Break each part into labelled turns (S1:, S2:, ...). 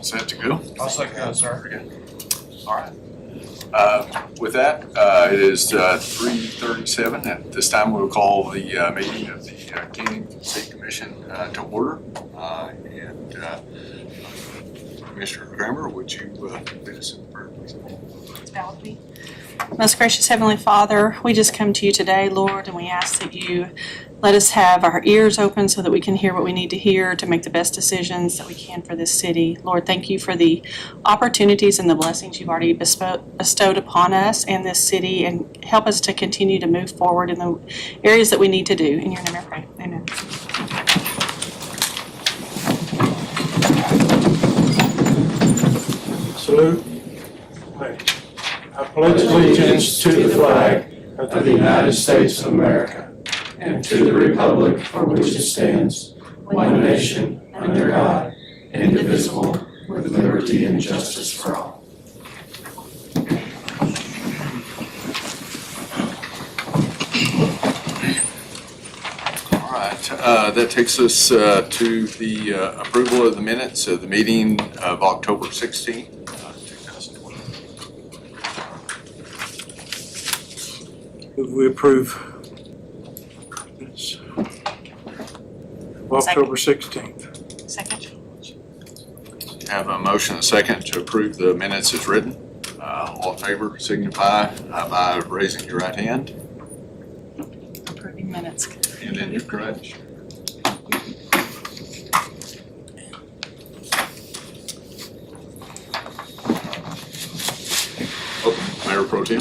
S1: Set to go?
S2: I'll second that, sir.
S1: All right. With that, it is 3:37. At this time, we'll call the meeting of the Canyon City Commission to order. And Commissioner Kramer, would you lead us in prayer, please?
S3: Most gracious Heavenly Father, we just come to you today, Lord, and we ask that you let us have our ears open so that we can hear what we need to hear to make the best decisions that we can for this city. Lord, thank you for the opportunities and the blessings you've already bestowed upon us and this city, and help us to continue to move forward in the areas that we need to do. In your name I pray. Amen.
S2: Salute. I pledge allegiance to the flag of the United States of America and to the republic for which it stands, one nation, under God, indivisible, with liberty and justice for all.
S1: All right. That takes us to the approval of the minutes of the meeting of October 16th, 2020.
S2: We approve minutes of October 16th.
S3: Second.
S1: Have a motion and a second to approve the minutes as written. All in favor signify by raising your right hand.
S3: Approving minutes.
S1: And then your correct. Oh, Mayor Pro Tem.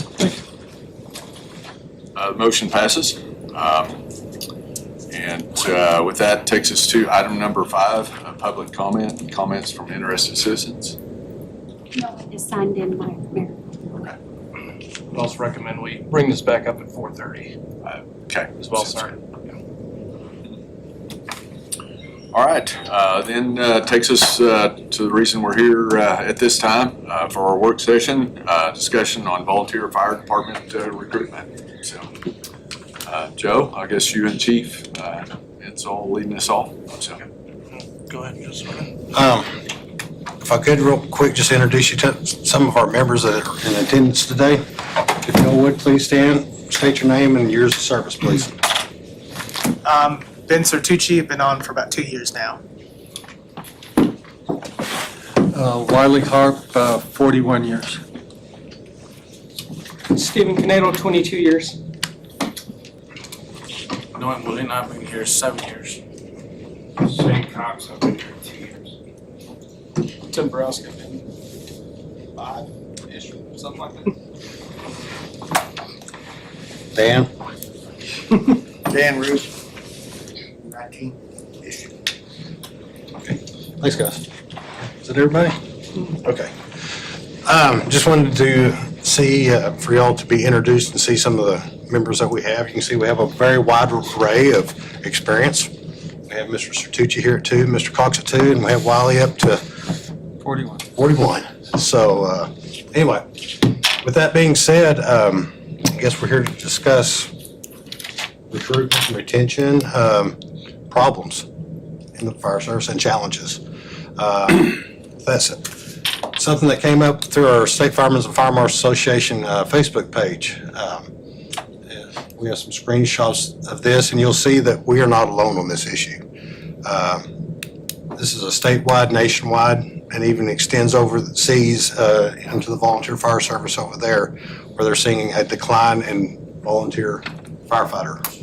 S1: Motion passes. And with that takes us to item number 5, public comment, comments from interested citizens.
S4: No, I just signed in my mayor.
S2: I'd also recommend we bring this back up at 4:30
S1: Okay.
S2: as well, sir.
S1: All right, then takes us to the reason we're here at this time for our work session, discussion on volunteer fire department recruitment. So, Joe, I guess you and Chief, it's all leading us off. So,
S2: Go ahead, just a minute.
S5: If I could real quick, just introduce you to some of our members that are in attendance today. If you would, please stand, state your name and years of service, please.
S6: Ben Sertucci, been on for about 2 years now.
S7: Wiley Harp, 41 years.
S8: Stephen Canedo, 22 years.
S2: Noah Molina, I've been here 7 years. Shane Cox, I've been here 2 years.
S8: Tim Borowski, 5-ish, something like that.
S5: Dan?
S6: Dan Root, 19-ish.
S5: Thanks, guys. Is that everybody? Okay. Just wanted to see, for y'all to be introduced and see some of the members that we have. You can see we have a very wide array of experience. We have Mr. Sertucci here at 2, Mr. Cox at 2, and we have Wiley up to 41. So, anyway, with that being said, I guess we're here to discuss recruitment and retention problems in the fire service and challenges. That's something that came up through our State Firemen's and Fire Marshals Association Facebook page. We have some screenshots of this, and you'll see that we are not alone on this issue. This is a statewide, nationwide, and even extends over the seas into the volunteer fire service over there, where they're seeing a decline in volunteer firefighters.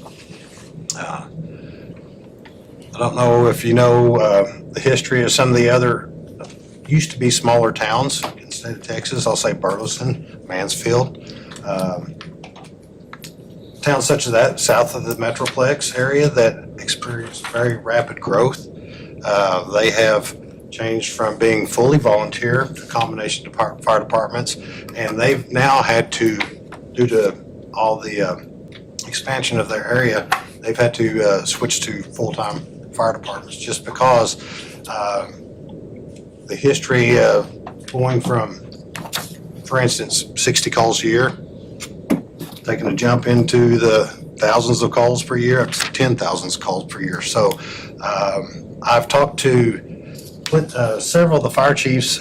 S5: I don't know if you know the history of some of the other used to be smaller towns in the state of Texas. I'll say Burleson, Mansfield. Towns such as that, south of the Metroplex area, that experienced very rapid growth. They have changed from being fully volunteer to a combination of fire departments, and they've now had to, due to all the expansion of their area, they've had to switch to full-time fire departments just because the history of going from, for instance, 60 calls a year, taking a jump into the thousands of calls per year up to 10,000 calls per year. So I've talked to put several of the fire chiefs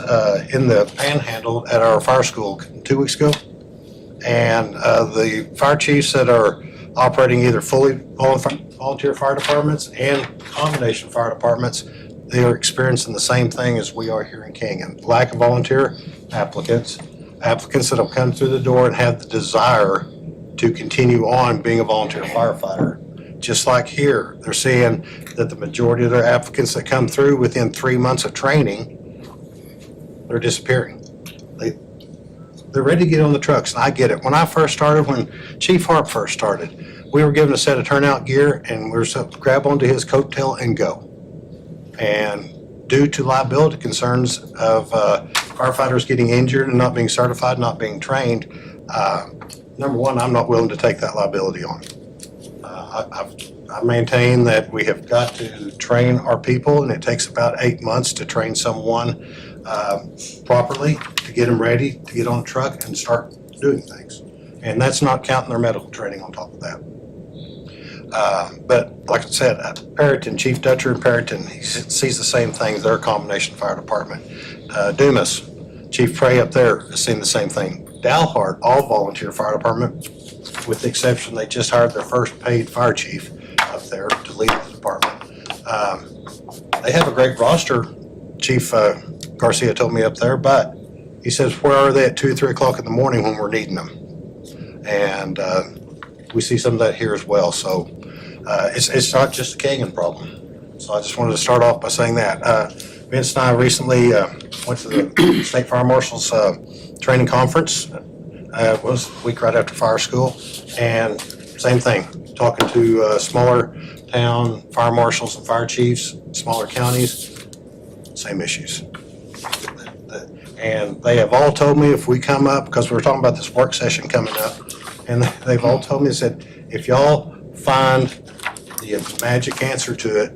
S5: in the panhandle at our fire school 2 weeks ago. And the fire chiefs that are operating either fully volunteer fire departments and combination fire departments, they are experiencing the same thing as we are here in Canyon. Lack of volunteer applicants that have come through the door and have the desire to continue on being a volunteer firefighter. Just like here, they're seeing that the majority of their applicants that come through within 3 months of training, they're disappearing. They're ready to get on the trucks, and I get it. When I first started, when Chief Harp first started, we were given a set of turnout gear, and we were supposed to grab onto his coattail and go. And due to liability concerns of firefighters getting injured and not being certified, not being trained, number one, I'm not willing to take that liability on. I maintain that we have got to train our people, and it takes about 8 months to train someone properly, to get them ready to get on a truck and start doing things. And that's not counting their medical training on top of that. But like I said, Perryton, Chief Dutcher in Perryton, he sees the same thing, their combination fire department. Dumas, Chief Prey up there has seen the same thing. Dalhart, all volunteer fire department, with the exception they just hired their first paid fire chief up there to lead the department. They have a great roster, Chief Garcia told me up there, but he says, where are they at 2 or 3 o'clock in the morning when we're needing them? And we see some of that here as well. So it's not just a Kagan problem. So I just wanted to start off by saying that. Vince and I recently went to the State Fire Marshal's training conference. It was a week right after fire school. And same thing, talking to smaller town fire marshals and fire chiefs, smaller counties, same issues. And they have all told me if we come up, because we were talking about this work session coming up, and they've all told me, they said, if y'all find the magic answer to it,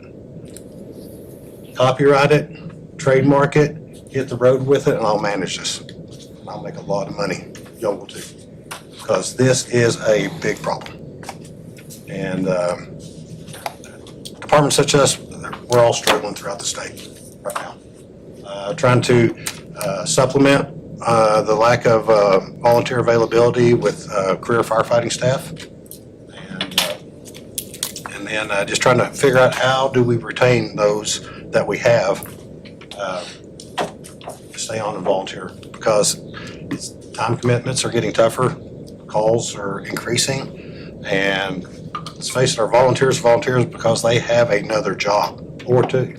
S5: copyright it, trademark it, hit the road with it, and I'll manage this. And I'll make a lot of money. Y'all will too. Because this is a big problem. And departments such as us, we're all struggling throughout the state right now. Trying to supplement the lack of volunteer availability with career firefighting staff. And then just trying to figure out how do we retain those that we have to stay on and volunteer, because time commitments are getting tougher, calls are increasing, and let's face it, our volunteers because they have another job or two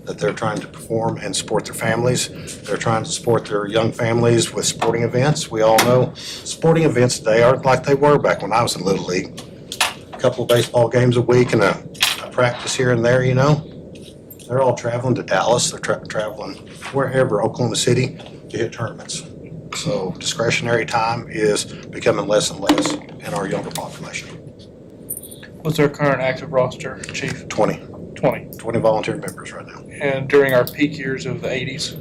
S5: that they're trying to perform and support their families. They're trying to support their young families with sporting events. We all know sporting events today aren't like they were back when I was in Little League. A couple of baseball games a week and a practice here and there, you know. They're all traveling to Dallas. They're traveling wherever, Oklahoma City, to hit tournaments. So discretionary time is becoming less and less in our younger population.
S9: What's our current active roster, Chief?
S5: 20 volunteer members right now.
S9: And during our peak years of the 80s?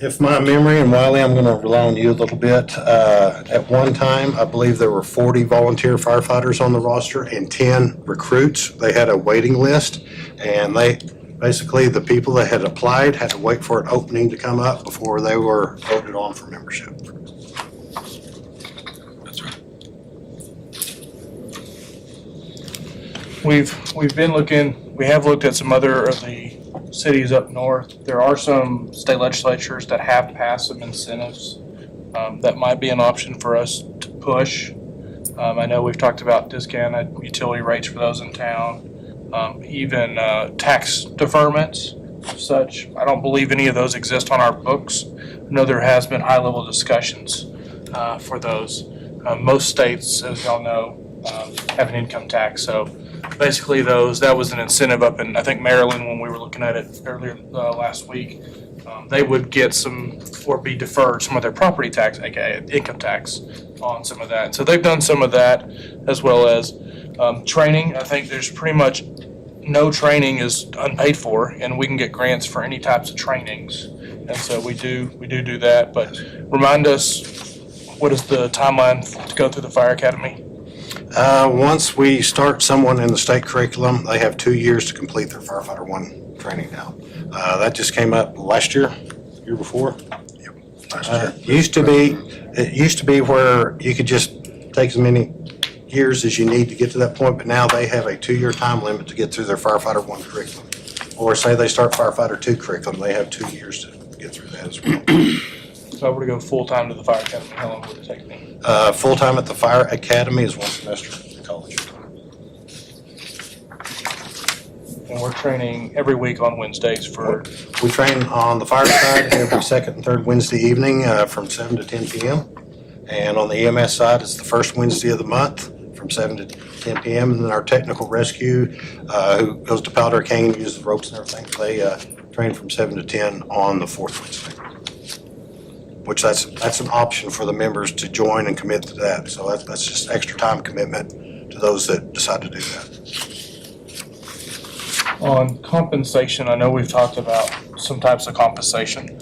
S5: If my memory, and Wiley, I'm going to rely on you a little bit. At one time, I believe there were 40 volunteer firefighters on the roster and 10 recruits. They had a waiting list, and basically the people that had applied had to wait for an opening to come up before they were voted on for membership.
S9: That's right. We've been looking, we have looked at some other of the cities up north. There are some state legislatures that have passed some incentives that might be an option for us to push. I know we've talked about discounted utility rates for those in town, even tax deferments, such. I don't believe any of those exist on our books. I know there has been high-level discussions for those. Most states, as y'all know, have an income tax, so basically that was an incentive up in, I think, Maryland when we were looking at it earlier last week. They would get some, or be deferred some of their property tax, aka income tax, on some of that. So they've done some of that, as well as training. I think there's pretty much no training is unpaid for, and we can get grants for any types of trainings. And so we do that. But remind us, what is the timeline to go through the fire academy?
S5: Once we start someone in the state curriculum, they have 2 years to complete their Firefighter 1 training now. That just came up last year before. It used to be where you could just take as many years as you need to get to that point, but now they have a 2-year time limit to get through their firefighter 1 curriculum. Or say they start firefighter 2 curriculum, they have 2 years to get through that as well.
S9: If I were to go full-time to the fire academy, how long would it take me?
S5: Full-time at the fire academy is 1 semester at college.
S9: And we're training every week on Wednesdays for,
S5: We train on the fire side every second and third Wednesday evening from 7 to 10 p.m. And on the EMS side, it's the first Wednesday of the month from 7 to 10 p.m. And then our technical rescue, who goes to Powder King, uses the ropes and everything, they train from 7 to 10 on the 4th Wednesday. Which that's an option for the members to join and commit to that. So that's just extra time commitment to those that decide to do that.
S9: on compensation, I know we've talked about some types of compensation.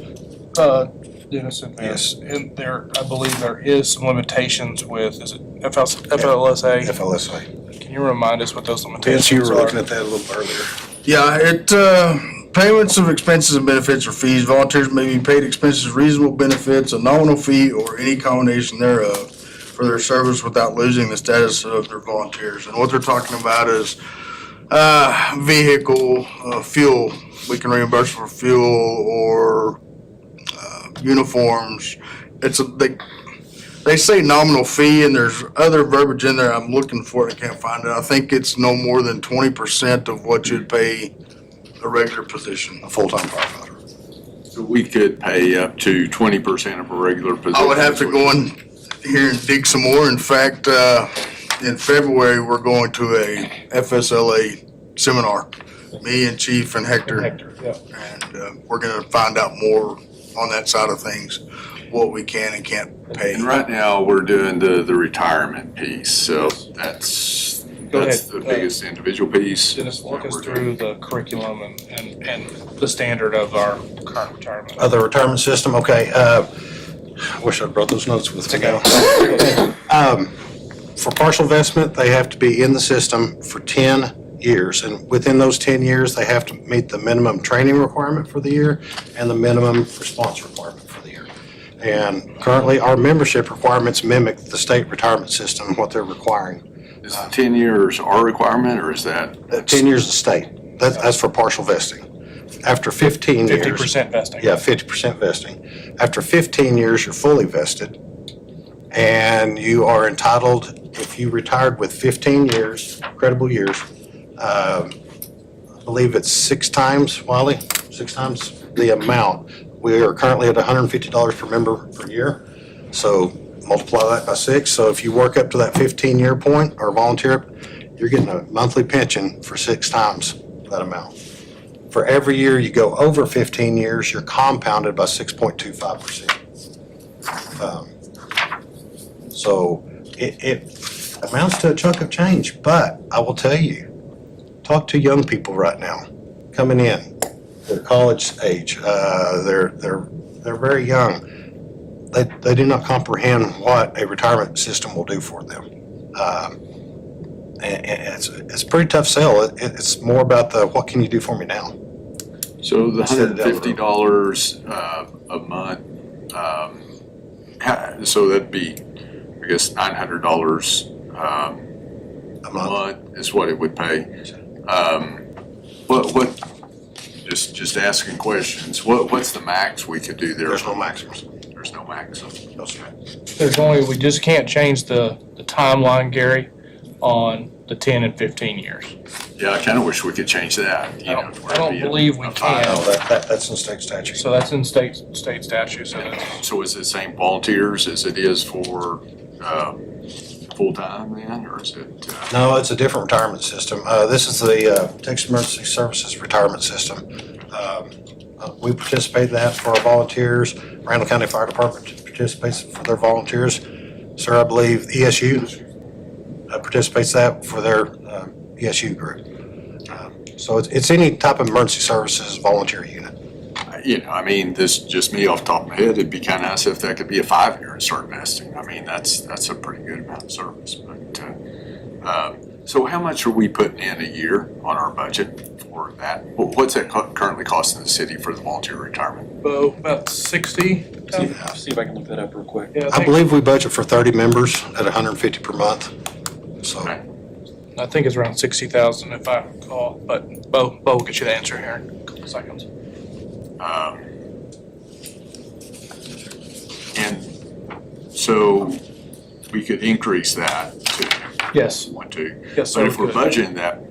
S9: Dennis, and there, I believe there is some limitations with, is it FLSA?
S5: FLSA.
S9: Can you remind us what those
S5: Vince,
S9: limitations
S5: you were looking
S9: are?
S5: at that a little earlier.
S10: Yeah, payments of expenses and benefits or fees. Volunteers may be paid expenses, reasonable benefits, a nominal fee, or any combination thereof for their service without losing the status of their volunteers. And what they're talking about is vehicle, fuel. We can reimburse for fuel or uniforms. They say nominal fee, and there's other verbiage in there. I'm looking for it. I can't find it. I think it's no more than 20% of what you'd pay a regular position.
S5: A full-time firefighter.
S1: So we could pay up to 20% of a regular position.
S10: I would have to go in here and dig some more. In fact, in February, we're going to a FSLA seminar, me and Chief and Hector.
S9: Yeah.
S10: And we're going to find out more on that side of things, what we can and can't pay.
S1: And right now, we're doing the retirement piece, so that's
S9: ahead.
S1: the biggest individual piece.
S9: Dennis, walk
S1: that
S9: us
S1: we're
S9: through the curriculum and the standard of our current retirement.
S5: The retirement system, okay. I wish I'd brought those notes with me now. For partial vestment, they have to be in the system for 10 years. And within those 10 years, they have to meet the minimum training requirement for the year and the minimum response requirement for the year. And currently, our membership requirements mimic the state retirement system, what they're requiring.
S1: Is the 10 years our requirement, or is that?
S5: 10 years of state. That's for partial vesting. After 15 years.
S9: 50% vesting.
S5: Yeah, 50% vesting. After 15 years, you're fully vested. And you are entitled, if you retired with 15 years, credible years, I believe it's 6 times, Wiley, 6 times the amount. We are currently at $150 per member per year. So multiply that by 6. So if you work up to that 15-year point or volunteer, you're getting a monthly pension for 6 times that amount. For every year you go over 15 years, you're compounded by 6.25%. So it amounts to a chunk of change, but I will tell you, talk to young people right now coming in. They're college age. They're very young. They do not comprehend what a retirement system will do for them. And it's a pretty tough sell. It's more about the what can you do for me now.
S1: So the
S5: Instead of down the road.
S1: $150 a month, so that'd be, I guess, $900
S5: A
S1: a
S5: month.
S1: month is what it would pay. What, just asking questions, what's the max we could do there?
S5: There's no maximums.
S1: There's no maximum.
S5: No, sir.
S9: We just can't change the timeline, Gary, on the 10 and 15 years.
S1: Yeah, I kind of wish we could change that. You know, to where
S9: I don't
S1: it'd be a-
S9: believe we
S1: a
S9: can.
S5: No,
S1: five.
S5: that's in state statute.
S9: So that's in state statute, so that's,
S1: So is it the same volunteers as it is for full-time then, or is it?
S5: No, it's a different retirement system. This is the Texas Emergency Services Retirement System. We participate in that for our volunteers. Randall County Fire Department participates for their volunteers. Sir, I believe ESU participates that for their ESU group. So it's any type of emergency services volunteer unit.
S1: You know, I mean, this just me off the top of my head, it'd be kind of nice if that could be a 5-year and start vesting. I mean, that's a pretty good amount of service. But so how much are we putting in a year on our budget for for that. What's that currently costing the city for the volunteer retirement?
S9: About 60.
S7: See if I can look that up real quick.
S9: Yeah,
S5: I believe we budget for 30 members at $150 per month. So
S1: Okay.
S9: I think it's around 60,000 if I recall, but Bo will get you the answer here in a couple seconds.
S1: And so we could increase that to
S9: Yes.
S1: 1.2.
S9: Yes,
S1: But
S9: sir.
S1: if we're budgeting that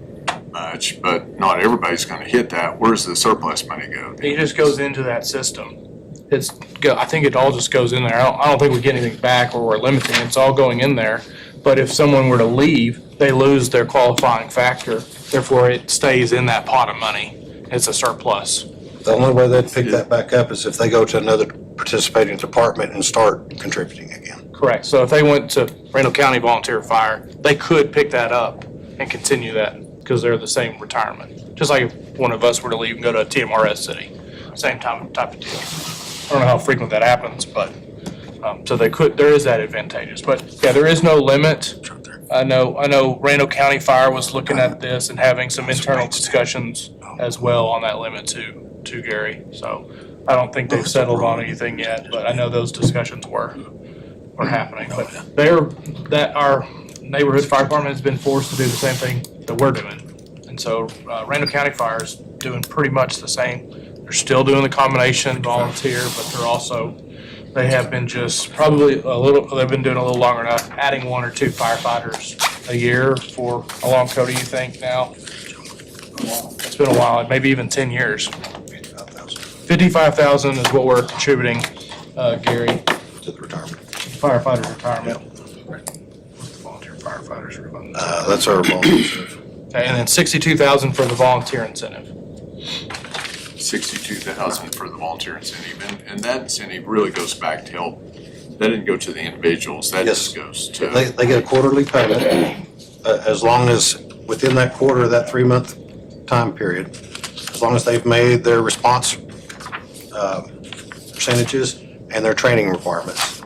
S1: much, but not everybody's gonna hit that, where's the surplus money go?
S9: It just goes into that system. I think it all just goes in there. I don't think we get anything back or we're limiting. It's all going in there. But if someone were to leave, they lose their qualifying factor. Therefore, it stays in that pot of money. It's a surplus.
S5: the only way they'd pick that back up is if they go to another participating department and start contributing again.
S9: Correct. So if they went to Randall County Volunteer Fire, they could pick that up and continue that because they're the same retirement. Just like if one of us were to leave and go to a TMRS city, same type of deal. I don't know how frequent that happens, but, so they could, there is that advantageous. But yeah, there is no limit. I know Randall County Fire was looking at this and having some internal discussions as well on that limit too, Gary. So I don't think they've settled on anything yet, but I know those discussions were happening. But our neighborhood fire department has been forced to do the same thing that we're doing. And so Randall County Fire is doing pretty much the same. They're still doing the combination volunteer, but they have been just probably they've been doing a little longer enough, adding 1 or 2 firefighters a year for, how long, Cody, you think now? It's been a while, maybe even 10 years. 55,000 is what we're contributing, Gary,
S5: To the retirement.
S9: firefighters retirement. Volunteer firefighters.
S5: That's our volunteer.
S9: Okay, and then 62,000 for the volunteer incentive.
S1: 62,000 for the volunteer incentive, and that incentive really goes back to help, that didn't go to the individuals, that
S5: Yes.
S1: just goes to.
S5: They get a quarterly payment, as long as within that quarter, that 3-month time period, as long as they've made their response percentages and their training requirements,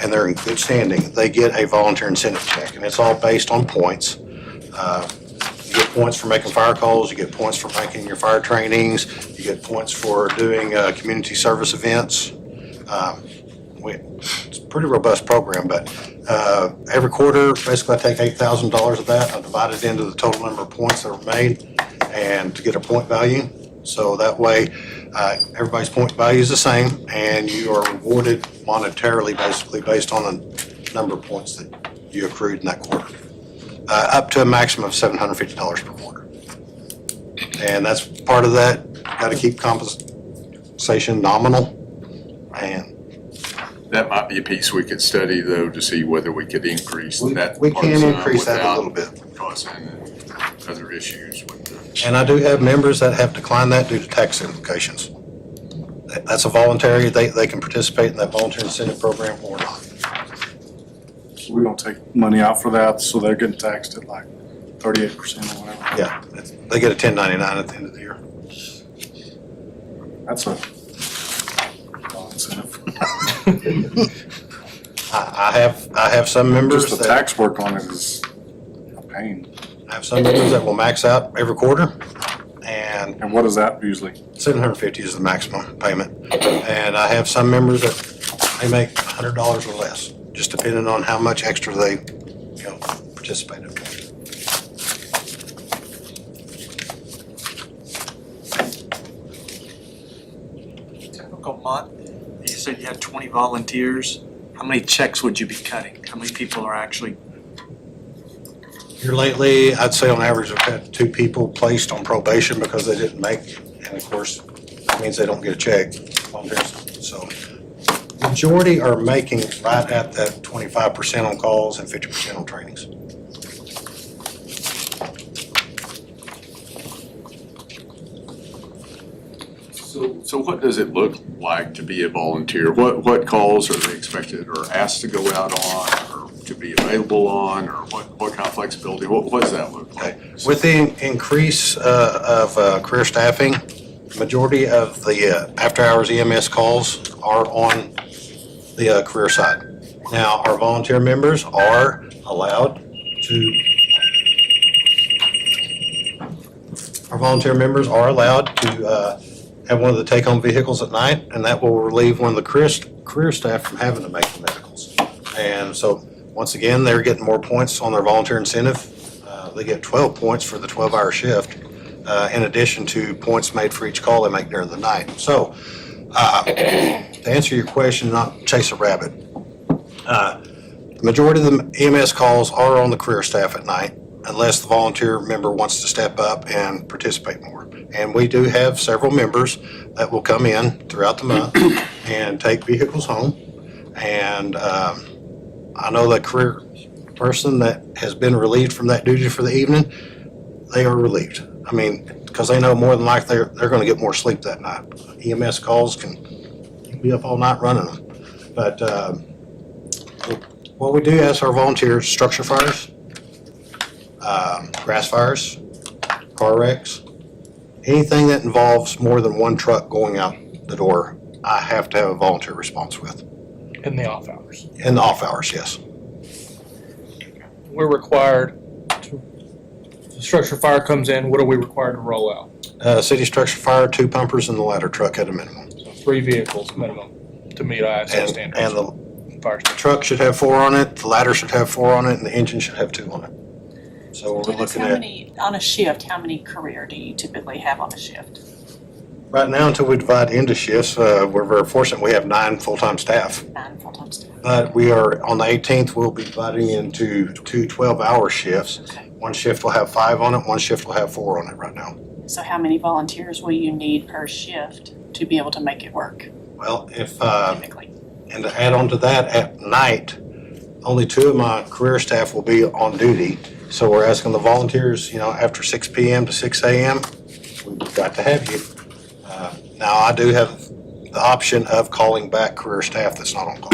S5: and they're in good standing, they get a volunteer incentive check, and it's all based on points. You get points for making fire calls, you get points for making your fire trainings, you get points for doing community service events. It's a pretty robust program, but every quarter, basically I take $8,000 of that, I divide it into the total number of points that were made and to get a point value. So that way, everybody's point value is the same and you are rewarded monetarily, basically based on the number of points that you accrued in that quarter. Up to a maximum of $750 per quarter. And that's part of that, got to keep compensation nominal. And
S1: That might be a piece we could study though, to see whether we could increase that.
S5: we
S1: part
S5: can
S1: some
S5: increase that a
S1: without
S5: little bit.
S1: Causing other issues with the.
S5: And I do have members that have declined that due to tax implications. That's a voluntary, they can participate in that volunteer incentive program or not.
S2: We don't take money out for that, so they're getting taxed at like 38% or whatever.
S5: Yeah, they get a 1099 at the end of the year.
S2: That's a long incentive.
S5: I have some members
S2: Just the
S5: that,
S2: tax work on it is a pain.
S5: I have some members that will max out every quarter, and
S2: And what is that usually?
S5: $750 is the maximum payment. And I have some members that they make $100 or less, just depending on how much extra they, participated.
S11: Typical month, you said you had 20 volunteers. How many checks would you be cutting? How many people are actually,
S5: Here lately, I'd say on average, I've had 2 people placed on probation because they didn't make, and of course, that means they don't get a check. So, majority are making right at that 25% on calls and 50% on trainings.
S1: So what does it look like to be a volunteer? What calls are they expected or asked to go out on or to be available on, or what kind of flexibility? What does that look like?
S5: With the increase of career staffing, majority of the after-hours EMS calls are on the career side. Now, our volunteer members are allowed to volunteer members are allowed to have one of the take-home vehicles at night, and that will relieve one of the career staff from having to make the medicals. And so, once again, they're getting more points on their volunteer incentive. They get 12 points for the 12-hour shift, in addition to points made for each call they make during the night. So, to answer your question, not chase a rabbit, the majority of the EMS calls are on the career staff at night, unless the volunteer member wants to step up and participate more. And we do have several members that will come in throughout the month and take vehicles home. And I know that career person that has been relieved from that duty for the evening, they are relieved. I mean, because they know more than likely they're going to get more sleep that night. EMS calls can be up all night running them. But what we do ask our volunteers, structure fires, grass fires, car wrecks, anything that involves more than one truck going out the door, I have to have a volunteer response with.
S9: In the off hours.
S5: In the off hours, yes.
S9: We're required to, if the structure fire comes in, what are we required to roll out?
S5: City structure fire, 2 pumpers and the ladder truck at a minimum.
S9: So 3 vehicles minimum to meet ISO
S5: And
S9: standards.
S5: the
S9: Fire station.
S5: truck should have 4 on it, the ladder should have 4 on it, and the engine should have 2 on it. So we're
S3: Dennis,
S5: looking
S3: how
S5: at,
S3: many, on a shift, how many career do you typically have on a shift?
S5: right now, until we divide into shifts, we're very fortunate, we have 9 full-time staff.
S3: 9 full-time staff.
S5: But we are, on the 18th, we'll be dividing into 2 12-hour shifts.
S3: Okay.
S5: One shift will have 5 on it, one shift will have 4 on it right now.
S3: So how many volunteers will you need per shift to be able to make it work
S5: Well, if,
S3: typically?
S5: and to add on to that, at night, only 2 of my career staff will be on duty. So we're asking the volunteers, after 6 p.m. to 6 a.m., we've got to have you. Now, I do have the option of calling back career staff that's not on call.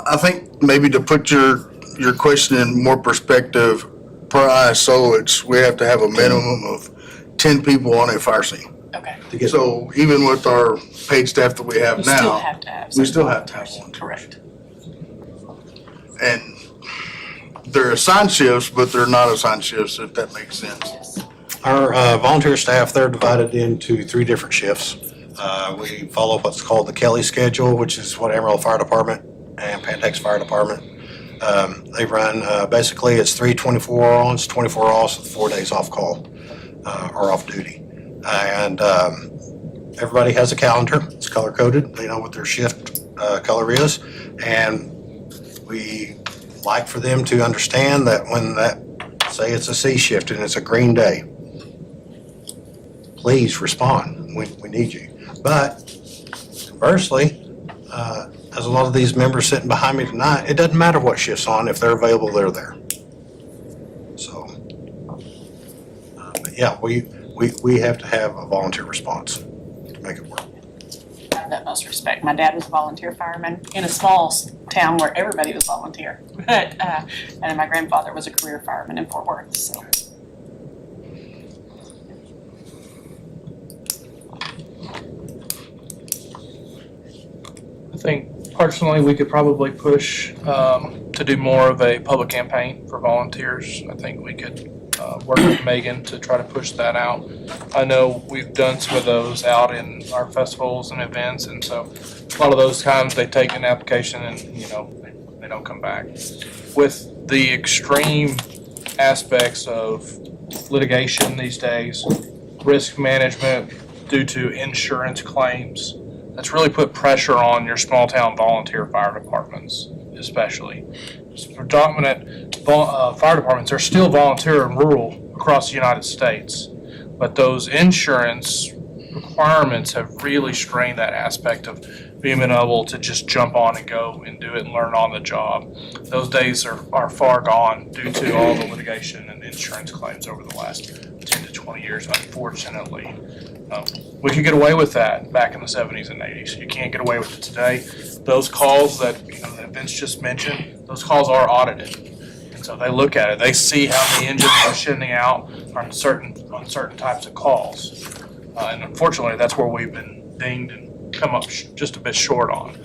S10: I think maybe to put your question in more perspective, per ISO, we have to have a minimum of 10 people on a fire scene.
S3: Okay.
S5: To get
S10: So even with our paid staff that we have
S3: You still
S10: now,
S3: have to have.
S10: we
S3: some
S10: still have to have
S3: volunteers.
S10: one.
S3: Correct.
S10: and they're assigned shifts, but they're not assigned shifts, if that makes sense.
S3: Yes.
S5: Our volunteer staff, they're divided into 3 different shifts. We follow what's called the Kelly schedule, which is what Amarillo Fire Department and Pantex Fire Department. They run, basically it's 3 24-ons, 24 offs with 4 days off call or off duty. And everybody has a calendar, it's color coded, they know what their shift color is. And we like for them to understand that when that, say it's a C shift and it's a green day, please respond, we need you. But conversely, as a lot of these members sitting behind me tonight, it doesn't matter what shift's on, if they're available, they're there. So, but yeah, we have to have a volunteer response to make it work.
S3: I have the utmost respect. My dad was a volunteer fireman in a small town where everybody was volunteer. But, and then my grandfather was a career fireman in Fort Worth, so.
S9: I think personally, we could probably push to do more of a public campaign for volunteers. I think we could work with Megan to try to push that out. I know we've done some of those out in our festivals and events, and so a lot of those times they take an application and, they don't come back. With the extreme aspects of litigation these days, risk management due to insurance claims, that's really put pressure on your small town volunteer fire departments, especially. Predominant fire departments are still volunteer and rural across the United States, but those insurance requirements have really strained that aspect of being able to just jump on and go and do it and learn on the job. Those days are far gone due to all the litigation and insurance claims over the last 10 to 20 years, unfortunately. We could get away with that back in the 70s and 80s. You can't get away with it today. Those calls that that Vince just mentioned, those calls are audited. And so they look at it. They see how many engines are sending out on certain types of calls. And unfortunately, that's where we've been dinged and come up just a bit short on.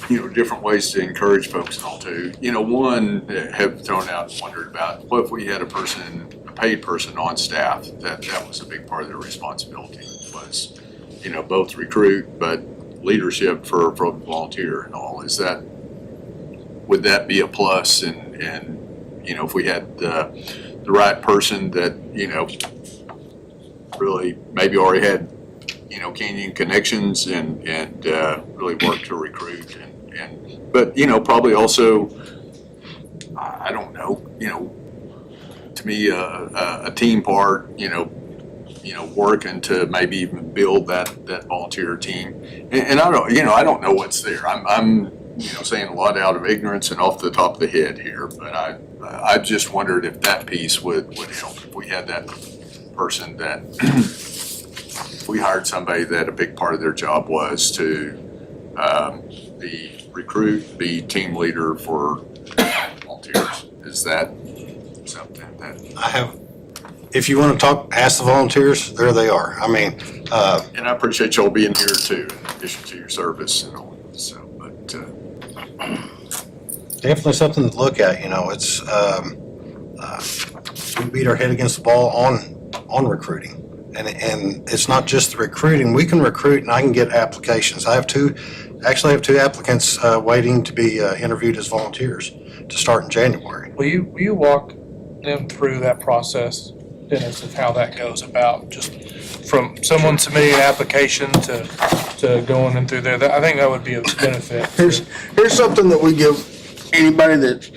S1: different ways to encourage folks and all too. One have thrown out and wondered about, what if we had a paid person on staff, that was a big part of their responsibility was, both recruit, but leadership for volunteer and all. Would that be a plus? And if we had the right person that, really maybe already had, Canyon connections and really worked to recruit but, probably also, I don't know, to me, a team part, working to maybe even build that volunteer team. And I don't know what's there. I'm saying a lot out of ignorance and off the top of the head here, but I just wondered if that piece would help, if we had that person that, if we hired somebody that a big part of their job was to be recruit, be team leader for volunteers. Is that something that?
S5: If you want to ask the volunteers, there they are. I mean,
S1: and I appreciate y'all being here too, in addition to your service and all, so, but,
S5: definitely something to look at, it's, we beat our head against the ball on recruiting. And it's not just the recruiting. We can recruit and I can get applications. I have two applicants waiting to be interviewed as volunteers to start in January.
S9: Will you walk them through that process, Dennis, of how that goes about, just from someone submitting an application to going in through there? I think that would be a benefit.
S10: Here's something that we give anybody that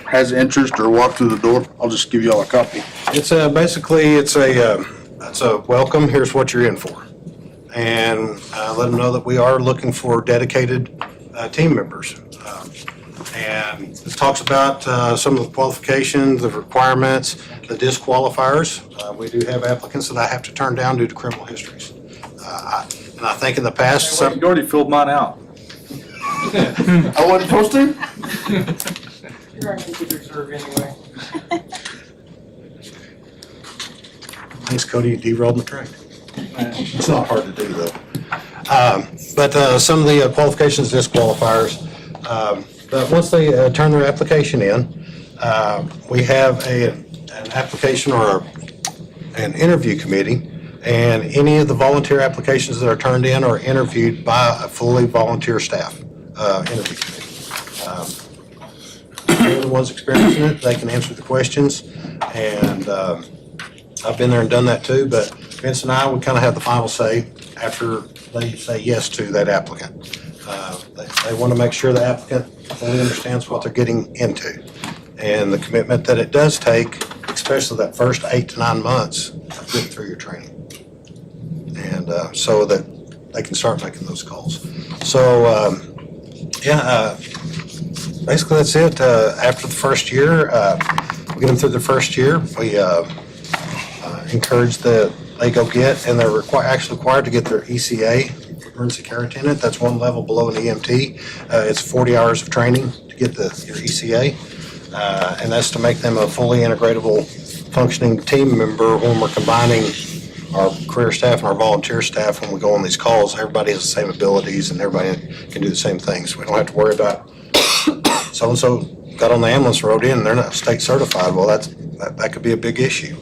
S10: has interest or walk through the door. I'll just give you all a copy.
S5: It's basically it's a welcome. Here's what you're in for, and let them know that we are looking for dedicated team members. And it talks about some of the qualifications, the requirements, the disqualifiers. We do have applicants that I have to turn down due to criminal histories. And I think in the past,
S7: You already filled mine out.
S10: I wasn't supposed to?
S8: You're already to reserve anyway.
S5: thanks, Cody, you derailed my train. It's not hard to do though. But some of the qualifications, disqualifiers. But once they turn their application in, we have an application or an interview committee, and any of the volunteer applications that are turned in are interviewed by a fully volunteer staff interview committee. They're the ones experiencing it, they can answer the questions, and I've been there and done that too, but Vince and I would kind of have the final say after they say yes to that applicant. They want to make sure the applicant fully understands what they're getting into and the commitment that it does take, especially that first 8 to 9 months of getting through your training. And so that they can start making those calls. So, basically that's it. After the first year, we get them through the first year. We encourage that they go get, and they're actually required to get their ECA, emergency care attendant. That's one level below an EMT. It's 40 hours of training to get your ECA, and that's to make them a fully integratable, functioning team member when we're combining our career staff and our volunteer staff. When we go on these calls, everybody has the same abilities and everybody can do the same things. We don't have to worry about so-and-so got on the ambulance and rode in and they're not state certified. Well, that could be a big issue.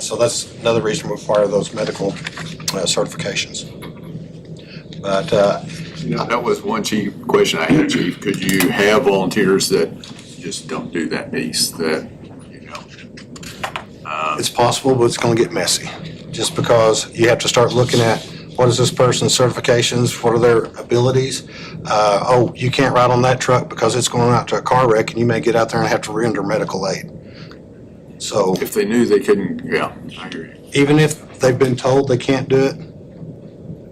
S5: So that's another reason we require those medical certifications. But
S1: that was one question I had, Chief. Could you have volunteers that just don't do that piece, that,
S5: it's possible, but it's going to get messy. Just because you have to start looking at what is this person's certifications, what are their abilities. You can't ride on that truck because it's going out to a car wreck and you may get out there and have to render medical aid. So
S1: if they knew they couldn't, yeah, I hear you.
S5: even if they've been told they can't do it,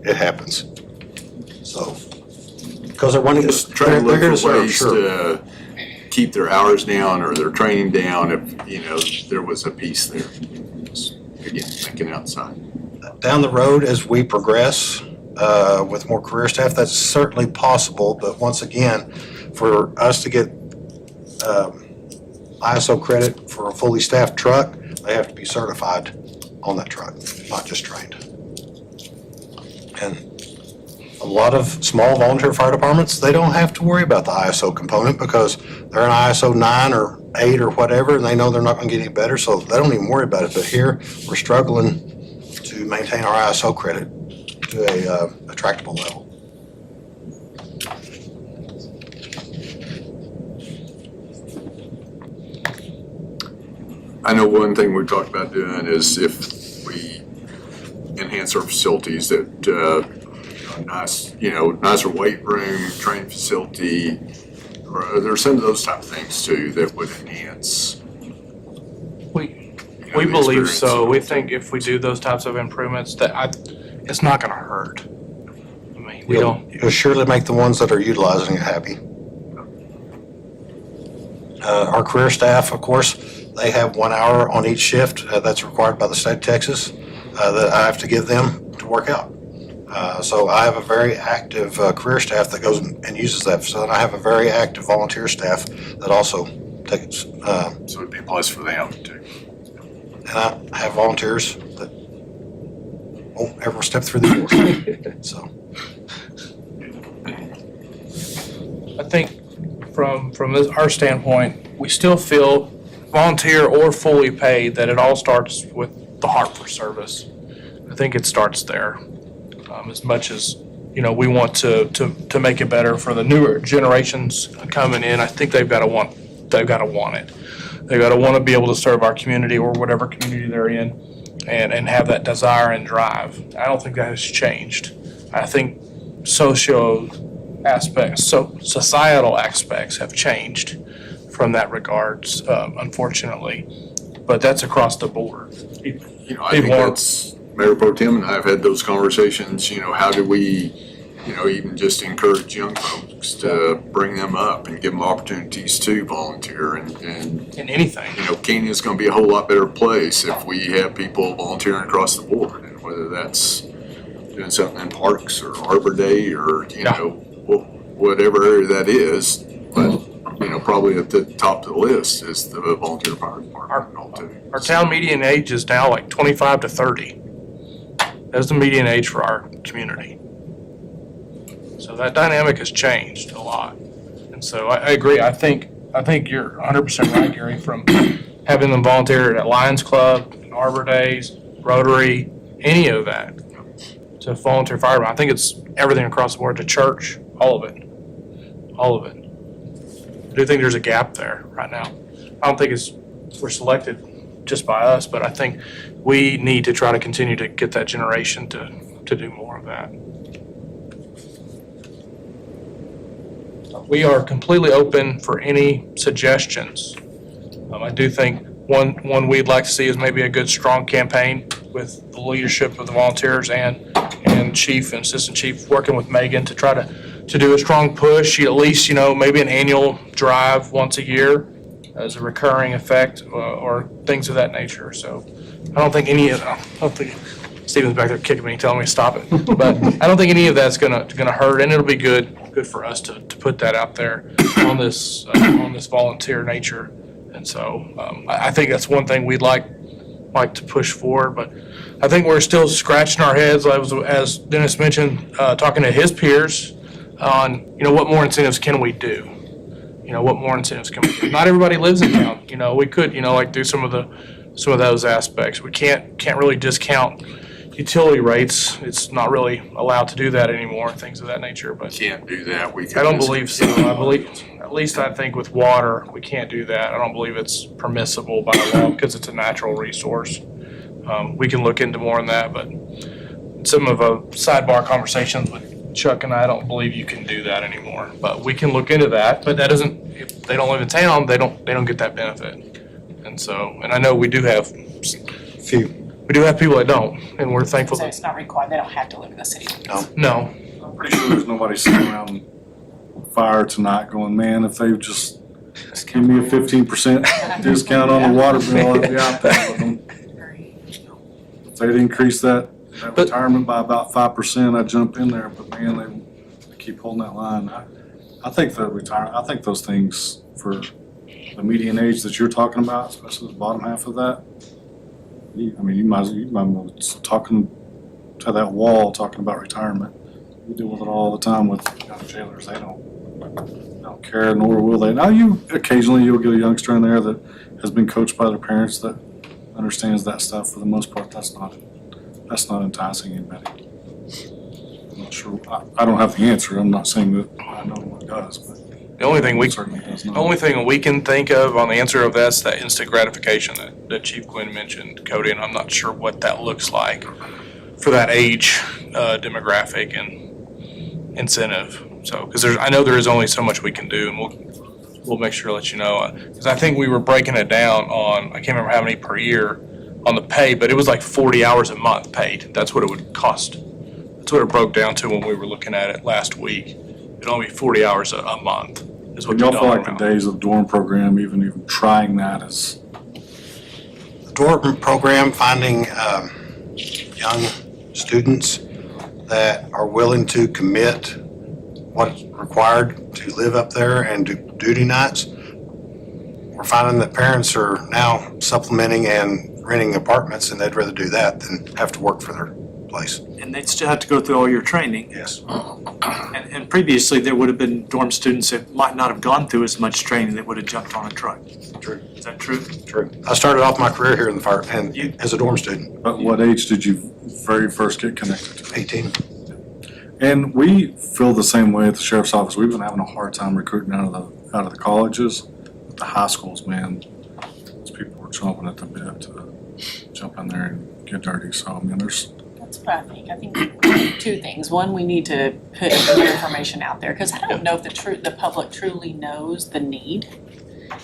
S5: it happens. So, because they're wanting
S1: Just try to look
S5: here to
S1: for
S5: serve,
S1: ways
S5: sure.
S1: to keep their hours down or their training down if, there was a piece there. Just, again, thinking outside.
S5: Down the road, as we progress with more career staff, that's certainly possible. But once again, for us to get ISO credit for a fully staffed truck, they have to be certified on that truck, not just trained. And a lot of small volunteer fire departments, they don't have to worry about the ISO component because they're an ISO 9 or 8 or whatever, and they know they're not going to get any better, so they don't even worry about it. But here, we're struggling to maintain our ISO credit to a tractable level.
S1: I know one thing we've talked about doing is if we enhance our facilities that, nicer weight room, training facility, or there's some of those type of things too that would enhance.
S9: We
S1: the
S9: believe
S1: experience
S9: so.
S1: of
S9: We
S1: it.
S9: think if we do those types of improvements, it's not gonna hurt. I mean, we don't,
S5: It'll surely make the ones that are utilizing it happy. Our career staff, of course, they have 1 hour on each shift that's required by the state of Texas that I have to give them to work out. So I have a very active career staff that goes and uses that facility. I have a very active volunteer staff that also takes,
S1: So it'd be a plus for them too.
S5: and I have volunteers that won't ever step through the door. So.
S9: I think our standpoint, we still feel volunteer or fully paid, that it all starts with the heart for service. I think it starts there. As much as, we want to make it better for the newer generations coming in, I think they've got to want it. They've got to want to be able to serve our community or whatever community they're in and have that desire and drive. I don't think that has changed. I think societal aspects have changed from that regards, unfortunately, but that's across the board.
S1: I think that's, Mayor Pro Tem and I have had those conversations, how do we, even just encourage young folks to bring them up and give them opportunities to volunteer and
S9: In anything.
S1: Kenyon's gonna be a whole lot better place if we have people volunteering across the board, and whether that's doing something in parks or Arbor Day or, whatever area that is, but, probably at the top of the list is the volunteer fire department and all too.
S9: Our town median age is now like 25 to 30. That's the median age for our community. So that dynamic has changed a lot. And so I agree. I think you're 100% right, Gary, from having them volunteer at Lions Club, Arbor Days, Rotary, any of that, to volunteer firemen. I think it's everything across the board, to church, all of it. All of it. I do think there's a gap there right now. I don't think we're selected just by us, but I think we need to try to continue to get that generation to do more of that. We are completely open for any suggestions. I do think one we'd like to see is maybe a good, strong campaign with the leadership of the volunteers and chief and assistant chief working with Megan to try to do a strong push, at least, maybe an annual drive once a year as a recurring effect or things of that nature. So I don't think Stephen's back there kicking me, telling me to stop it. But I don't think any of that's gonna hurt, and it'll be good for us to put that out there on this volunteer nature. And so I think that's one thing we'd like to push forward. But I think we're still scratching our heads, as Dennis mentioned, talking to his peers on what more incentives can we do. What more incentives can we do? Not everybody lives in town. We could do some of those aspects. We can't really discount utility rates. It's not really allowed to do that anymore, things of that nature. But
S1: Can't do that.
S9: I don't believe so. I think with water, we can't do that. I don't believe it's permissible by law because it's a natural resource. We can look into more on that, but some of a sidebar conversations with Chuck and I don't believe you can do that anymore. But we can look into that. But that doesn't, if they don't live in town, they don't get that benefit. And I know we do have people that don't, and we're thankful.
S12: So it's not required, they don't have to live in the city.
S9: No.
S2: I'm pretty sure there's nobody sitting around fire tonight going, man, if they just give me a 15% discount on the water bill, I'd be out there with them. If they'd increase that retirement by about 5%, I'd jump in there, but man, they keep holding that line. I think those things for the median age that you're talking about, especially the bottom half of that, you might as well talking to that wall, talking about retirement. We deal with it all the time with young jailers. They don't care, nor will they. Now, occasionally you'll get a youngster in there that has been coached by their parents that understands that stuff. For the most part, that's not enticing anybody. I'm not sure. I don't have the answer. I'm not saying that I know what does, but
S9: The only thing we,
S2: it certainly does not.
S9: the only thing we can think of on the answer of that's that instant gratification that Chief Quinn mentioned, Cody, and I'm not sure what that looks like for that age demographic and incentive. So, because I know there is only so much we can do, and we'll make sure to let you know. Because I think we were breaking it down on, I can't remember how many per year on the pay, but it was like 40 hours a month paid. That's what it would cost. That's what it broke down to when we were looking at it last week. It'd only be 40 hours a month is what
S2: Y'all
S9: the
S2: feel
S9: dollar
S2: like the
S9: amount.
S2: days of the dorm program, even trying that is,
S5: The dorm program, finding young students that are willing to commit what's required to live up there and do duty nights. We're finding that parents are now supplementing and renting apartments, and they'd rather do that than have to work for their place.
S11: And they'd still have to go through all your training.
S5: Yes.
S11: And previously, there would have been dorm students that might not have gone through as much training that would have jumped on a truck.
S5: True.
S11: Is that true?
S5: True. I started off my career here in the fire, and as a dorm student,
S2: but what age did you very first get connected to?
S5: 18.
S2: And we feel the same way at the sheriff's office. We've been having a hard time recruiting out of the colleges. But the high schools, man, those people were chomping at the bit to jump in there and get dirty. So, I mean, there's,
S12: That's what I think. I think two things. One, we need to put more information out there, because I don't know if the public truly knows the need,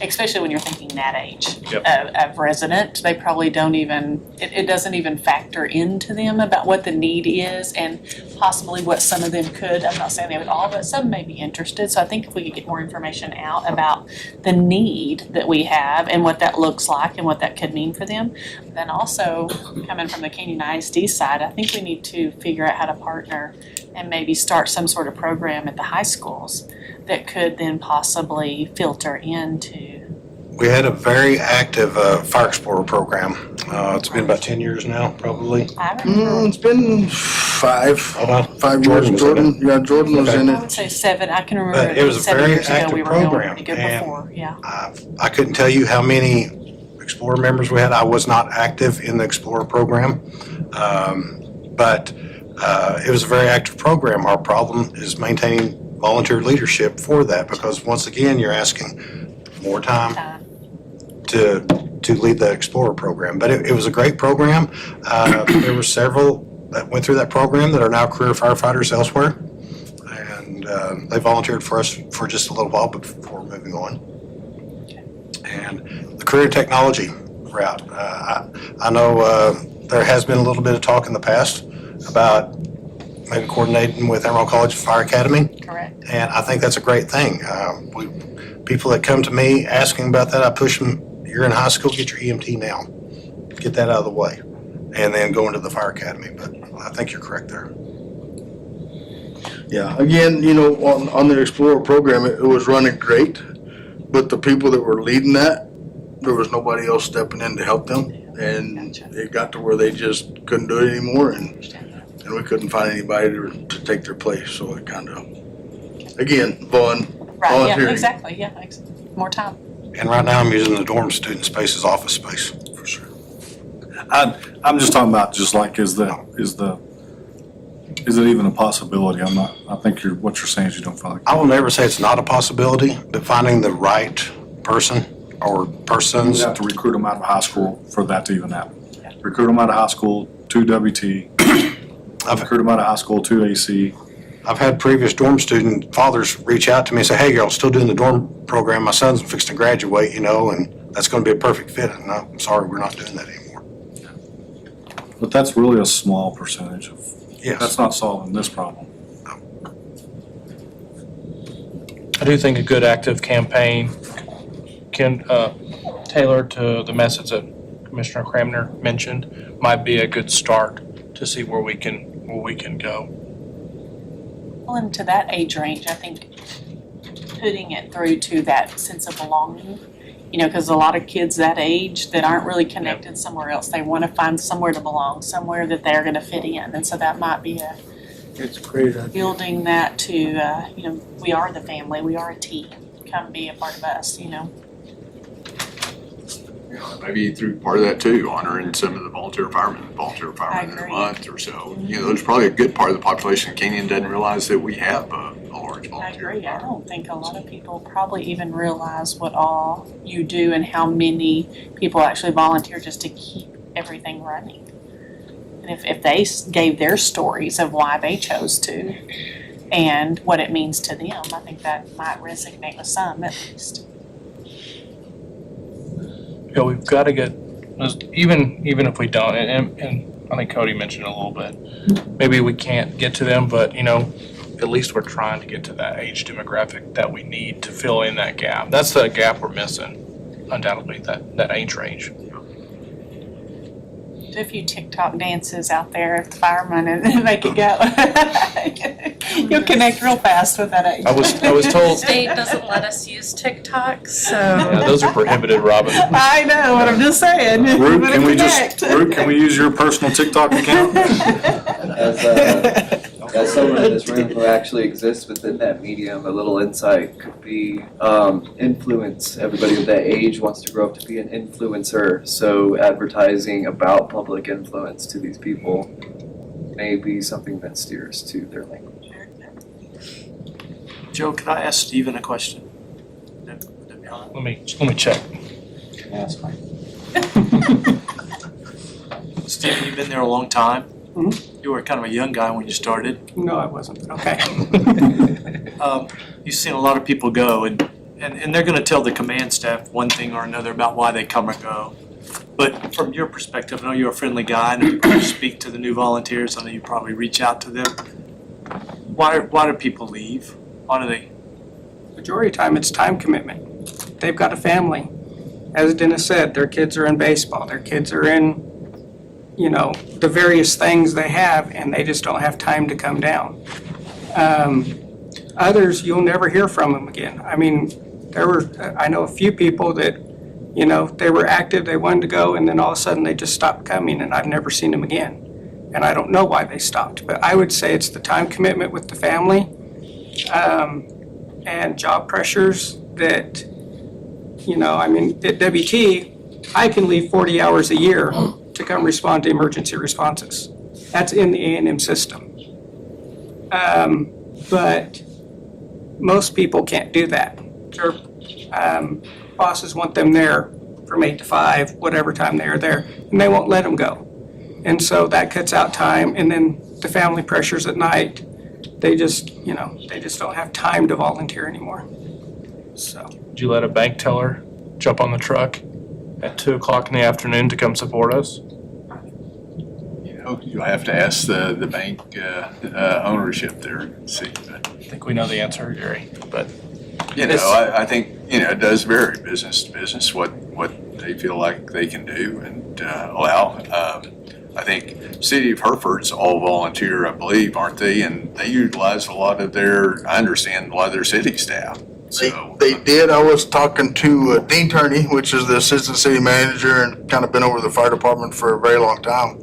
S12: especially when you're thinking that age of resident. They probably don't even, it doesn't even factor into them about what the need is and possibly what some of them could. I'm not saying they would all, but some may be interested. So I think if we could get more information out about the need that we have and what that looks like and what that could mean for them. Then also, coming from the Canyon ISD side, I think we need to figure out how to partner and maybe start some sort of program at the high schools that could then possibly filter into.
S5: We had a very active Fire Explorer program. It's been about 10 years now, probably.
S12: I remember,
S10: It's been 5
S5: Jordan
S10: years.
S5: was in it.
S10: Jordan was in
S12: I
S10: it.
S12: would say 7, I can remember
S5: But it was a
S12: 7
S5: very
S12: years ago,
S5: active
S12: we were going
S5: program,
S12: pretty good
S5: and
S12: before, yeah.
S5: I couldn't tell you how many Explorer members we had. I was not active in the Explorer program. But it was a very active program. Our problem is maintaining volunteer leadership for that, because once again, you're asking more time to lead the Explorer program. But it was a great program. There were several that went through that program that are now career firefighters elsewhere. And they volunteered for us for just a little while before moving on. And the career technology route, I know there has been a little bit of talk in the past about maybe coordinating with Emerald College Fire Academy.
S12: Correct.
S5: And I think that's a great thing. People that come to me asking about that, I push them, you're in high school, get your EMT now. Get that out of the way. And then go into the fire academy. But I think you're correct there.
S10: Yeah, again, on the Explorer program, it was running great, but the people that were leading that, there was nobody else stepping in to help them. And it got to where they just couldn't do it anymore, and we couldn't find anybody to take their place. So it kind of, again,
S12: Right, yeah,
S10: volunteering.
S12: exactly, yeah, more time.
S5: And right now I'm using the dorm student space as office space.
S2: for sure. I'm just talking about just like, is it even a possibility? I think what you're saying is you don't feel like.
S5: I will never say it's not a possibility, but finding the right person or persons.
S2: You have to recruit them out of high school for that to even happen. Recruit them out of high school to WT. Recruit them out of high school to AC.
S5: I've had previous dorm student fathers reach out to me and say, hey, girl, I'm still doing the dorm program. My son's fixing to graduate, and that's going to be a perfect fit. And I'm sorry, we're not doing that anymore.
S2: But that's really a small percentage of,
S5: Yes.
S2: that's not solving this problem.
S9: I do think a good active campaign can tailored to the message that Commissioner Cramner mentioned might be a good start to see where we can go.
S12: Well, and to that age range, I think putting it through to that sense of belonging, because a lot of kids that age that aren't really connected somewhere else, they want to find somewhere to belong, somewhere that they're going to fit in. And so that might be
S2: It's a great idea.
S12: building that to, you know, we are the family, we are a team. Come be a part of us, you know.
S1: Maybe through part of that too, honoring some of the volunteer firemen of the
S12: agree.
S1: month or so. You know, there's probably a good part of the population of Kenyon doesn't realize that we have a large
S12: I
S1: volunteer.
S12: agree. I don't think a lot of people probably even realize what all you do and how many people actually volunteer just to keep everything running. And if they gave their stories of why they chose to and what it means to them, I think that might resonate with some at least.
S9: Yeah, we've got to get, even if we don't, and I think Cody mentioned it a little bit, maybe we can't get to them, but, you know, at least we're trying to get to that age demographic that we need to fill in that gap. That's the gap we're missing, undoubtedly, that age range.
S12: Do a few TikTok dances out there at the firemen and make it go. You'll connect real fast with that age.
S9: I was told,
S13: State doesn't let us use TikTok, so.
S9: yeah, those are prohibited, Robin.
S12: I know, what I'm just saying.
S2: Root,
S12: Better
S2: can we
S12: connect.
S2: can we use your personal TikTok account?
S14: As someone in this room who actually exists within that medium, a little insight could be influence. Everybody of that age wants to grow up to be an influencer, so advertising about public influence to these people may be something that steers to their language.
S11: Joe, could I ask Stephen a question? Would that be all right?
S9: Let me check.
S11: Stephen, you've been there a long time.
S8: Mhm.
S11: You were kind of a young guy when you started.
S8: No, I wasn't. Okay.
S11: You've seen a lot of people go, and they're gonna tell the command staff one thing or another about why they come or go. But from your perspective, I know you're a friendly guy, and you probably speak to the new volunteers, I know you probably reach out to them. Why do people leave? Why do they?
S8: Majority of the time, it's time commitment. They've got a family. As Dennis said, their kids are in baseball, their kids are in, you know, the various things they have, and they just don't have time to come down. Others, you'll never hear from them again. I mean, I know a few people that, you know, they were active, they wanted to go, and then all of a sudden they just stopped coming, and I've never seen them again. And I don't know why they stopped, but I would say it's the time commitment with the family, and job pressures that, you know, I mean, at WT, I can leave 40 hours a year to come respond to emergency responses. That's in the A&M system. But most people can't do that. Their bosses want them there from 8 to 5, whatever time they are there, and they won't let them go. And so that cuts out time, and then the family pressures at night, they just don't have time to volunteer anymore. So.
S9: Did you let a bank teller jump on the truck at 2:00 in the afternoon to come support us?
S1: You know, you'll have to ask the bank ownership there and see. But,
S9: I think we know the answer, Gary, but
S1: you know, I think, you know, it does vary business to business what they feel like they can do and allow. I think City of Hereford's all volunteer, I believe, aren't they? And they utilize I understand, a lot of their city staff. So
S10: They did. I was talking to Dean Turney, which is the assistant city manager and kind of been over the fire department for a very long time.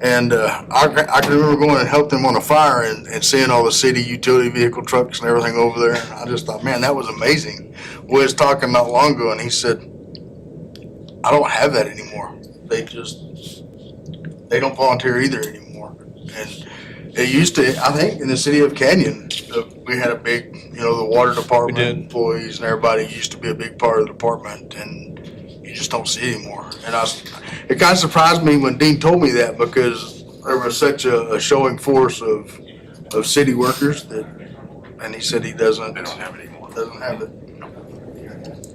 S10: And I can remember going and helped them on a fire and seeing all the city utility vehicle trucks and everything over there. And I just thought, man, that was amazing. We was talking not long ago, and he said, I don't have that anymore. They don't volunteer either anymore. And it used to, I think, in the city of Canyon, we had a big, you know, the water department employees and everybody used to be a big part of the department, and you just don't see it anymore. And it kind of surprised me when Dean told me that, because there was such a showing force of city workers and he said they don't have it anymore. Doesn't have it,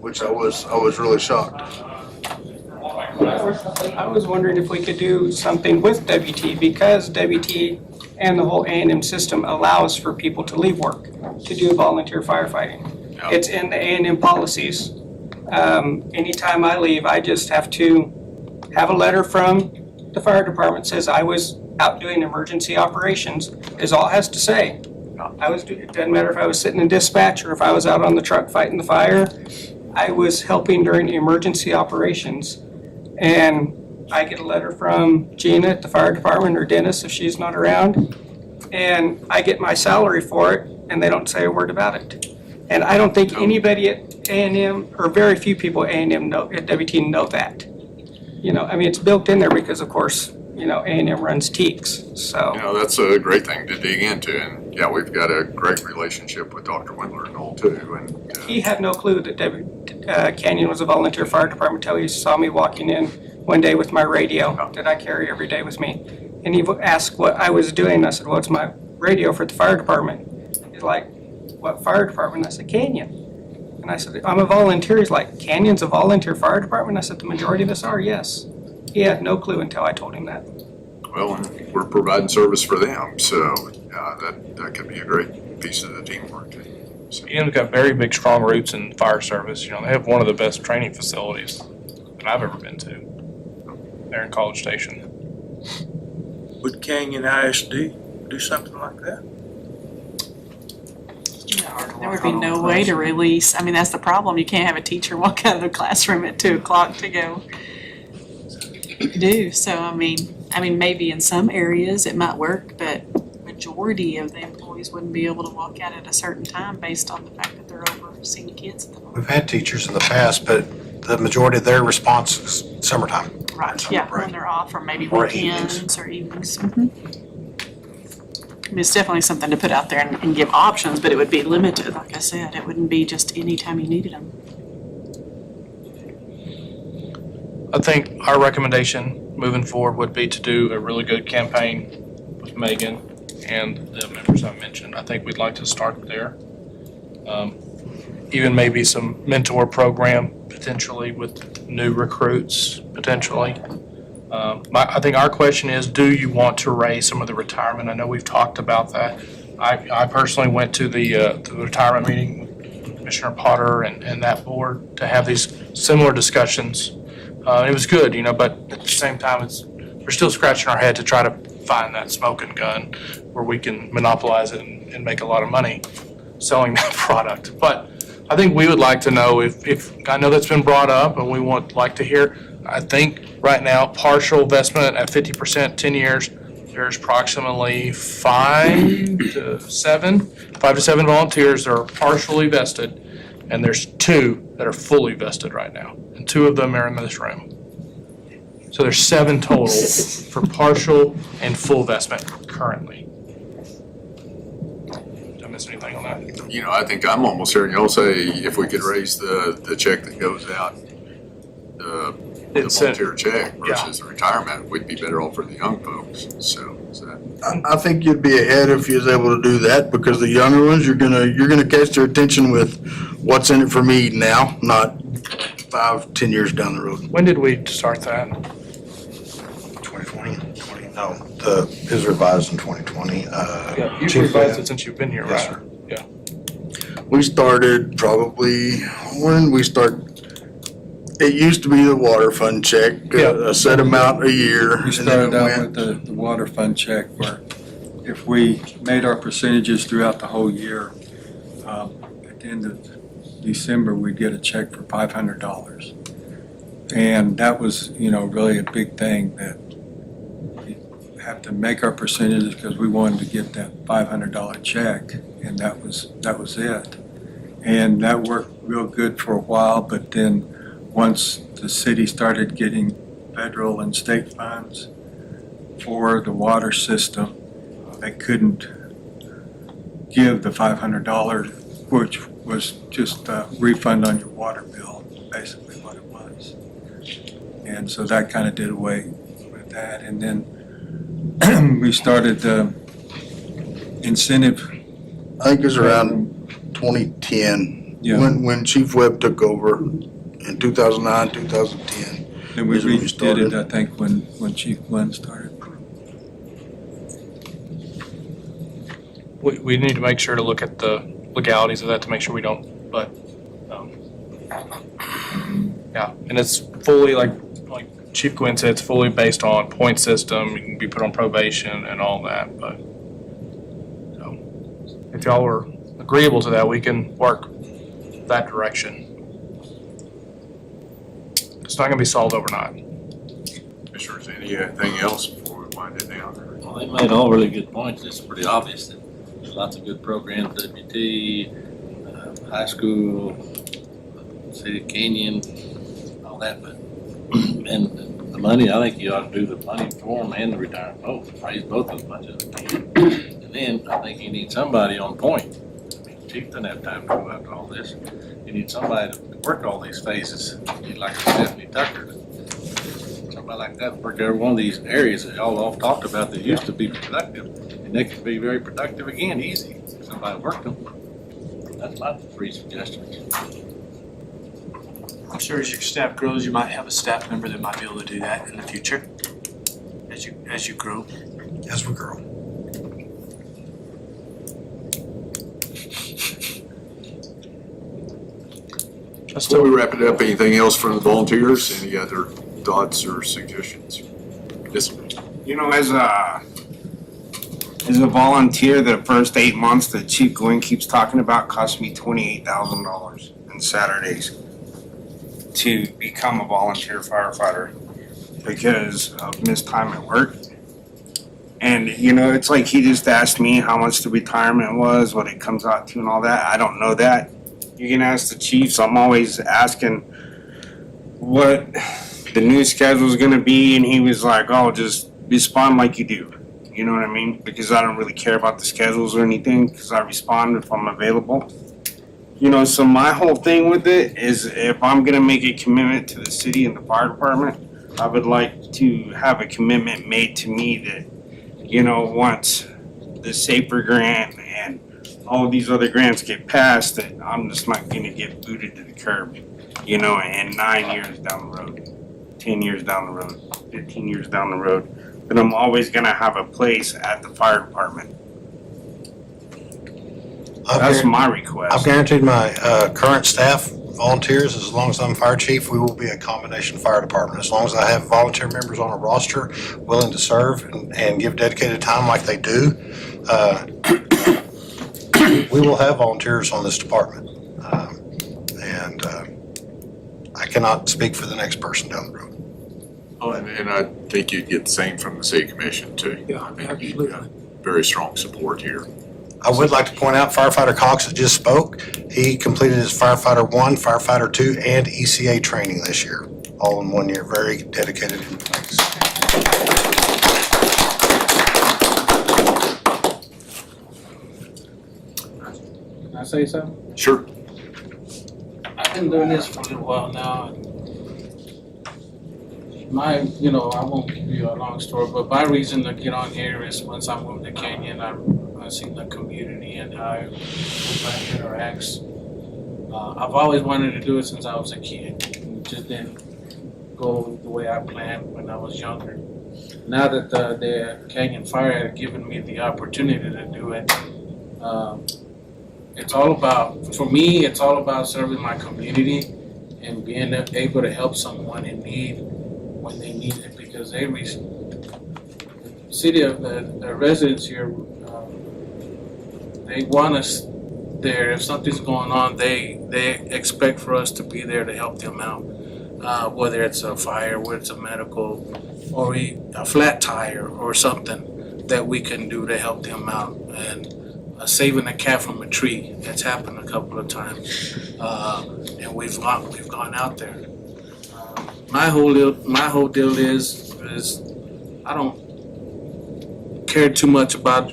S10: which I was really shocked.
S8: I was wondering if we could do something with WT, because WT and the whole A&M system allows for people to leave work to do volunteer firefighting. It's in the A&M policies. Anytime I leave, I just have to have a letter from the fire department says I was out doing emergency operations, is all it has to say. It doesn't matter if I was sitting in dispatch or if I was out on the truck fighting the fire. I was helping during emergency operations. And I get a letter from Gina at the fire department, or Dennis if she's not around, and I get my salary for it, and they don't say a word about it. And I don't think anybody at A&M, or very few people at A&M know, at WT know that. You know, I mean, it's built in there because, of course, you know, A&M runs TEKS, so.
S1: You know, that's a great thing to dig into, and yeah, we've got a great relationship with Dr. Wendler and all too, and.
S8: He had no clue that Canyon was a volunteer fire department until he saw me walking in one day with my radio that I carry every day with me. And he asked what I was doing. I said, well, it's my radio for the fire department. He's like, what fire department? I said, Canyon. And I said, I'm a volunteer. He's like, Canyon's a volunteer fire department? I said, the majority of us are, yes. He had no clue until I told him that.
S1: Well, and we're providing service for them, so that could be a great piece of the teamwork. So,
S9: A&M's got very big, strong roots in fire service. You know, they have one of the best training facilities that I've ever been to. There in College Station.
S2: Would Canyon ISD do something like that?
S12: There would be no way to release, I mean, that's the problem. You can't have a teacher walk out of the classroom at 2:00 to go do. So, I mean, maybe in some areas it might work, but majority of the employees wouldn't be able to walk out at a certain time based on the fact that they're overseeing kids at the moment.
S5: We've had teachers in the past, but the majority of their response is summertime.
S12: Right, yeah, when they're off, or maybe
S5: Or
S12: weekends or evenings. I mean, it's definitely something to put out there and give options, but it would be limited, like I said. It wouldn't be just any time you needed them.
S9: I think our recommendation moving forward would be to do a really good campaign with Megan and the members I mentioned. I think we'd like to start there. Even maybe some mentor program potentially with new recruits potentially. I think our question is, do you want to raise some of the retirement? I know we've talked about that. I personally went to the retirement meeting with Commissioner Potter and that board to have these similar discussions. It was good, you know, but at the same time, we're still scratching our head to try to find that smoking gun where we can monopolize it and make a lot of money selling that product. But I think we would like to know if I know that's been brought up and we like to hear. I think right now, partial investment at 50%, 10 years, there's approximately 5 to 7 volunteers that are partially vested, and there's 2 that are fully vested right now, and 2 of them are in this room. So there's 7 total for partial and full vestment currently. Did I miss anything on that?
S1: you know, I think I'm almost hearing y'all say if we could raise the check that goes out, the volunteer check versus the retirement, we'd be better off for the young folks. So is that?
S10: I think you'd be ahead if you was able to do that, because the younger ones, you're gonna catch their attention with what's in it for me now, not 5, 10 years down the road.
S9: When did we start that?
S5: 2020, no, it was revised in 2020.
S9: Yeah, you've
S5: Chief
S9: revised
S5: Webb.
S9: it since you've been here,
S5: Yes,
S9: right?
S5: sir.
S9: Yeah.
S10: We started probably, when we start, it used to be the water fund check, a set amount a year.
S2: We
S10: and then
S2: started
S10: it
S2: out
S10: went-
S2: with the water fund check where if we made our percentages throughout the whole year, at the end of December, we'd get a check for $500. And that was, really a big thing, that we have to make our percentages because we wanted to get that $500 check, and that was it. And that worked real good for a while, but then once the city started getting federal and state funds for the water system, they couldn't give the $500, which was just a refund on your water bill, basically what it was. And so that kind of did away with that. And then we started the incentive.
S10: I think it was around 2010,
S2: Yeah.
S10: when Chief Webb took over in 2009, 2010.
S2: And we
S10: is when we
S2: redid
S10: started.
S2: it, I think, when Chief Glenn started.
S9: We need to make sure to look at the legalities of that to make sure we don't, but, yeah, and it's fully, like Chief Gwen said, it's fully based on point system, you can be put on probation and all that, but, so, if y'all are agreeable to that, we can work that direction. It's not gonna be solved overnight.
S1: Commissioners, anything else before we wind it down.
S15: Well, they made all really good points. It's pretty obvious that there's lots of good programs, WT, high school, City of Canyon, all that, but, and the money, I think you ought to do the money for them and the retirement both, raise both as much as they can. And then I think you need somebody on point. I mean, Chief doesn't have time to go after all this. You need somebody to work all these phases. You need like Stephanie Tucker, somebody like that, work every one of these areas that y'all all talked about that used to be productive, and they could be very productive again, easy, if somebody worked them. That's my 3 suggestions.
S11: I'm sure as your staff grows, you might have a staff member that might be able to do that in the future as you grow.
S5: As we grow.
S1: Before we wrap it up, anything else from the volunteers? Any other thoughts or suggestions? Yes, sir.
S16: You know, as a volunteer, the first 8 months that Chief Gwynn keeps talking about cost me $28,000 on Saturdays to become a volunteer firefighter because of missed time at work. And, you know, it's like he just asked me how much the retirement was, what it comes out to and all that. I don't know that. You can ask the chiefs. I'm always asking what the new schedule is going to be, and he was like, oh, just respond like you do. You know what I mean? Because I don't really care about the schedules or anything, because I respond if I'm available. You know, so my whole thing with it is if I'm going to make a commitment to the city and the fire department, I would like to have a commitment made to me that, you know, once the SAFER grant and all of these other grants get passed, that I'm just not going to get booted to the curb, you know, and 9 years down the road, 10 years down the road, 15 years down the road, but I'm always going to have a place at the fire department. That's my request.
S5: I've guaranteed my current staff, volunteers, as long as I'm fire chief, we will be a combination fire department. As long as I have volunteer members on a roster willing to serve and give dedicated time like they do, we will have volunteers on this department. And I cannot speak for the next person down the road.
S1: Oh, and I think you'd get the same from the city commission too.
S2: Yeah,
S1: I think you'd got very strong support here.
S5: I would like to point out firefighter Cox that just spoke. He completed his firefighter 1, firefighter 2, and ECA training this year, all in 1 year. Very dedicated employees.
S9: Can I say something?
S1: Sure.
S9: I've been doing this for a little while now. I won't give you a long story, but my reason to get on here is once I moved to Canyon, I seen the community and how everybody interacts. I've always wanted to do it since I was a kid. It just didn't go the way I planned when I was younger. Now that the Canyon Fire had given me the opportunity to do it, for me, it's all about serving my community and being able to help someone in need when they need it, because the residents here, they want us there. If something's going on, they expect for us to be there to help them out, whether it's a fire, whether it's a medical, or a flat tire or something that we can do to help them out. And saving a cat from a tree, that's happened a couple of times, and we've gone out there. My whole deal is I don't care too much about.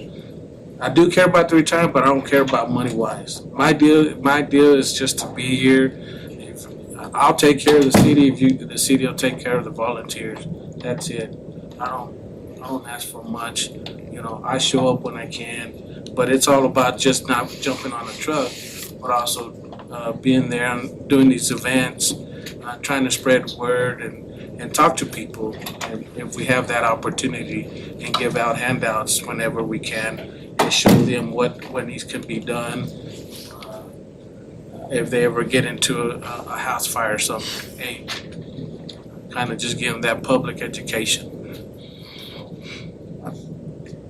S9: I do care about the retirement, but I don't care about money wise. My deal is just to be here. I'll take care of the city the city will take care of the volunteers. That's it. I don't ask for much. You know, I show up when I can, but it's all about just not jumping on a truck, but also being there and doing these events, trying to spread word and talk to people. And if we have that opportunity, and give out handouts whenever we can, and show them what needs can be done. If they ever get into a house fire or something, hey, kind of just give them that public education.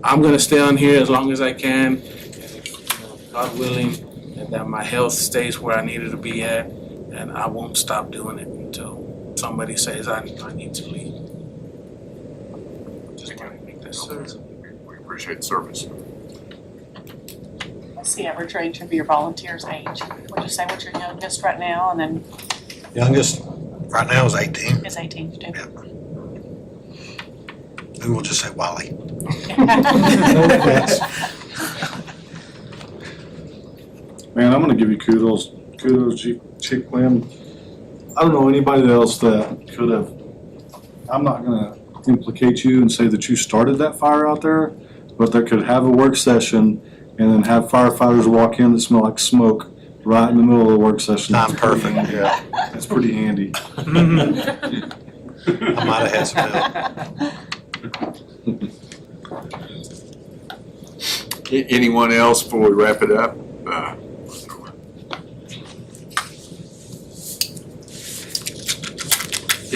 S9: I'm gonna stay on here as long as I can, and, God willing, and that my health stays where I need it to be at, and I won't stop doing it until somebody says I need to leave. Just my opinion. Yes, sir.
S1: We appreciate the service.
S12: What's the average age of your volunteers' age? Would you say what's your youngest right now, and then
S5: Youngest right now is 18,
S12: is 18 too?
S5: and we'll just say Wally.
S2: Man, I'm gonna give you kudos, Chief Clem. I don't know anybody else that could have, I'm not gonna implicate you and say that you started that fire out there, but that could have a work session and then have firefighters walk in that smell like smoke right in the middle of the work session.
S5: Time perfect.
S2: Yeah, that's pretty handy.
S5: I might have had some help.
S1: Anyone else before we wrap it up?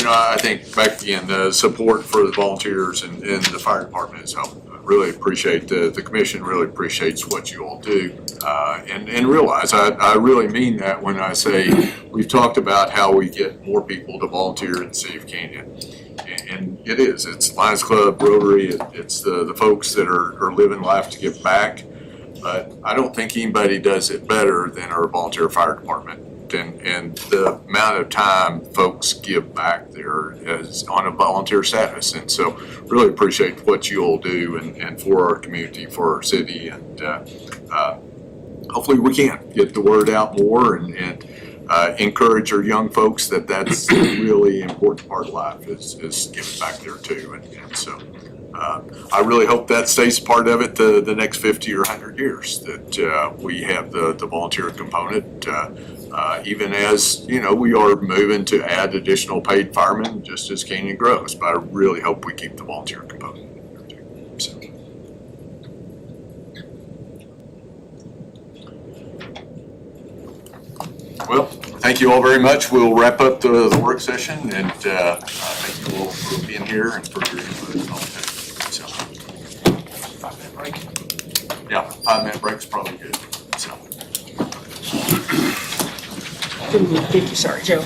S1: I think back again, the support for the volunteers and the fire department is helpful. I really appreciate the commission really appreciates what you all do. And realize, I really mean that when I say we've talked about how we get more people to volunteer in the city of Canyon. And it's Lions Club, Rotary, it's the folks that are living life to give back. But I don't think anybody does it better than our volunteer fire department. And the amount of time folks give back there is on a volunteer status. And so really appreciate what you all do and for our community, for our city. And hopefully we can get the word out more and encourage our young folks that's a really important part of life is giving back there too. And so I really hope that stays part of it the next 50 or 100 years, that we have the volunteer component. Even as, we are moving to add additional paid firemen just as Canyon grows. But I really hope we keep the volunteer component. So. Well, thank you all very much. We'll wrap up the work session, and thank you all for being here and for your input and all that. So, 5-minute break. Yeah, 5-minute break's probably good. So.
S8: Thank you, sorry, Joe.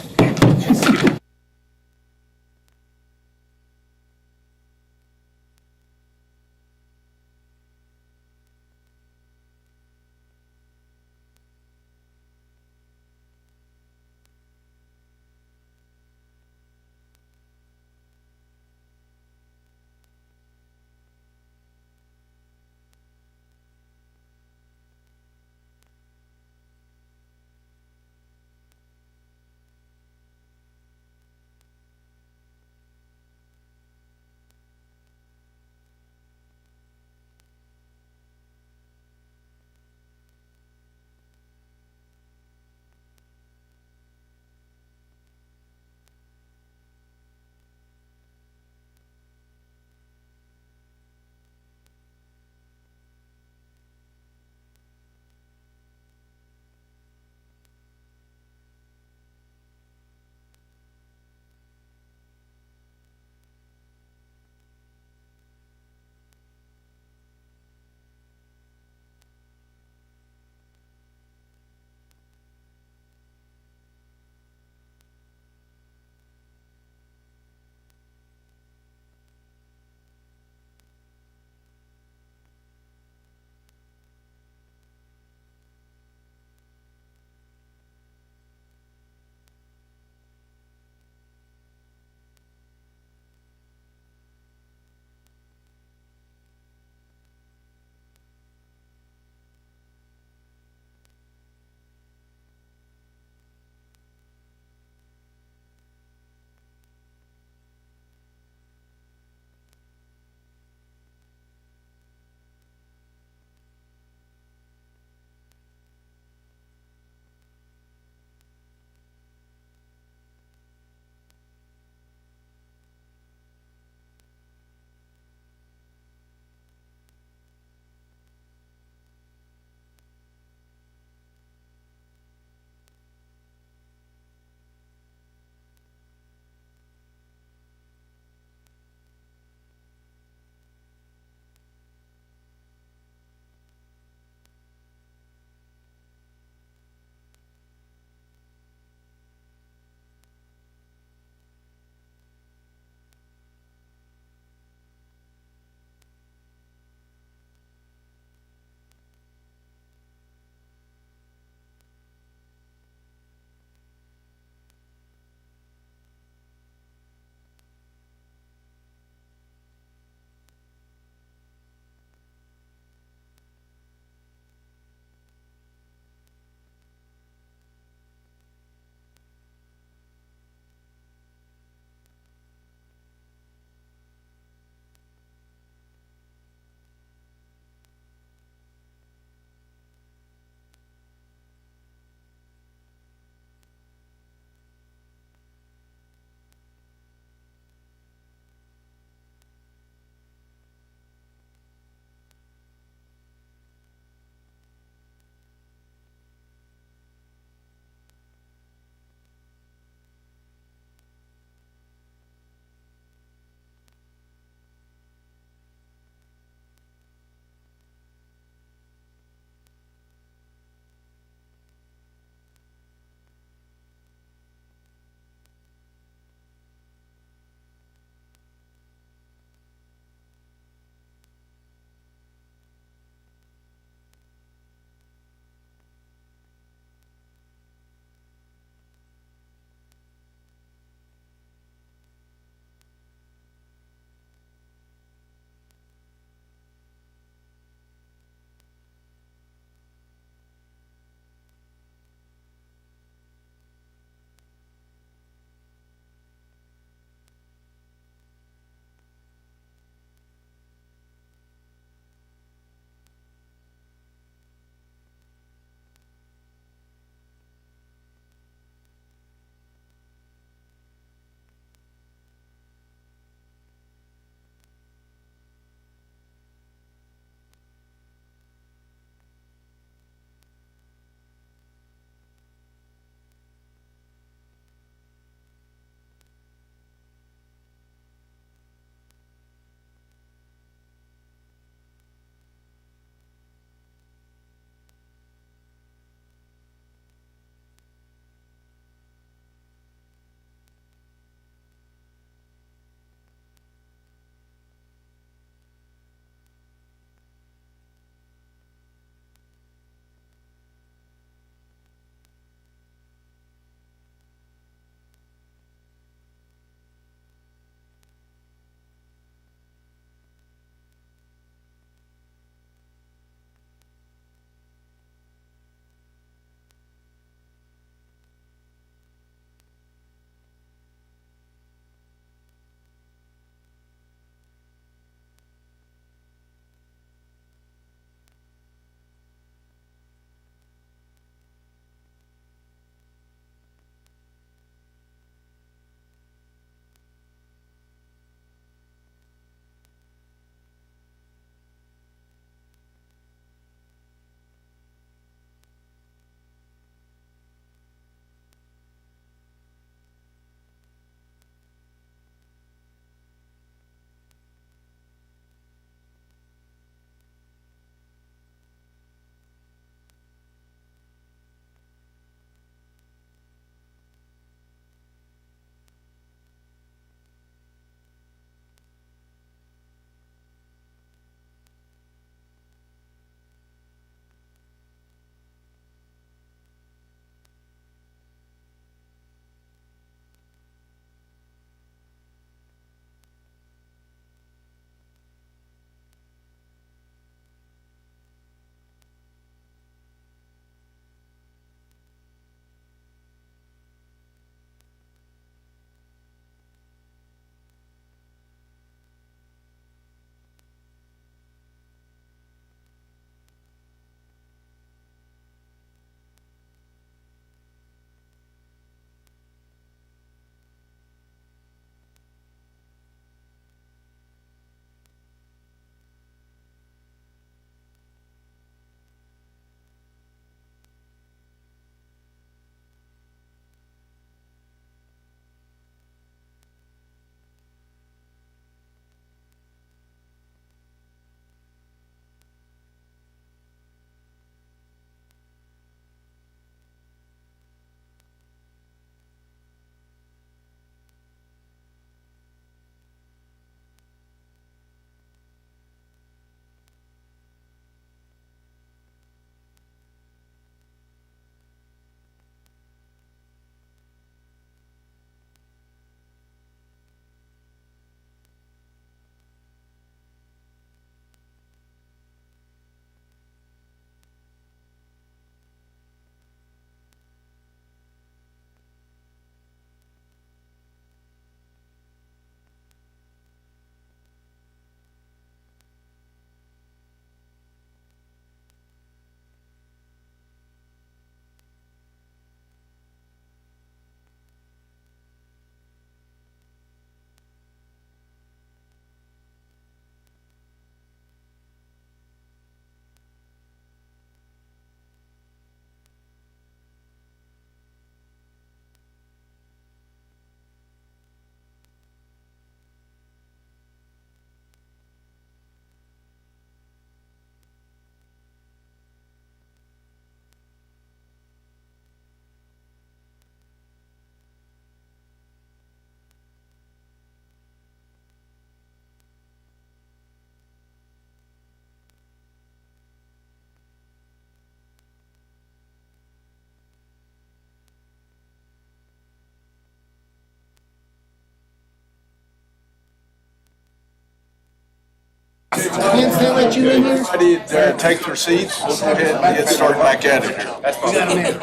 S6: let you in here?
S1: Everybody take their seats. We'll go ahead and get started back at it here.
S6: You got a minute.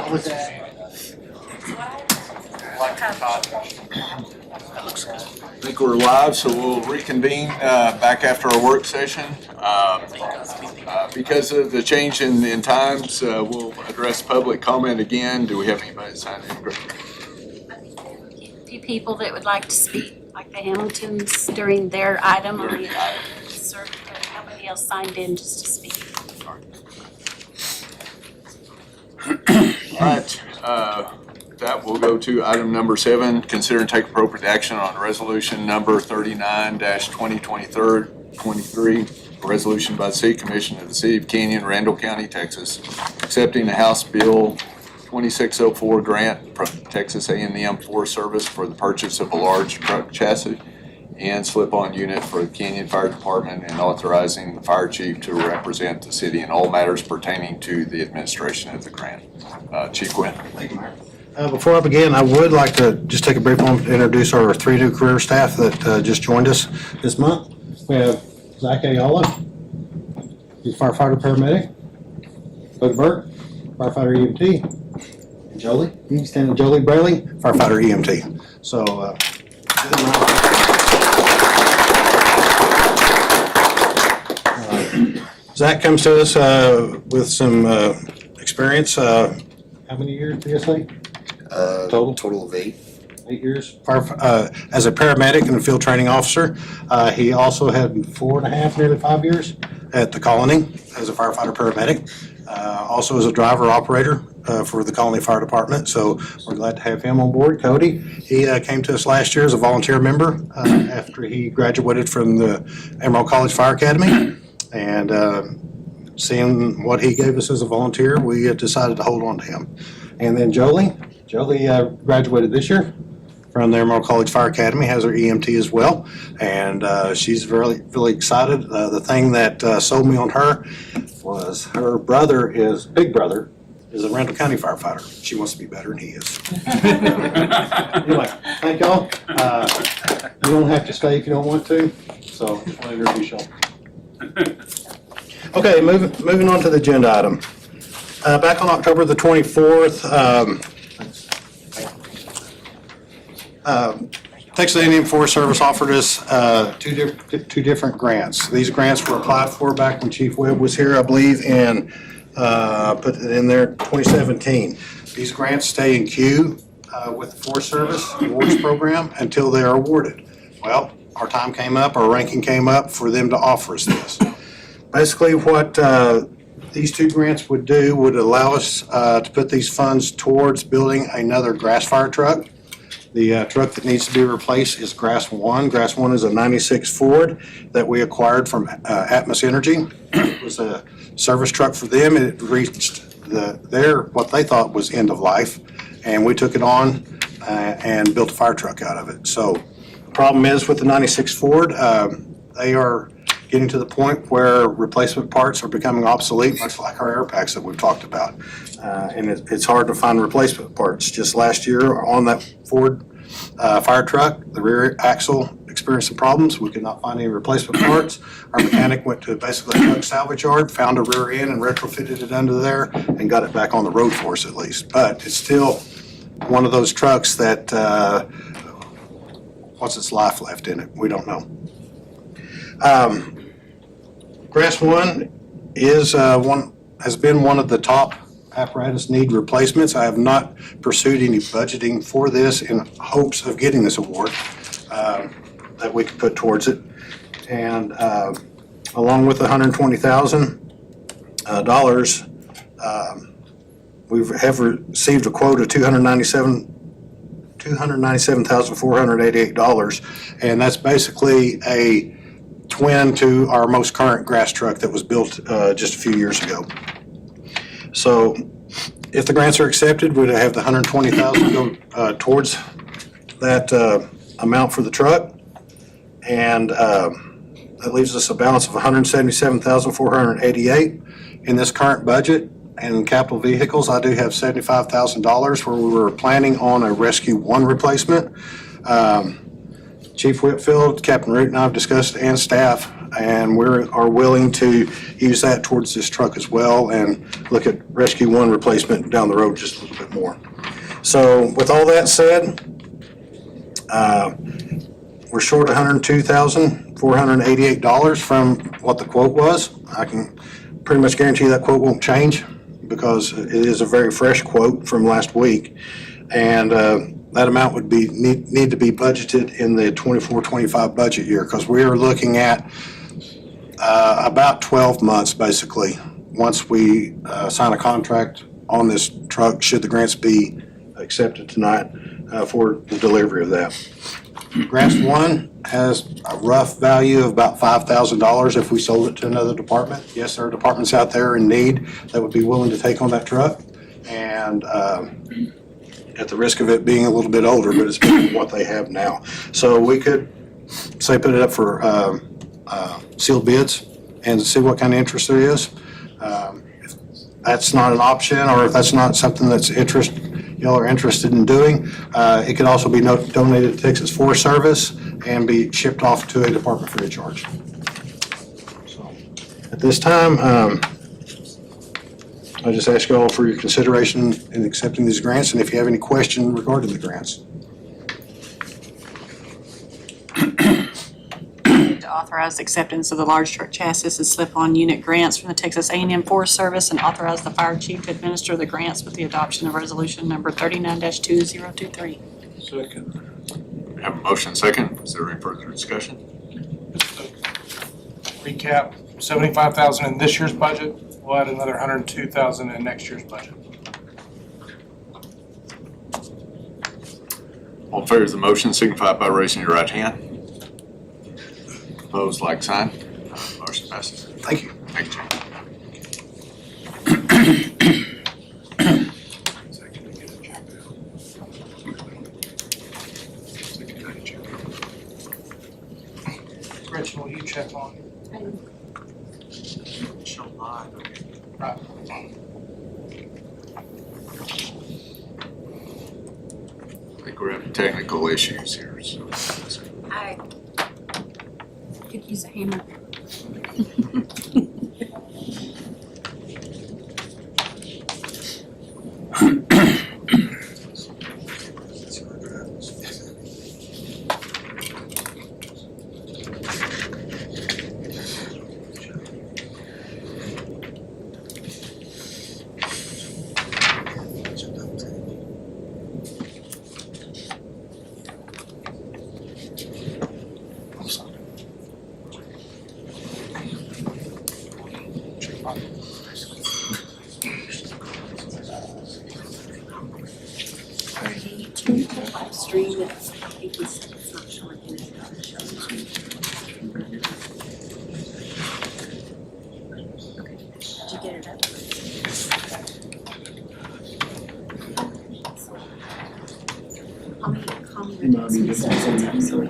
S1: I think we're live, so we'll reconvene back after our work session. Because of the change in times, we'll address public comment again. Do we have anybody signed in?
S4: A few people that would like to speak, like the Hamiltons during their item on the agenda. Nobody else signed in just to speak.
S1: All right, that will go to item number 7, consider and take appropriate action on resolution number 39-2023, a resolution by the City Commission of the City of Canyon, Randall County, Texas, accepting the House Bill 2604 grant from Texas A&M Forest Service for the purchase of a large truck chassis and slip-on unit for the Canyon Fire Department, and authorizing the fire chief to represent the city in all matters pertaining to the administration of the grant. Chief Quinn.
S5: Thank you, Mayor. Before I begin, I would like to just take a brief moment to introduce our 3 new career staff that just joined us this month. We have Zach Ayala, he's firefighter paramedic. Doug Burke, firefighter EMT. And Jolie, you can stand, Jolie Brayley, firefighter EMT. So, Zach comes to us with some experience. How many years, PSA? Total of 8 years. As a paramedic and a field training officer. He also had 4.5, nearly 5 years at the Colony as a firefighter paramedic. Also as a driver operator for the Colony Fire Department. So we're glad to have him on board. Cody, he came to us last year as a volunteer member after he graduated from the Emerald College Fire Academy. And seeing what he gave us as a volunteer, we decided to hold on to him. And then Jolie graduated this year from the Emerald College Fire Academy, has her EMT as well, and she's really, really excited. The thing that sold me on her was her big brother is a Randall County firefighter. She wants to be better than he is. Anyway, thank y'all. You don't have to stay if you don't want to, so just want to introduce y'all. Okay, moving on to the agenda item. Back on October the 24th, Texas A&M Forest Service offered us two different grants. These grants were applied for back when Chief Webb was here, I believe, and put it in there 2017. These grants stay in queue with the Forest Service awards program until they are awarded. Well, our time came up, our ranking came up for them to offer us this. Basically, what these 2 grants would do would allow us to put these funds towards building another grass fire truck. The truck that needs to be replaced is Grass 1. Grass 1 is a 96 Ford that we acquired from Atmos Energy. It was a service truck for them. It reached what they thought was end of life, and we took it on and built a fire truck out of it. So the problem is with the 96 Ford, they are getting to the point where replacement parts are becoming obsolete, much like our air packs that we've talked about. And it's hard to find replacement parts. Just last year on that Ford fire truck, the rear axle experienced some problems. We could not find any replacement parts. Our mechanic went to basically a truck salvage yard, found a rear end and retrofitted it under there and got it back on the road for us at least. But it's still one of those trucks that, what's its life left in it? We don't know. Grass 1 has been one of the top apparatus need replacements. I have not pursued any budgeting for this in hopes of getting this award that we could put towards it. And along with the $120,000, we have received a quote of $297,488, and that's basically a twin to our most current grass truck that was built just a few years ago. So if the grants are accepted, we'd have the $120,000 go towards that amount for the truck, and that leaves us a balance of $177,488 in this current budget. And in capital vehicles, I do have $75,000 where we were planning on a Rescue 1 replacement. Chief Whitfield, Captain Root, and I have discussed, and staff, and are willing to use that towards this truck as well and look at Rescue One replacement down the road just a little bit more. So with all that said, we're short $102,488 from what the quote was. I can pretty much guarantee that quote won't change because it is a very fresh quote from last week. And that amount would need to be budgeted in the 24-25 budget year because we are looking at about 12 months basically once we sign a contract on this truck, should the grants be accepted tonight, for the delivery of that. Grants One has a rough value of about $5,000 if we sold it to another department. Yes, there are departments out there in need that would be willing to take on that truck. And at the risk of it being a little bit older, but it's better than what they have now. So we could, say, put it up for sealed bids and see what kind of interest there is. If that's not an option, or if that's not something that's y'all are interested in doing, it could also be donated to Texas Forest Service and be shipped off to a department free of charge. So at this time, I just ask you all for your consideration in accepting these grants, and if you have any question regarding the grants.
S12: To authorize acceptance of the large truck chassis and slip-on unit grants from the Texas A&M Forest Service and authorize the fire chief to administer the grants with the adoption of resolution number 39-2023.
S9: Second.
S1: We have a motion second. Is there any further discussion?
S9: Recap, $75,000 in this year's budget. We'll add another $102,000 in next year's budget.
S1: All in favor of the motion signify by raising your right hand. Opposed, like sign. Motion passes.
S5: Thank you.
S1: Thank you.
S9: Gretchen, will you check on? Right.
S1: I think we're having technical issues here, so.
S4: I could use a hammer. Stream it. It's not showing anything. Okay. Did you get it up? I'll make a comment. So we can resume.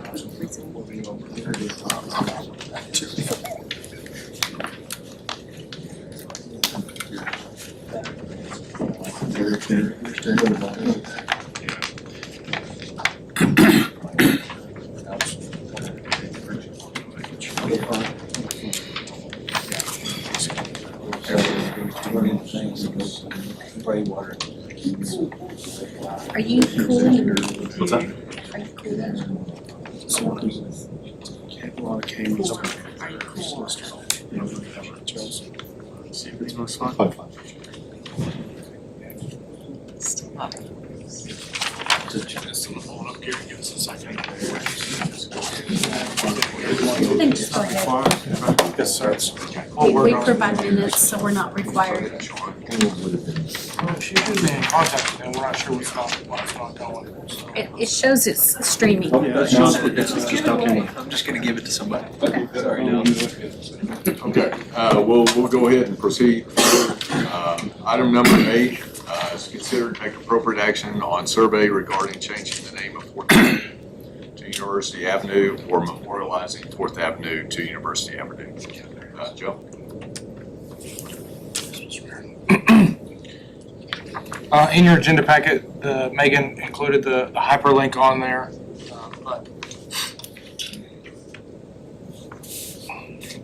S4: Are you cooling?
S11: What's that?
S4: Are you cooling? Are you cool?
S1: See if it's most fun.
S12: Still not.
S1: Hold up here and give us a second.
S4: I think just go ahead.
S9: Yes, sir.
S4: We provide minutes, so we're not required.
S9: She should be in contact with them. We're not sure what's not going. So.
S4: It shows it's streaming.
S11: It's just okay. I'm just gonna give it to somebody.
S4: Okay.
S11: Sorry, no.
S1: Okay, we'll go ahead and proceed. Item number 8 is consider to take appropriate action on survey regarding changing the name of 4th Avenue to University Avenue or memorializing 4th Avenue to University Avenue. Joe?
S9: In your agenda packet, Megan included the hyperlink on there, but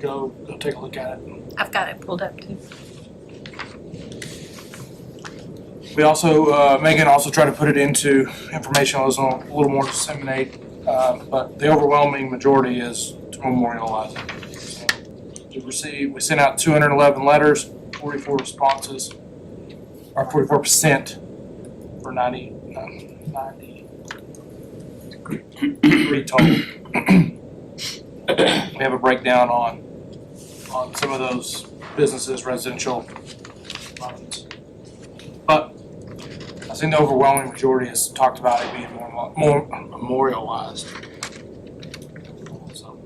S9: go take a look at it.
S4: I've got it pulled up too.
S9: We also, Megan also tried to put it into information, I was a little more disseminate, but the overwhelming majority is to memorialize it. So we sent out 211 letters, 44 responses, or 44% for 93 total. We have a breakdown on some of those businesses, residential loans. But I think the overwhelming majority has talked about it being more memorialized. So,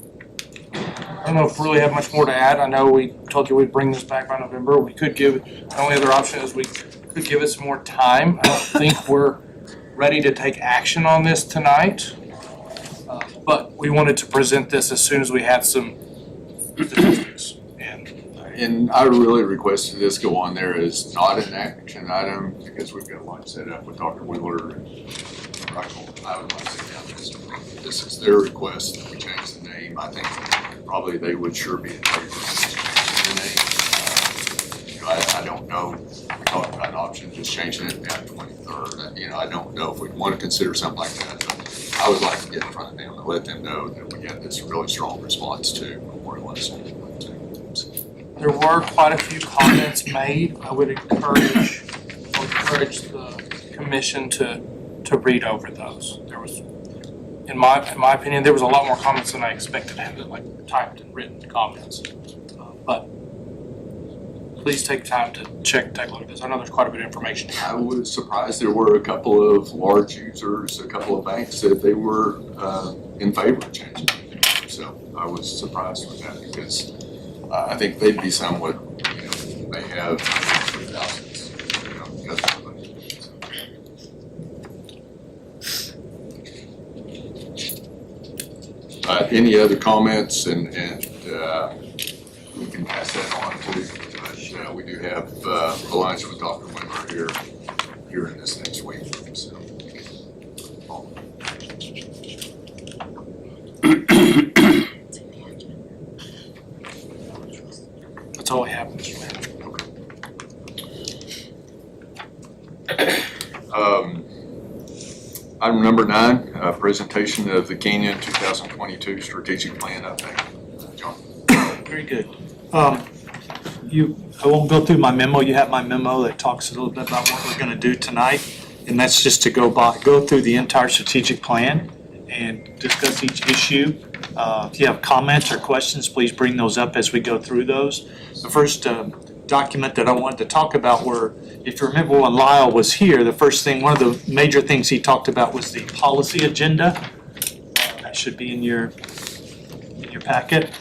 S9: I don't know if we really have much more to add. I know we told you we'd bring this back by November. We could give, the only other option is we could give it some more time. I don't think we're ready to take action on this tonight. But we wanted to present this as soon as we had some statistics.
S1: And I really requested this go on there as not an action item because we've got lunch set up with Dr. Wheeler and Michael. I would like to sit down and just, this is their request that we change the name. I think probably they would sure be in favor of changing the name. I don't know, we talked about an option, just changing it down 23rd. I don't know if we'd want to consider something like that. But I would like to get in front of them and let them know that we had this really strong response to memorialize it.
S9: There were quite a few comments made. I would encourage the commission to read over those. There was, in my opinion, there was a lot more comments than I expected to have, like typed and written comments. But please take time to take a look at this. I know there's quite a bit of information here.
S1: I was surprised there were a couple of large users, a couple of banks that they were in favor of changing it. So I was surprised with that because I think they'd be somewhat, they have 3,000, customer base. Any other comments and we can pass that on too. But we do have a lunch with Dr. Wimmer here in this next week. So.
S9: That's all I have, Mr. Mayor.
S1: Item number 9, presentation of the Canyon 2022 strategic plan update. John.
S11: Very good. I won't go through my memo. You have my memo that talks a little bit about what we're going to do tonight. And that's just to go through the entire strategic plan and discuss each issue. If you have comments or questions, please bring those up as we go through those. The first document that I wanted to talk about were, if you remember when Lyle was here, one of the major things he talked about was the policy agenda. That should be in your packet.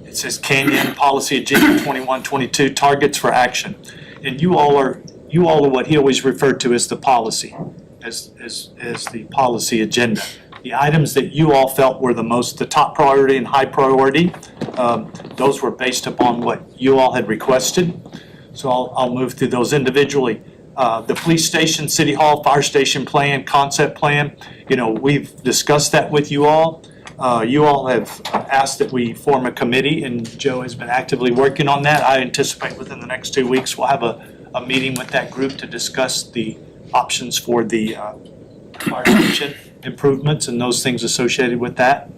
S11: It says Canyon Policy Agenda 21-22 Targets for Action. And you all are what he always referred to as the policy, as the policy agenda. The items that you all felt were the top priority and high priority, those were based upon what you all had requested. So I'll move through those individually. The police station, city hall, fire station plan, concept plan, we've discussed that with you all. You all have asked that we form a committee, and Joe has been actively working on that. I anticipate within the next 2 weeks, we'll have a meeting with that group to discuss the options for the fire station improvements and those things associated with that.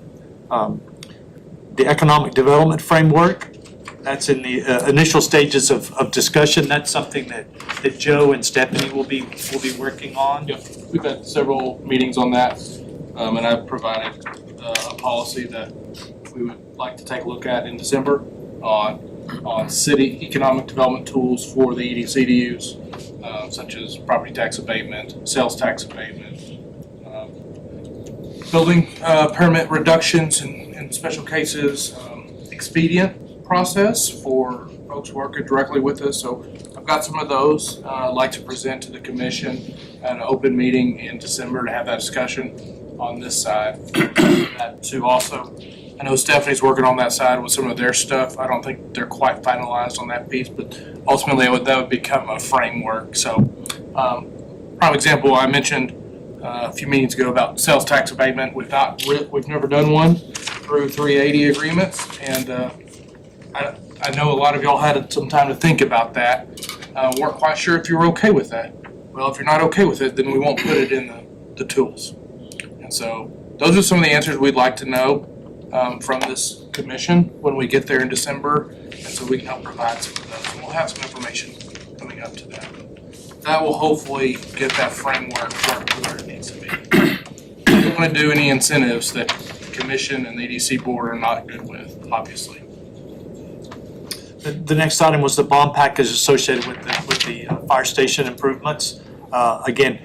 S11: The economic development framework, that's in the initial stages of discussion. That's something that Joe and Stephanie will be working on.
S9: Yep, we've had several meetings on that, and I've provided a policy that we would like to take a look at in December on city economic development tools for the EDCDUs, such as property tax abatement, sales tax abatement, building permit reductions in special cases, expedient process for folks working directly with us. So I've got some of those I'd like to present to the commission at an open meeting in December to have that discussion on this side. To also, I know Stephanie's working on that side with some of their stuff. I don't think they're quite finalized on that piece, but ultimately that would become a framework. So prime example, I mentioned a few meetings ago about sales tax abatement. We've never done one through 380 agreements, and I know a lot of y'all had some time to think about that. Weren't quite sure if you were okay with that. Well, if you're not okay with it, then we won't put it in the tools. And so those are some of the answers we'd like to know from this commission when we get there in December, and so we can help provide some of those. And we'll have some information coming up to that. That will hopefully get that framework where it needs to be. We don't want to do any incentives that the commission and the EDC board are not good with, obviously.
S11: The next item was the bond package associated with the fire station improvements. Again,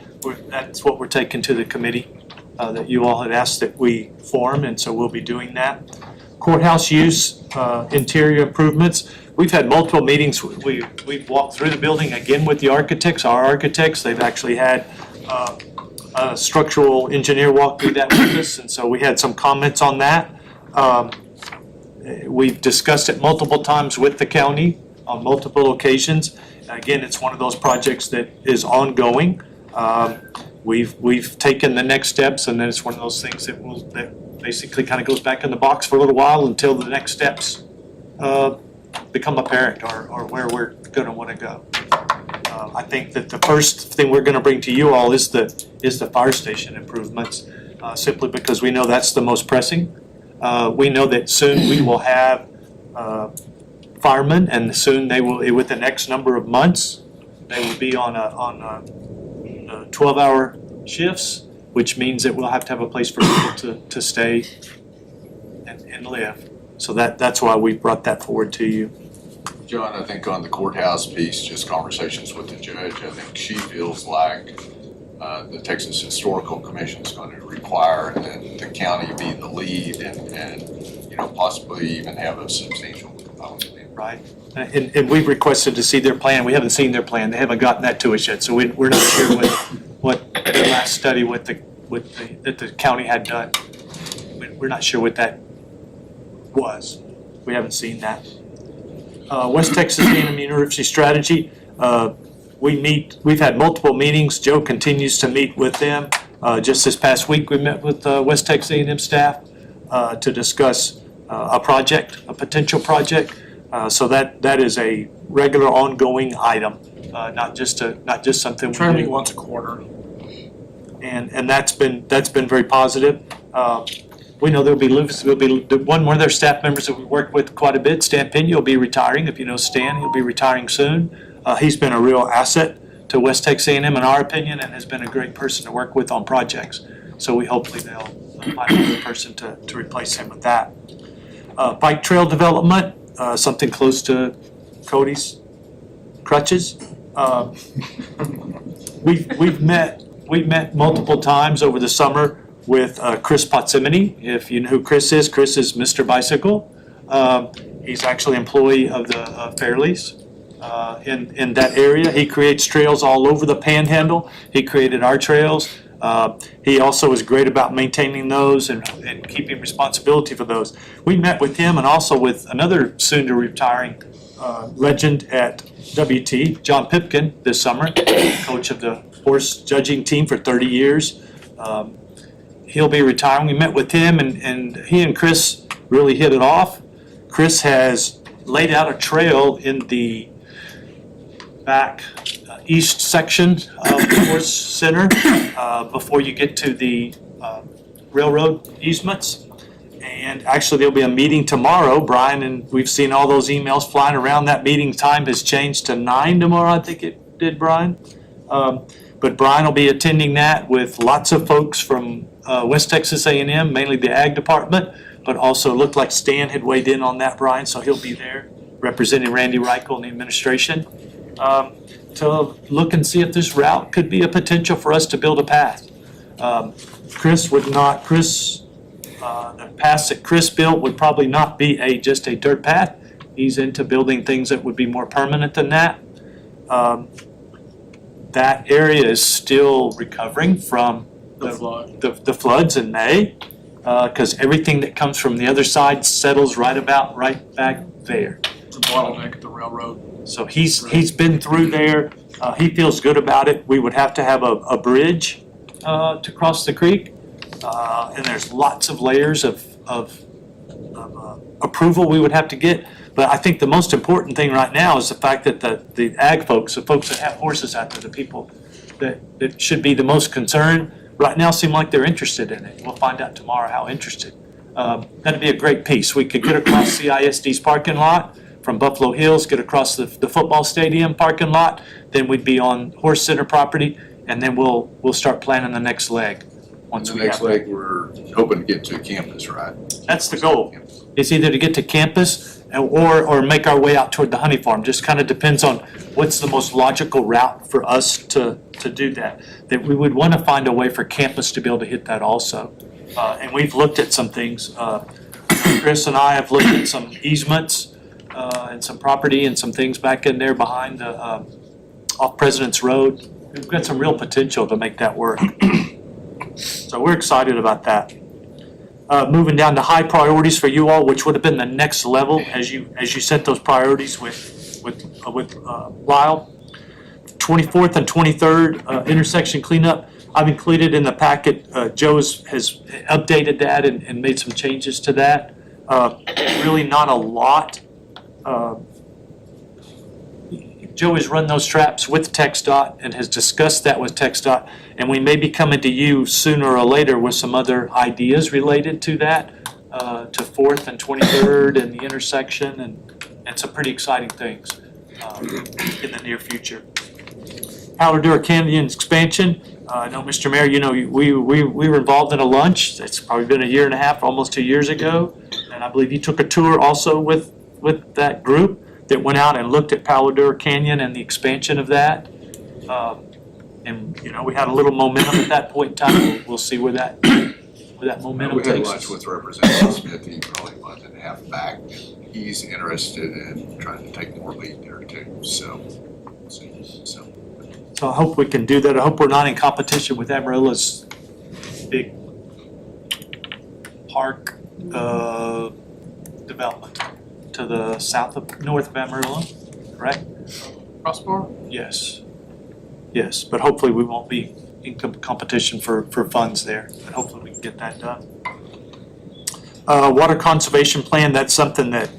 S11: that's what we're taking to the committee that you all had asked that we form, and so we'll be doing that. Courthouse use, interior improvements. We've had multiple meetings. We've walked through the building again with the architects, our architects. They've actually had a structural engineer walk through that with us, and so we had some comments on that. We've discussed it multiple times with the county on multiple occasions. Again, it's one of those projects that is ongoing. We've taken the next steps, and then it's one of those things that basically kind of goes back in the box for a little while until the next steps become apparent or where we're going to want to go. I think that the first thing we're going to bring to you all is the fire station improvements, simply because we know that's the most pressing. We know that soon we will have firemen, and soon they will, with the next number of months, they will be on 12-hour shifts, which means that we'll have to have a place for people to stay and live. So that's why we brought that forward to you.
S1: John, I think on the courthouse piece, just conversations with the judge, I think she feels like the Texas Historical Commission is going to require that the county be the lead and possibly even have a substantial component.
S11: Right. And we've requested to see their plan. We haven't seen their plan. They haven't gotten that to us yet. So we're not sure what the last study that the county had done. We're not sure what that was. We haven't seen that. West Texas A&M University Strategy. We've had multiple meetings. Joe continues to meet with them. Just this past week, we met with West Texas A&M staff to discuss a potential project. So that is a regular ongoing item, not just something we
S9: Try to
S11: do
S9: meet once a quarter.
S11: And that's been very positive. We know there'll be one of their staff members that we worked with quite a bit, Stan Pena, will be retiring. If you know Stan, he'll be retiring soon. He's been a real asset to West Texas A&M in our opinion, and has been a great person to work with on projects. So we hopefully they'll find a good person to replace him with that. Bike trail development, something close to Cody's crutches. We've met multiple times over the summer with Chris Potsimony. If you know who Chris is Mr. Bicycle. He's actually an employee of the Fairleys in that area. He creates trails all over the Panhandle. He created our trails. He also is great about maintaining those and keeping responsibility for those. We met with him and also with another soon-to-retiring legend at WT, John Pipkin, this summer, coach of the horse judging team for 30 years. He'll be retiring. We met with him, and he and Chris really hit it off. Chris has laid out a trail in the back east section of the horse center before you get to the railroad easements. And actually, there'll be a meeting tomorrow, Brian, and we've seen all those emails flying around. That meeting time has changed to 9 tomorrow, I think it did, Brian. But Brian will be attending that with lots of folks from West Texas A&M, mainly the ag department, but also looked like Stan had weighed in on that, Brian, so he'll be there representing Randy Reichel and the administration to look and see if this route could be a potential for us to build a path. The paths that Chris built would probably not be just a dirt path. He's into building things that would be more permanent than that. That area is still recovering from the floods in May, because everything that comes from the other side settles right back there.
S9: It's a bottleneck at the railroad.
S11: So he's been through there. He feels good about it. We would have to have a bridge to cross the creek, and there's lots of layers of approval we would have to get. But I think the most important thing right now is the fact that the ag folks, the folks that have horses out there, the people that should be the most concerned, right now seem like they're interested in it. We'll find out tomorrow how interested. That'd be a great piece. We could get across CISD's parking lot from Buffalo Hills, get across the football stadium parking lot, then we'd be on Horse Center property, and then we'll start planning the next leg. Once
S1: The
S11: we
S1: next
S11: have
S1: leg, we're hoping to get to campus, right?
S11: That's the goal. It's either to get to campus or make our way out toward the honey farm. Just kind of depends on what's the most logical route for us to do that. That we would want to find a way for campus to be able to hit that also. And we've looked at some things. Chris and I have looked at some easements and some property and some things back in there behind the off President's Road. We've got some real potential to make that work. So we're excited about that. Moving down to high priorities for you all, which would have been the next level as you set those priorities with Lyle. 24th and 23rd intersection cleanup. I've included in the packet. Joe has updated that and made some changes to that. Really not a lot. Joe has run those traps with TxDOT and has discussed that with TxDOT, and we may be coming to you sooner or later with some other ideas related to that, to 4th and 23rd and the intersection and some pretty exciting things in the near future. Palo Duro Canyon expansion. I know, Mr. Mayor, you know, we were involved in a lunch. It's probably been a year and a half, almost 2 years ago, and I believe you took a tour also with that group that went out and looked at Palo Duro Canyon and the expansion of that. And, you know, we had a little momentum at that point in time. We'll see where that momentum
S1: We had
S11: takes
S1: lunch
S11: us.
S1: with Representative Smith, he's probably a month and a half back. He's interested in trying to take more lead there too, so.
S11: So I hope we can do that. I hope we're not in competition with Amarillo's big park development to the north of Amarillo, correct?
S9: Crossbar?
S11: Yes. Yes, but hopefully we won't be in competition for funds there, and hopefully we can get that done. Water conservation plan, that's something that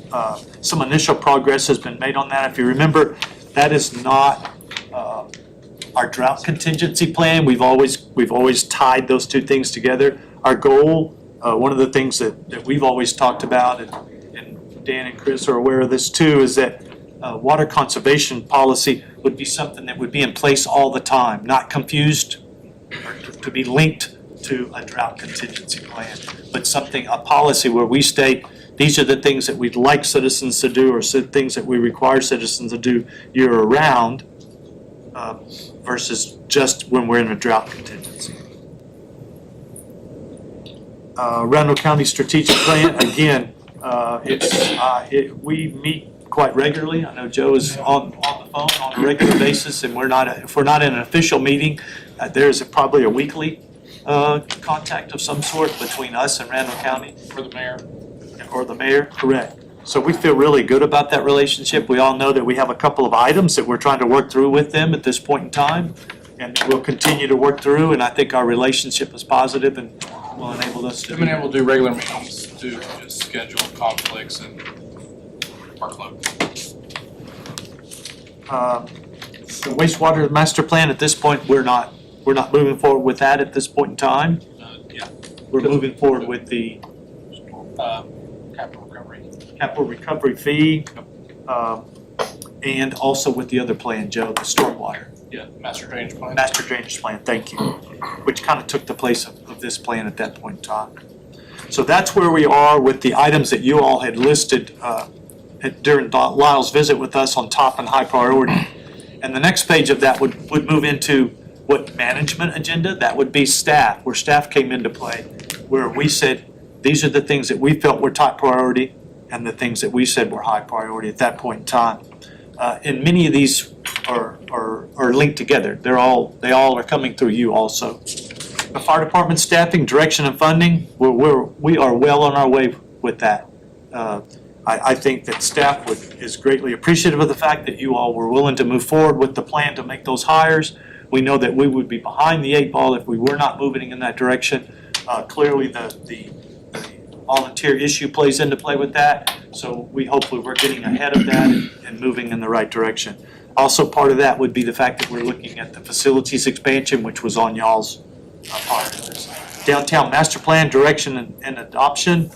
S11: some initial progress has been made on that. If you remember, that is not our drought contingency plan. We've always tied those two things together. Our goal, one of the things that we've always talked about, and Dan and Chris are aware of this too, is that water conservation policy would be something that would be in place all the time, not confused or to be linked to a drought contingency plan, but a policy where we state these are the things that we'd like citizens to do or things that we require citizens to do year-round versus just when we're in a drought contingency. Randall County Strategic Plan, again, we meet quite regularly. I know Joe is on the phone on a regular basis, and if we're not in an official meeting, there's probably a weekly contact of some sort between us and Randall County.
S9: For the mayor.
S11: Or the mayor, correct. So we feel really good about that relationship. We all know that we have a couple of items that we're trying to work through with them at this point in time, and we'll continue to work through, and I think our relationship is positive and will enable us to.
S9: We've been able to do regular meetings to just schedule conflicts and workload.
S11: The wastewater master plan, at this point, we're not moving forward with that at this point in time.
S9: Yeah.
S11: We're moving forward with the capital recovery fee, and also with the other plan, Joe, the stormwater.
S9: Yeah, master drainage plan.
S11: Master drainage plan, thank you, which kind of took the place of this plan at that point in time. So that's where we are with the items that you all had listed during Lyle's visit with us on top and high priority. And the next page of that would move into what management agenda, that would be staff, where staff came into play, where we said, these are the things that we felt were top priority and the things that we said were high priority at that point in time. And many of these are linked together. They all are coming through you also. The fire department staffing, direction, and funding, we are well on our way with that. I think that staff is greatly appreciative of the fact that you all were willing to move forward with the plan to make those hires. We know that we would be behind the 8 ball if we were not moving in that direction. Clearly, the volunteer issue plays into play with that. So we hopefully we're getting ahead of that and moving in the right direction. Also, part of that would be the fact that we're looking at the facilities expansion, which was on y'all's part of this. Downtown master plan direction and adoption,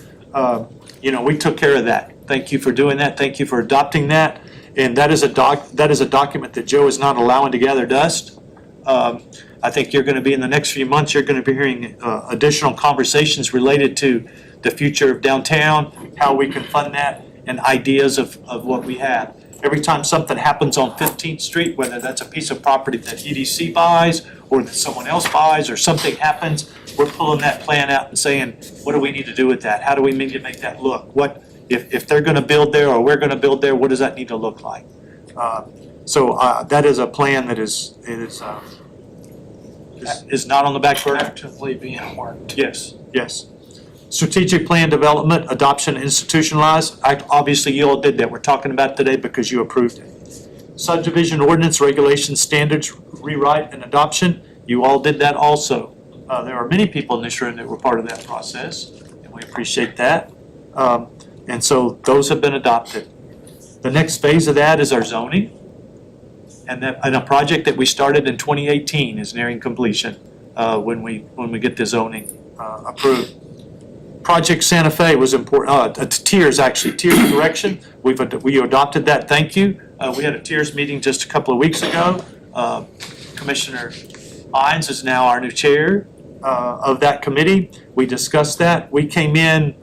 S11: we took care of that. Thank you for doing that. Thank you for adopting that. And that is a document that Joe is not allowing to gather dust. I think you're going to be in the next few months, you're going to be hearing additional conversations related to the future of downtown, how we can fund that, and ideas of what we have. Every time something happens on 15th Street, whether that's a piece of property that EDC buys or that someone else buys or something happens, we're pulling that plan out and saying, what do we need to do with that? How do we need to make that look? What if they're going to build there or we're going to build there, what does that need to look like? So that is a plan that is not on the back burner.
S9: Actively being worked.
S11: Yes. Strategic plan development, adoption, institutionalized. Obviously, you all did that. We're talking about it today because you approved it. Subdivision ordinance, regulations, standards, rewrite, and adoption. You all did that also. There are many people in this room that were part of that process, and we appreciate that. And so those have been adopted. The next phase of that is our zoning. And a project that we started in 2018 is nearing completion when we get the zoning approved. Project Santa Fe was important, tiers direction. We adopted that, thank you. We had a tiers meeting just a couple of weeks ago. Commissioner Hines is now our new chair of that committee. We discussed that. We came in,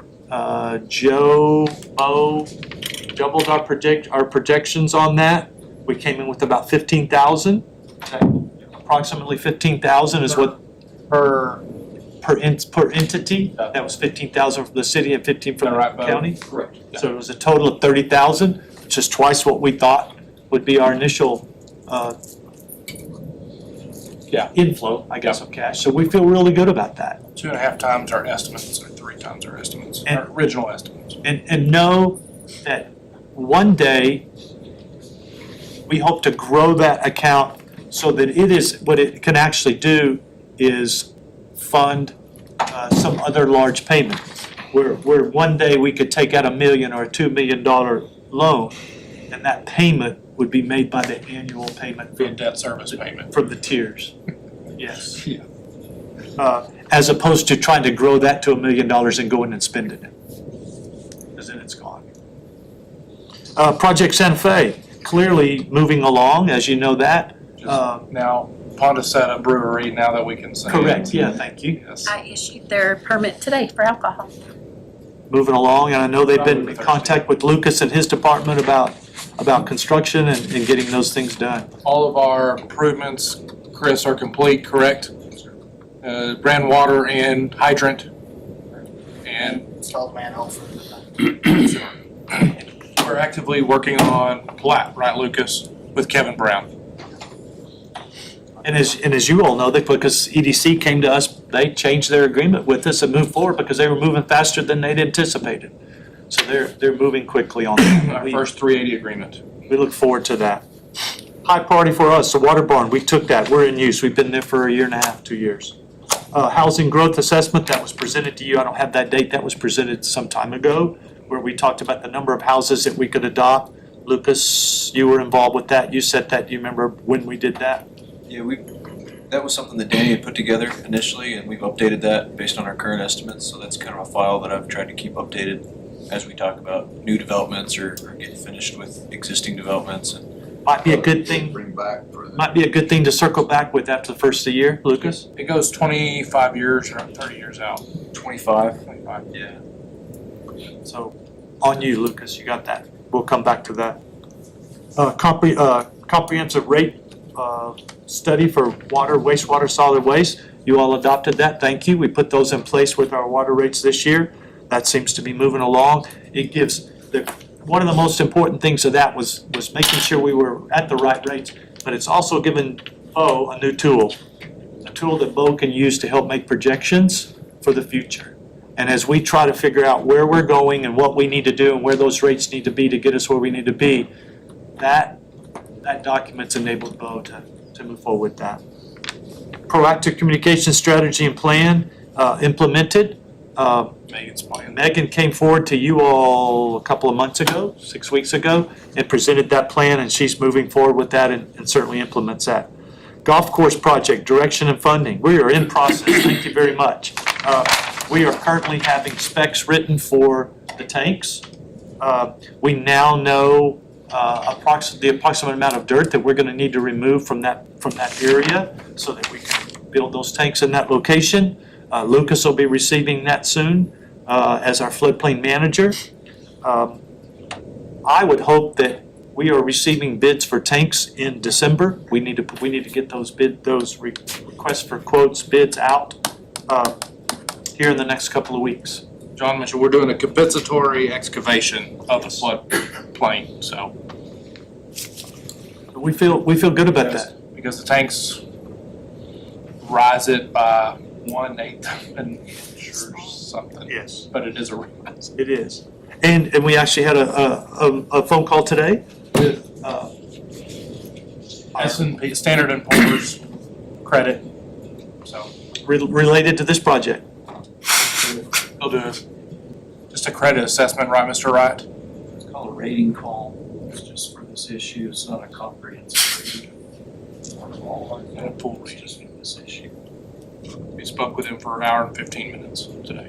S11: Joe, Mo, doubled our projections on that. We came in with about 15,000. Approximately 15,000 is what per entity. That was 15,000 from the city and 15 from the county.
S9: Correct.
S11: So it was a total of 30,000, which is twice what we thought would be our initial inflow, I guess, of cash. So we feel really good about that.
S9: 2.5 times our estimates, or 3 times our estimates,
S11: And-
S9: our original estimates.
S11: And know that one day, we hope to grow that account so that it is, what it can actually do is fund some other large payment. Where one day we could take out $1 million or a $2 million loan, and that payment would be made by the annual payment
S9: For debt service payment.
S11: from the tiers. Yes. As opposed to trying to grow that to $1 million and go in and spend it. Because then it's gone. Project Santa Fe, clearly moving along, as you know that.
S9: Now, Pondaseta Brewery, now that we can say.
S11: Correct, yeah, thank you.
S9: Yes.
S4: I issued their permit today for alcohol.
S11: Moving along, and I know they've been in contact with Lucas and his department about construction and getting those things done.
S9: All of our improvements, Chris, are complete, correct? Brand water and hydrant. And
S6: Installed manhole.
S9: we're actively working on plat, right, Lucas, with Kevin Brown.
S11: And as you all know, because EDC came to us, they changed their agreement with us and moved forward because they were moving faster than they'd anticipated. So they're moving quickly on that.
S9: Our first 380 agreement.
S11: We look forward to that. High priority for us, the water barn, we took that, we're in use, we've been there for 1.5 years, 2 years. Housing growth assessment, that was presented to you, I don't have that date, that was presented some time ago, where we talked about the number of houses that we could adopt. Lucas, you were involved with that, you said that, do you remember when we did that?
S7: Yeah, that was something that Danny had put together initially, and we've updated that based on our current estimates, so that's kind of a file that I've tried to keep updated as we talk about new developments or get finished with existing developments. And
S11: Might be a good thing,
S1: Bring back for the.
S11: might be a good thing to circle back with after the first of the year, Lucas?
S9: It goes 25 years or 30 years out.
S7: 25.
S9: 25.
S7: Yeah.
S11: So, on you, Lucas, you got that. We'll come back to that. Comprehensive rate study for water, wastewater, solid waste. You all adopted that, thank you. We put those in place with our water rates this year. That seems to be moving along. It gives, one of the most important things of that was making sure we were at the right rates, but it's also given Bo a new tool. A tool that Bo can use to help make projections for the future. And as we try to figure out where we're going and what we need to do and where those rates need to be to get us where we need to be, that document's enabled Bo to move forward with that. Proactive communication strategy and plan implemented.
S9: Megan's plan. Megan came forward to you all a couple of months ago, 6 weeks ago, and presented that plan, and she's moving forward with that and certainly implements that. Golf course project, direction and funding. We are in process. Thank you very much. We are currently having specs written for the tanks. We now know the approximate amount of dirt that we're going to need to remove from that area so that we can build those tanks in that location. Lucas will be receiving that soon as our floodplain manager. I would hope that we are receiving bids for tanks in December. We need to get those requests for quotes, bids out here in the next couple of weeks. John mentioned we're doing a compensatory excavation of the floodplain, so.
S11: We feel good about that.
S9: Because the tanks rise it by 1/8 of an inch or something.
S11: Yes.
S9: But it is a rise.
S11: It is. And we actually had a phone call today with
S9: S&P, Standard & Poor's credit, so.
S11: related to this project.
S9: They'll do just a credit assessment, right, Mr. Wright?
S17: It's called a rating call. It's just for this issue. It's not a comprehensive rating.
S9: And a full rating just for this issue. We spoke with him for an hour and 15 minutes today.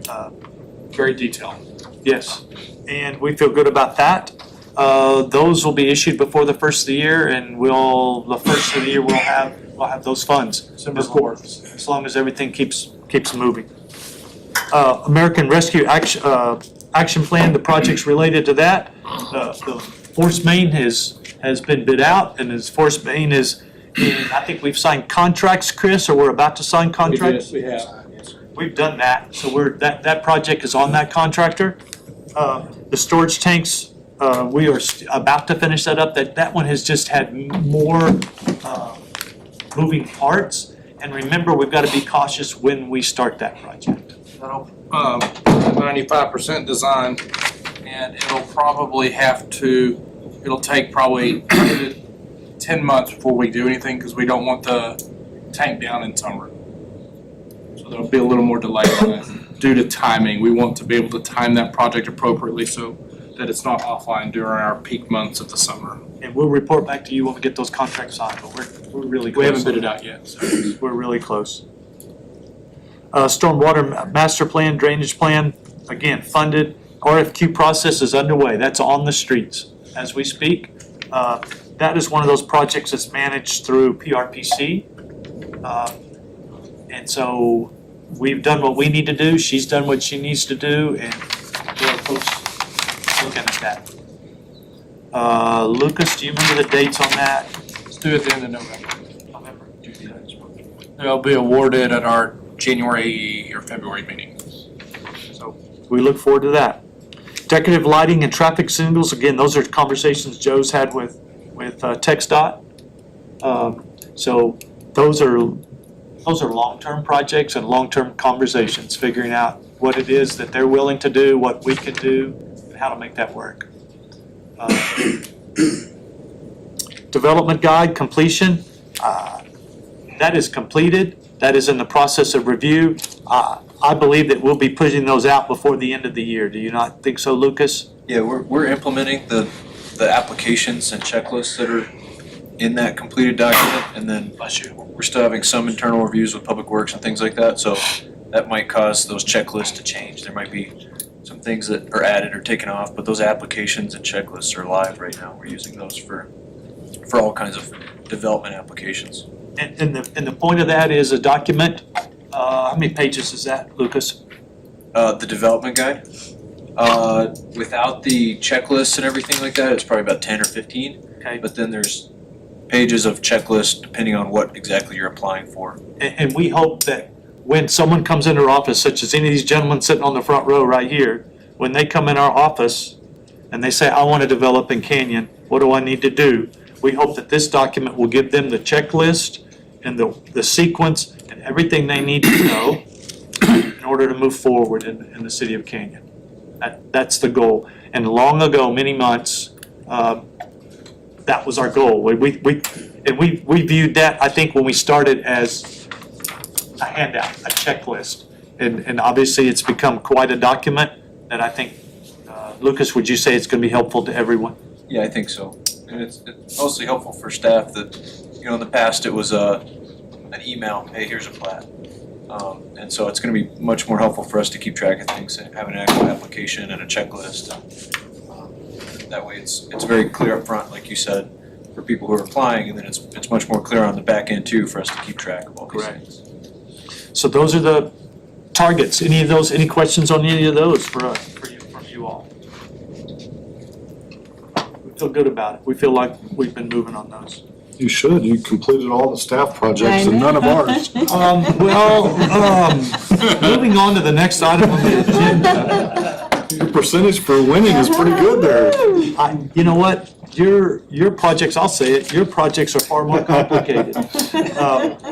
S9: Very detailed.
S11: Yes, and we feel good about that. Those will be issued before the first of the year, and the first of the year we'll have those funds.
S9: December 4th.
S11: As long as everything keeps moving. American Rescue Action Plan, the projects related to that. The force main has been bid out, and his force main is, I think we've signed contracts, Chris, or we're about to sign contracts?
S9: We have.
S11: We've done that, so that project is on that contractor. The storage tanks, we are about to finish that up. That one has just had more moving parts. And remember, we've got to be cautious when we start that project.
S9: 95% design, and it'll take probably 10 months before we do anything because we don't want the tank down in summer. So there'll be a little more delay on that due to timing. We want to be able to time that project appropriately so that it's not offline during our peak months of the summer.
S11: And we'll report back to you when we get those contracts signed, but we're really close.
S9: We haven't bid it out yet, so.
S11: We're really close. Stormwater master plan, drainage plan, again, funded. RFQ process is underway. That's on the streets as we speak. That is one of those projects that's managed through PRPC. And so we've done what we need to do. She's done what she needs to do, and there are folks looking at that. Lucas, do you remember the dates on that?
S9: Let's do it at the end of November. They'll be awarded at our January or February meeting.
S11: So we look forward to that. Decorative lighting and traffic signals, again, those are conversations Joe's had with TxDOT. So those are long-term projects and long-term conversations, figuring out what it is that they're willing to do, what we can do, and how to make that work. Development guide completion, that is completed. That is in the process of review. I believe that we'll be pushing those out before the end of the year. Do you not think so, Lucas?
S7: Yeah, we're implementing the applications and checklists that are in that completed document, and then we're still having some internal reviews with Public Works and things like that, so that might cause those checklists to change. There might be some things that are added or taken off, but those applications and checklists are live right now. We're using those for all kinds of development applications.
S11: And the point of that is a document, how many pages is that, Lucas?
S7: The development guide, without the checklists and everything like that, it's probably about 10 or 15.
S11: Okay.
S7: But then there's pages of checklists depending on what exactly you're applying for.
S11: And we hope that when someone comes into our office, such as any of these gentlemen sitting on the front row right here, when they come in our office and they say, I want to develop in Canyon, what do I need to do? We hope that this document will give them the checklist and the sequence and everything they need to know in order to move forward in the city of Canyon. That's the goal. And long ago, many months, that was our goal. We viewed that, I think, when we started as a handout, a checklist. and obviously it's become quite a document that I think, Lucas, would you say it's gonna be helpful to everyone?
S7: Yeah, I think so. And it's mostly helpful for staff that, in the past it was an email, hey, here's a plat. And so it's gonna be much more helpful for us to keep track of things and have an actual application and a checklist. That way it's very clear up front, like you said, for people who are applying, and then it's much more clear on the back end too for us to keep track of all these
S11: Correct.
S7: things.
S11: So those are the targets. Any questions on any of those from you all? We feel good about it. We feel like we've been moving on those.
S2: You should, you completed all the staff projects and none of ours.
S11: Moving on to the next item on the agenda.
S2: Your percentage for winning is pretty good there.
S11: You know what? Your projects, I'll say it, your projects are far more complicated.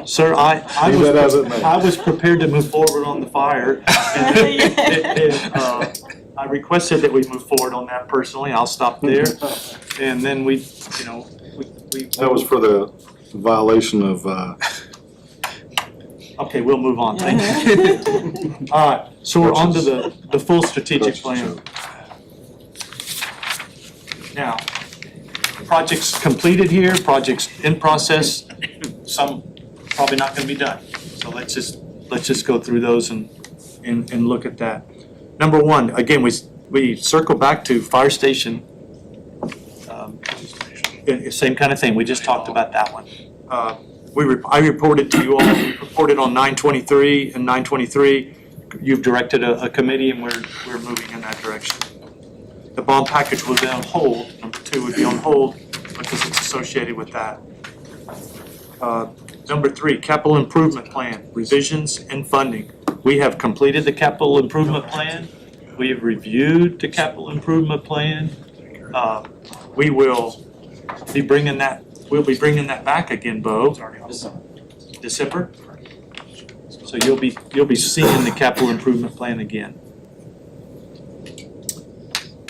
S11: Sir, I
S2: Be that as it may.
S11: was prepared to move forward on the fire. And, I requested that we move forward on that personally. I'll stop there. And then we.
S2: That was for the violation of,
S11: Okay, we'll move on. Thank you. All right, so we're on to the full strategic plan. Now, projects completed here, projects in process, some probably not gonna be done. So let's just go through those and look at that. Number one, again, we circle back to fire station. Same kind of thing, we just talked about that one. I reported to you all, we reported on 9/23 and 9/23. You've directed a committee and we're moving in that direction. The bond package will be on hold, number two would be on hold because it's associated with that. Number three, capital improvement plan, revisions and funding. We have completed the capital improvement plan. We have reviewed the capital improvement plan. We will be bringing that, we'll be bringing that back again, Bo. December? So you'll be seeing the capital improvement plan again.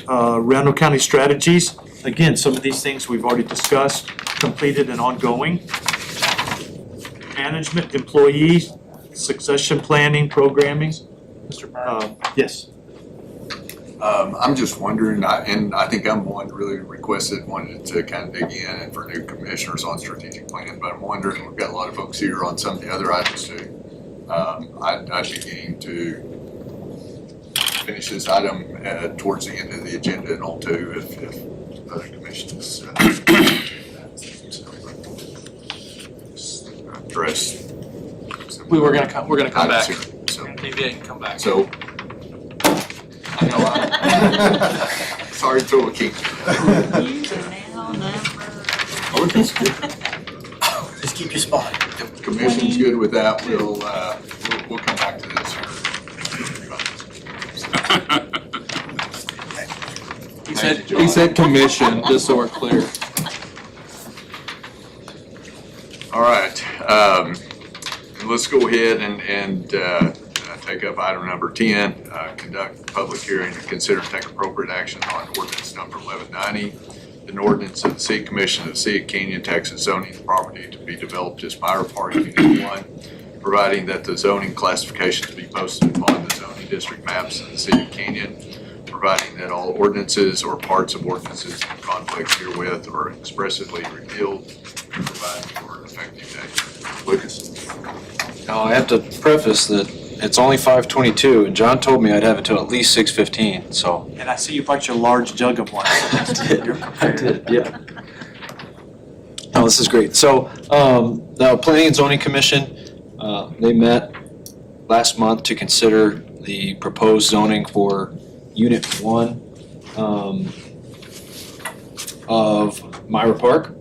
S11: Randall County strategies, again, some of these things we've already discussed, completed and ongoing. Management, employees, succession planning, programming. Yes.
S1: I'm just wondering, and I think I'm one really wanted to kind of dig in and for new commissioners on strategic plan, but I'm wondering, we've got a lot of folks here on some of the other items too. I'd be keen to finish this item towards the end of the agenda and all too, if other commissions address.
S11: We're gonna come back.
S1: Here, so.
S11: TVA can come back.
S1: So, I know sorry, throw a key.
S6: Just keep your spot.
S1: If the commission's good with that, we'll come back to this.
S9: He said commission, just so we're clear.
S1: All right, let's go ahead and take up item number 10, conduct a public hearing to consider and take appropriate action on ordinance number 1190, an ordinance of the City Commission of the City of Canyon, Texas, zoning the property to be developed as Myra Park Unit 1, providing that the zoning classifications be posted upon the zoning district maps of the City of Canyon, providing that all ordinances or parts of ordinances in conflict herewith are expressly repealed, and providing for an effective date. Lucas?
S7: Now, I have to preface that it's only 5:22, and John told me I'd have until at least 6:15, so.
S11: And I see you brought your large jug of wine. You're prepared.
S7: Yeah. Oh, this is great. So, the Planning and Zoning Commission, they met last month to consider the proposed zoning for Unit 1 of Myra Park.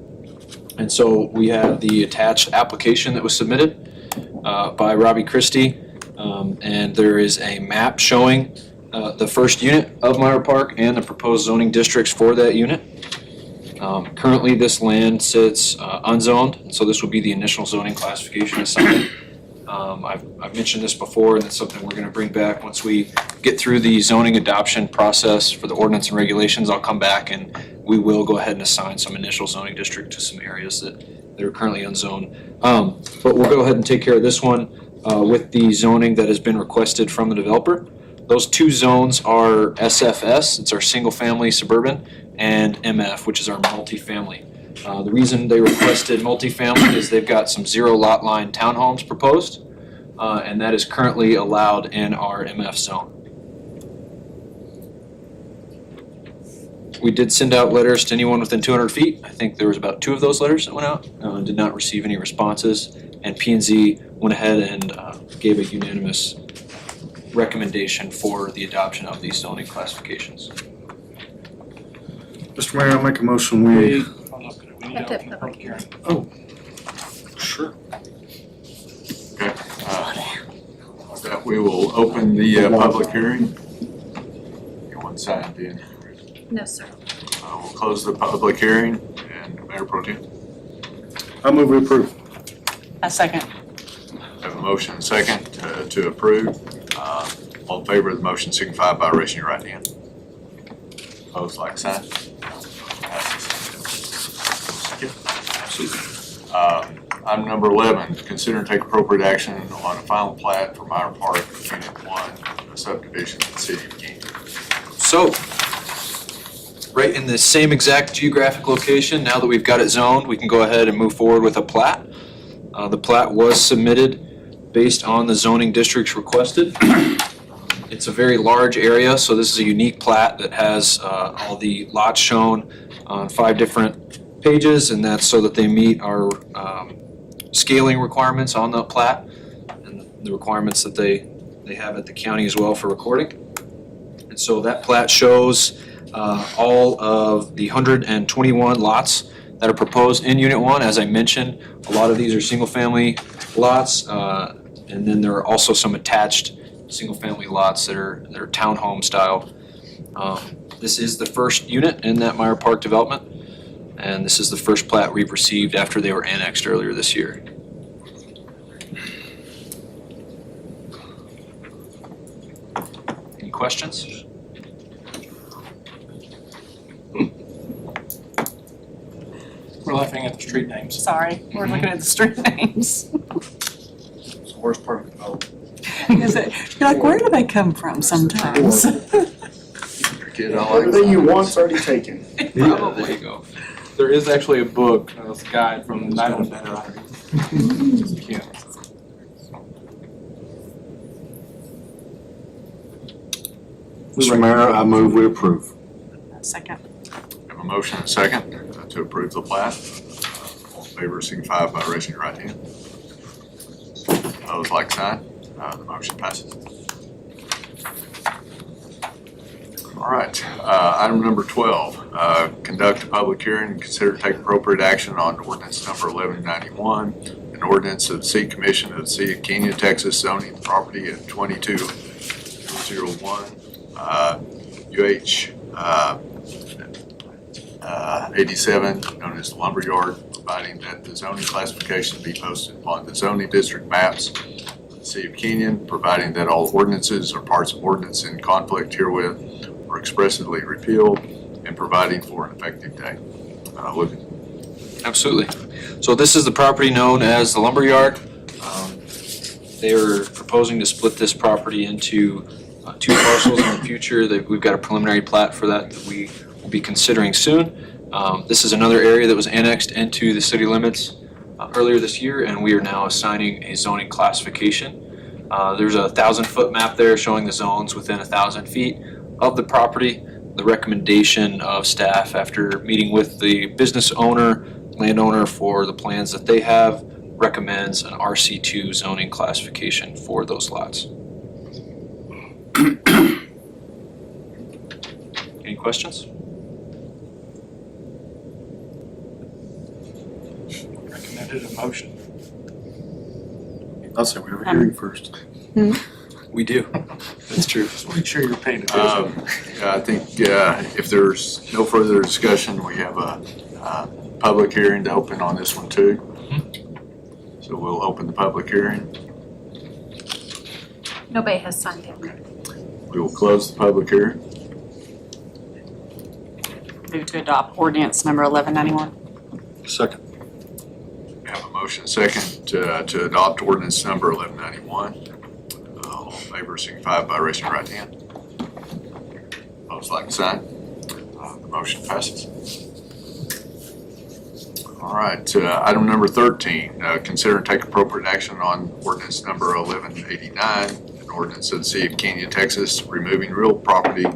S7: And so we have the attached application that was submitted by Robbie Christie. And there is a map showing the first unit of Myra Park and the proposed zoning districts for that unit. Currently, this land sits unzoned, and so this will be the initial zoning classification assignment. I've mentioned this before, and it's something we're gonna bring back once we get through the zoning adoption process for the ordinance and regulations. I'll come back and we will go ahead and assign some initial zoning district to some areas that are currently unzoned. But we'll go ahead and take care of this one. with the zoning that has been requested from the developer. Those two zones are SFS, it's our single-family suburban, and MF, which is our multifamily. The reason they requested multifamily is they've got some zero lot line townhomes proposed, and that is currently allowed in our MF zone. We did send out letters to anyone within 200 feet. I think there was about 2 of those letters that went out, did not receive any responses. And P&Z went ahead and gave a unanimous recommendation for the adoption of these zoning classifications.
S10: Mr. Mayor, I'll make a motion, we
S4: Have to have public hearing.
S1: Sure. Okay. With that, we will open the public hearing. Anyone signed in?
S4: No, sir.
S1: We'll close the public hearing, and Mayor Pro Tem.
S10: I move we approve.
S12: A second.
S1: Have a motion and second to approve. All in favor of the motion signify by raising your right hand. Opposed, like sign. Item number 11, consider and take appropriate action on a final plat for Meyer Park, Unit 1, a subdivision in the city of Canyon.
S7: So, right in the same exact geographic location, now that we've got it zoned, we can go ahead and move forward with a plat. The plat was submitted based on the zoning districts requested. It's a very large area, so this is a unique plat that has all the lots shown on 5 different pages, and that's so that they meet our scaling requirements on the plat and the requirements that they have at the county as well for recording. And so that plat shows all of the 121 lots that are proposed in Unit 1. As I mentioned, a lot of these are single-family lots, and then there are also some attached single-family lots that are townhome style. This is the first unit in that Meyer Park development, and this is the first plat we've received after they were annexed earlier this year. Any questions?
S9: We're laughing at the street names.
S12: Sorry, we're looking at the street names.
S9: It's the worst part of the development.
S12: Is it, you're like, where do they come from sometimes?
S1: Kid, I like
S10: Everything you want's already taken.
S7: Yeah, there you go.
S9: There is actually a book, a guide from 911. Yeah.
S10: Mr. Mayor, I move we approve.
S12: Second.
S1: Have a motion and a second to approve the plat. All in favor signify by raising your right hand. Opposed, like sign. The motion passes. All right, item number 12, conduct a public hearing and consider to take appropriate action on ordinance number 1191, an ordinance of the City Commission of the City of Canyon, Texas, zoning property at 2201 UH 87, known as the Lumberyard, providing that the zoning classification be posted upon the zoning district maps of the City of Canyon, providing that all ordinances or parts of ordinance in conflict herewith are expressly repealed, and providing for an effective date. Luke.
S7: Absolutely. So this is the property known as the Lumberyard. They are proposing to split this property into 2 parcels in the future. We've got a preliminary plat for that we will be considering soon. This is another area that was annexed into the city limits earlier this year, and we are now assigning a zoning classification. There's a 1,000-foot map there showing the zones within 1,000 feet of the property. The recommendation of staff after meeting with the business owner, landowner for the plans that they have, recommends an RC2 zoning classification for those lots. Any questions?
S9: Recommended a motion.
S10: I'll say we have a hearing first.
S7: We do. That's true.
S9: Just make sure you're paying attention.
S1: I think if there's no further discussion, we have a public hearing to open on this one too. So we'll open the public hearing.
S4: Nobody has signed in.
S1: We will close the public hearing.
S12: Move to adopt ordinance number 1191.
S10: Second.
S1: We have a motion second to adopt ordinance number 1191. All in favor, signify by raising your right hand. Opposed, like sign. The motion passes. All right, item number 13, consider and take appropriate action on ordinance number 1189, an ordinance of the City of Canyon, Texas, removing real property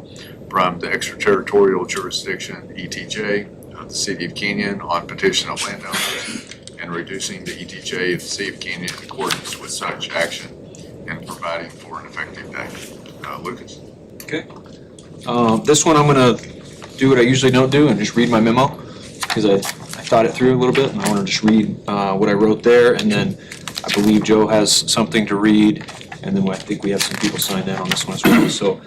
S1: from the extraterritorial jurisdiction, ETJ, of the City of Canyon on petition of landowners, and reducing the ETJ of the City of Canyon in accordance with such action, and providing for an effective date. Lucas?
S7: Okay. This one I'm gonna do what I usually don't do and just read my memo, because I thought it through a little bit, and I wanna just read what I wrote there, and then I believe Joe has something to read, and then I think we have some people signed in on this one as well. So,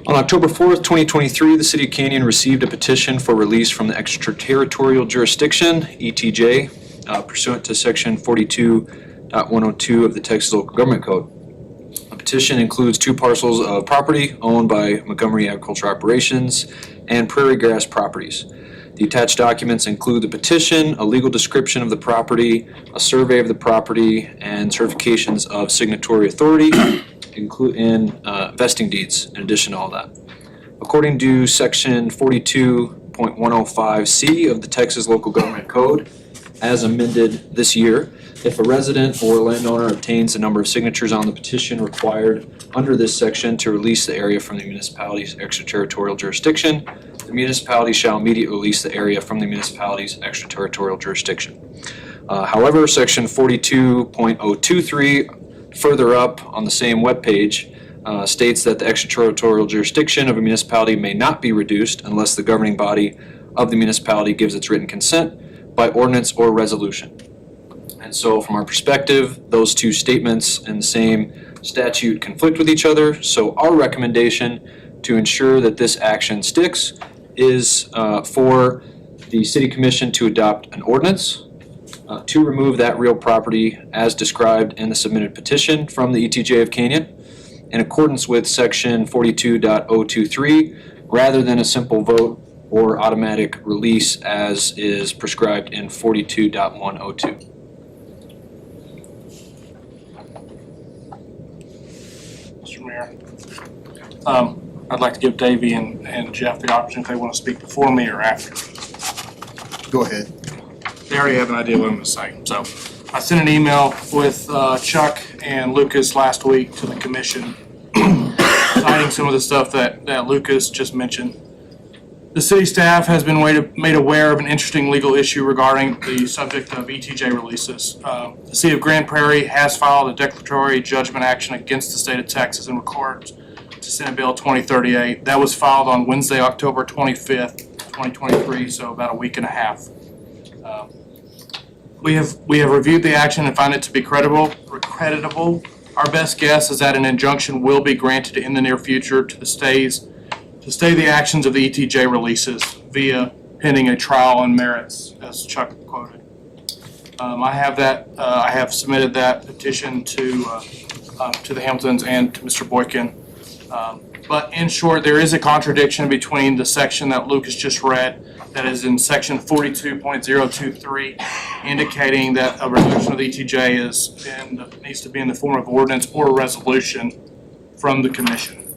S7: on October 4th, 2023, the City of Canyon received a petition for release from the extraterritorial jurisdiction, ETJ, pursuant to Section 42.102 of the Texas Local Government Code. The petition includes 2 parcels of property owned by Montgomery Agriculture Operations and Prairie Grass Properties. The attached documents include the petition, a legal description of the property, a survey of the property, and certifications of signatory authority, including vesting deeds in addition to all that. According to Section 42.105C of the Texas Local Government Code, as amended this year, if a resident or landowner obtains the number of signatures on the petition required under this section to release the area from the municipality's extraterritorial jurisdiction, the municipality shall immediately release the area from the municipality's extraterritorial jurisdiction. However, Section 42.023, further up on the same webpage, states that the extraterritorial jurisdiction of a municipality may not be reduced unless the governing body of the municipality gives its written consent by ordinance or resolution. And so from our perspective, those 2 statements in the same statute conflict with each other. So our recommendation to ensure that this action sticks is for the City Commission to adopt an ordinance to remove that real property as described in the submitted petition from the ETJ of Canyon in accordance with Section 42.023 rather than a simple vote or automatic release as is prescribed in 42.102.
S9: Mr. Mayor. I'd like to give Davey and Jeff the opportunity if they want to speak before me or after.
S5: Go ahead.
S9: They already have an idea what I'm going to say. So I sent an email with Chuck and Lucas last week to the commission citing some of the stuff that Lucas just mentioned. The city staff has been made aware of an interesting legal issue regarding the subject of ETJ releases. The City of Grand Prairie has filed a declaratory judgment action against the state of Texas in regards to Senate Bill 2038. That was filed on Wednesday, October 25th, 2023, so about a week and a half. We have reviewed the action and find it to be creditable. Our best guess is that an injunction will be granted in the near future to stay the actions of the ETJ releases via pending a trial on merits, as Chuck quoted. I have submitted that petition to the Hamiltons and to Mr. Boykin. But in short, there is a contradiction between the section that Lucas just read, that is in section 42.023, indicating that a resolution of the ETJ needs to be in the form of ordinance or a resolution from the commission.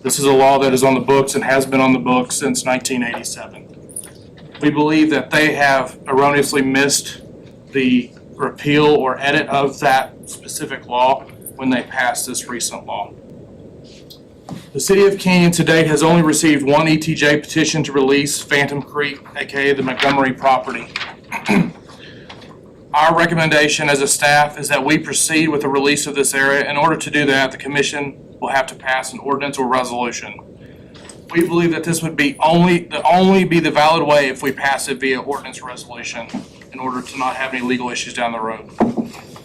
S9: This is a law that is on the books and has been on the books since 1987. We believe that they have erroneously missed the repeal or edit of that specific law when they passed this recent law. The City of Canyon to date has only received 1 ETJ petition to release Phantom Creek, aka the Montgomery property. Our recommendation as a staff is that we proceed with the release of this area. In order to do that, the commission will have to pass an ordinance or resolution. We believe that this would be only be the valid way if we pass it via ordinance or resolution in order to not have any legal issues down the road.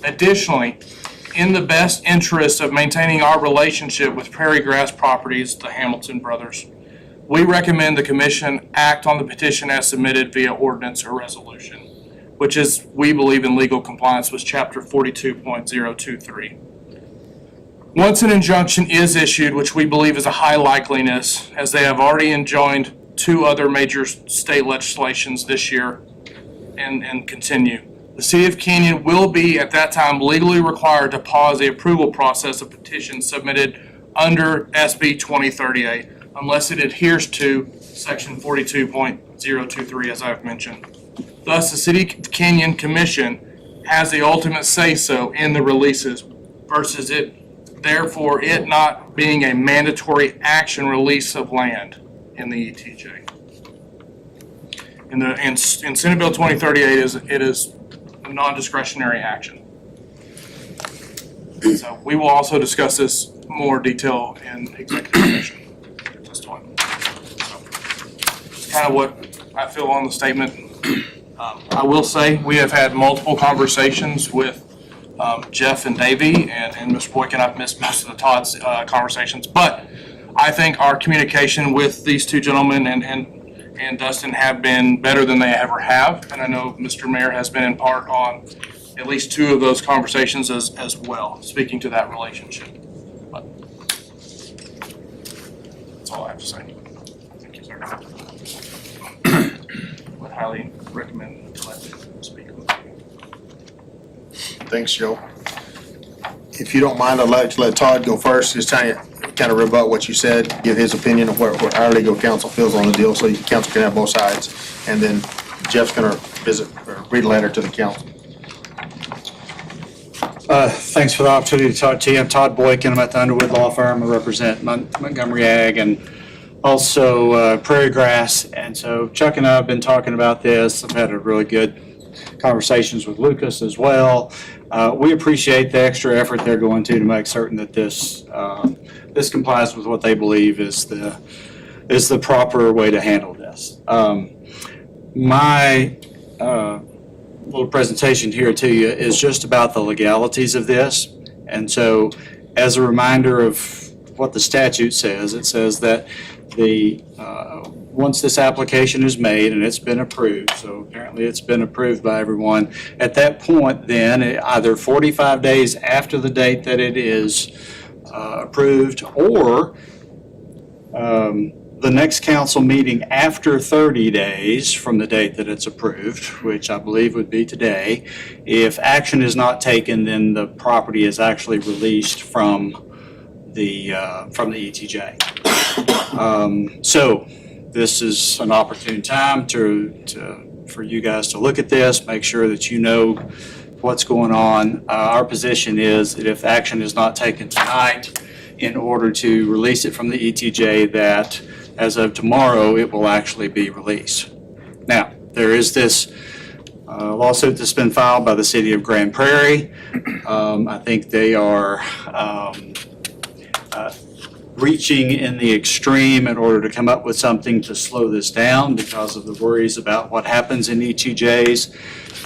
S9: Additionally, in the best interest of maintaining our relationship with Prairie Grass Properties, the Hamilton brothers, we recommend the commission act on the petition as submitted via ordinance or resolution, which is, we believe, in legal compliance with Chapter 42.023. Once an injunction is issued, which we believe is a high likeliness, as they have already enjoined 2 other major state legislations this year and continue, The City of Canyon will be at that time legally required to pause the approval process of petitions submitted under SB 2038 unless it adheres to Section 42.023, as I've mentioned. Thus, the City of Canyon Commission has the ultimate say-so in the releases versus therefore it not being a mandatory action release of land in the ETJ. In Senate Bill 2038, it is a non-discretionary action. So we will also discuss this more detail in executive session at this time. So, it's kind of what I feel on the statement. I will say we have had multiple conversations with Jeff and Davey, and Mr. Boykin. I've missed most of the Todd's conversations, but I think our communication with these two gentlemen and Dustin have been better than they ever have, and I know Mr. Mayor has been in part on at least two of those conversations as well, speaking to that relationship. But that's all I have to say. Thank you, sir. Would highly recommend to let them speak.
S5: Thanks, Joe. If you don't mind, I'd like to let Todd go first, just kind of rebut what you said, give his opinion of what our legal counsel feels on the deal, so you council can have both sides. And then Jeff's gonna read a letter to the council.
S17: Thanks for the opportunity to talk to you. I'm Todd Boykin. I'm at the Underwood Law Firm. I represent Montgomery Ag and also Prairie Grass. And so Chuck and I have been talking about this. I've had a really good conversations with Lucas as well. We appreciate the extra effort they're going to make certain that this complies with what they believe is the proper way to handle this. My little presentation here to you is just about the legalities of this. And so as a reminder of what the statute says, it says that once this application is made and it's been approved, so apparently it's been approved by everyone, at that point then, either 45 days after the date that it is approved, or the next council meeting after 30 days from the date that it's approved, which I believe would be today, if action is not taken, then the property is actually released from the ETJ. So this is an opportune time for you guys to look at this, make sure that you know what's going on. Our position is that if action is not taken tonight in order to release it from the ETJ, that as of tomorrow, it will actually be released. Now, there is this lawsuit that's been filed by the city of Grand Prairie. I think they are reaching in the extreme in order to come up with something to slow this down because of the worries about what happens in ETJs.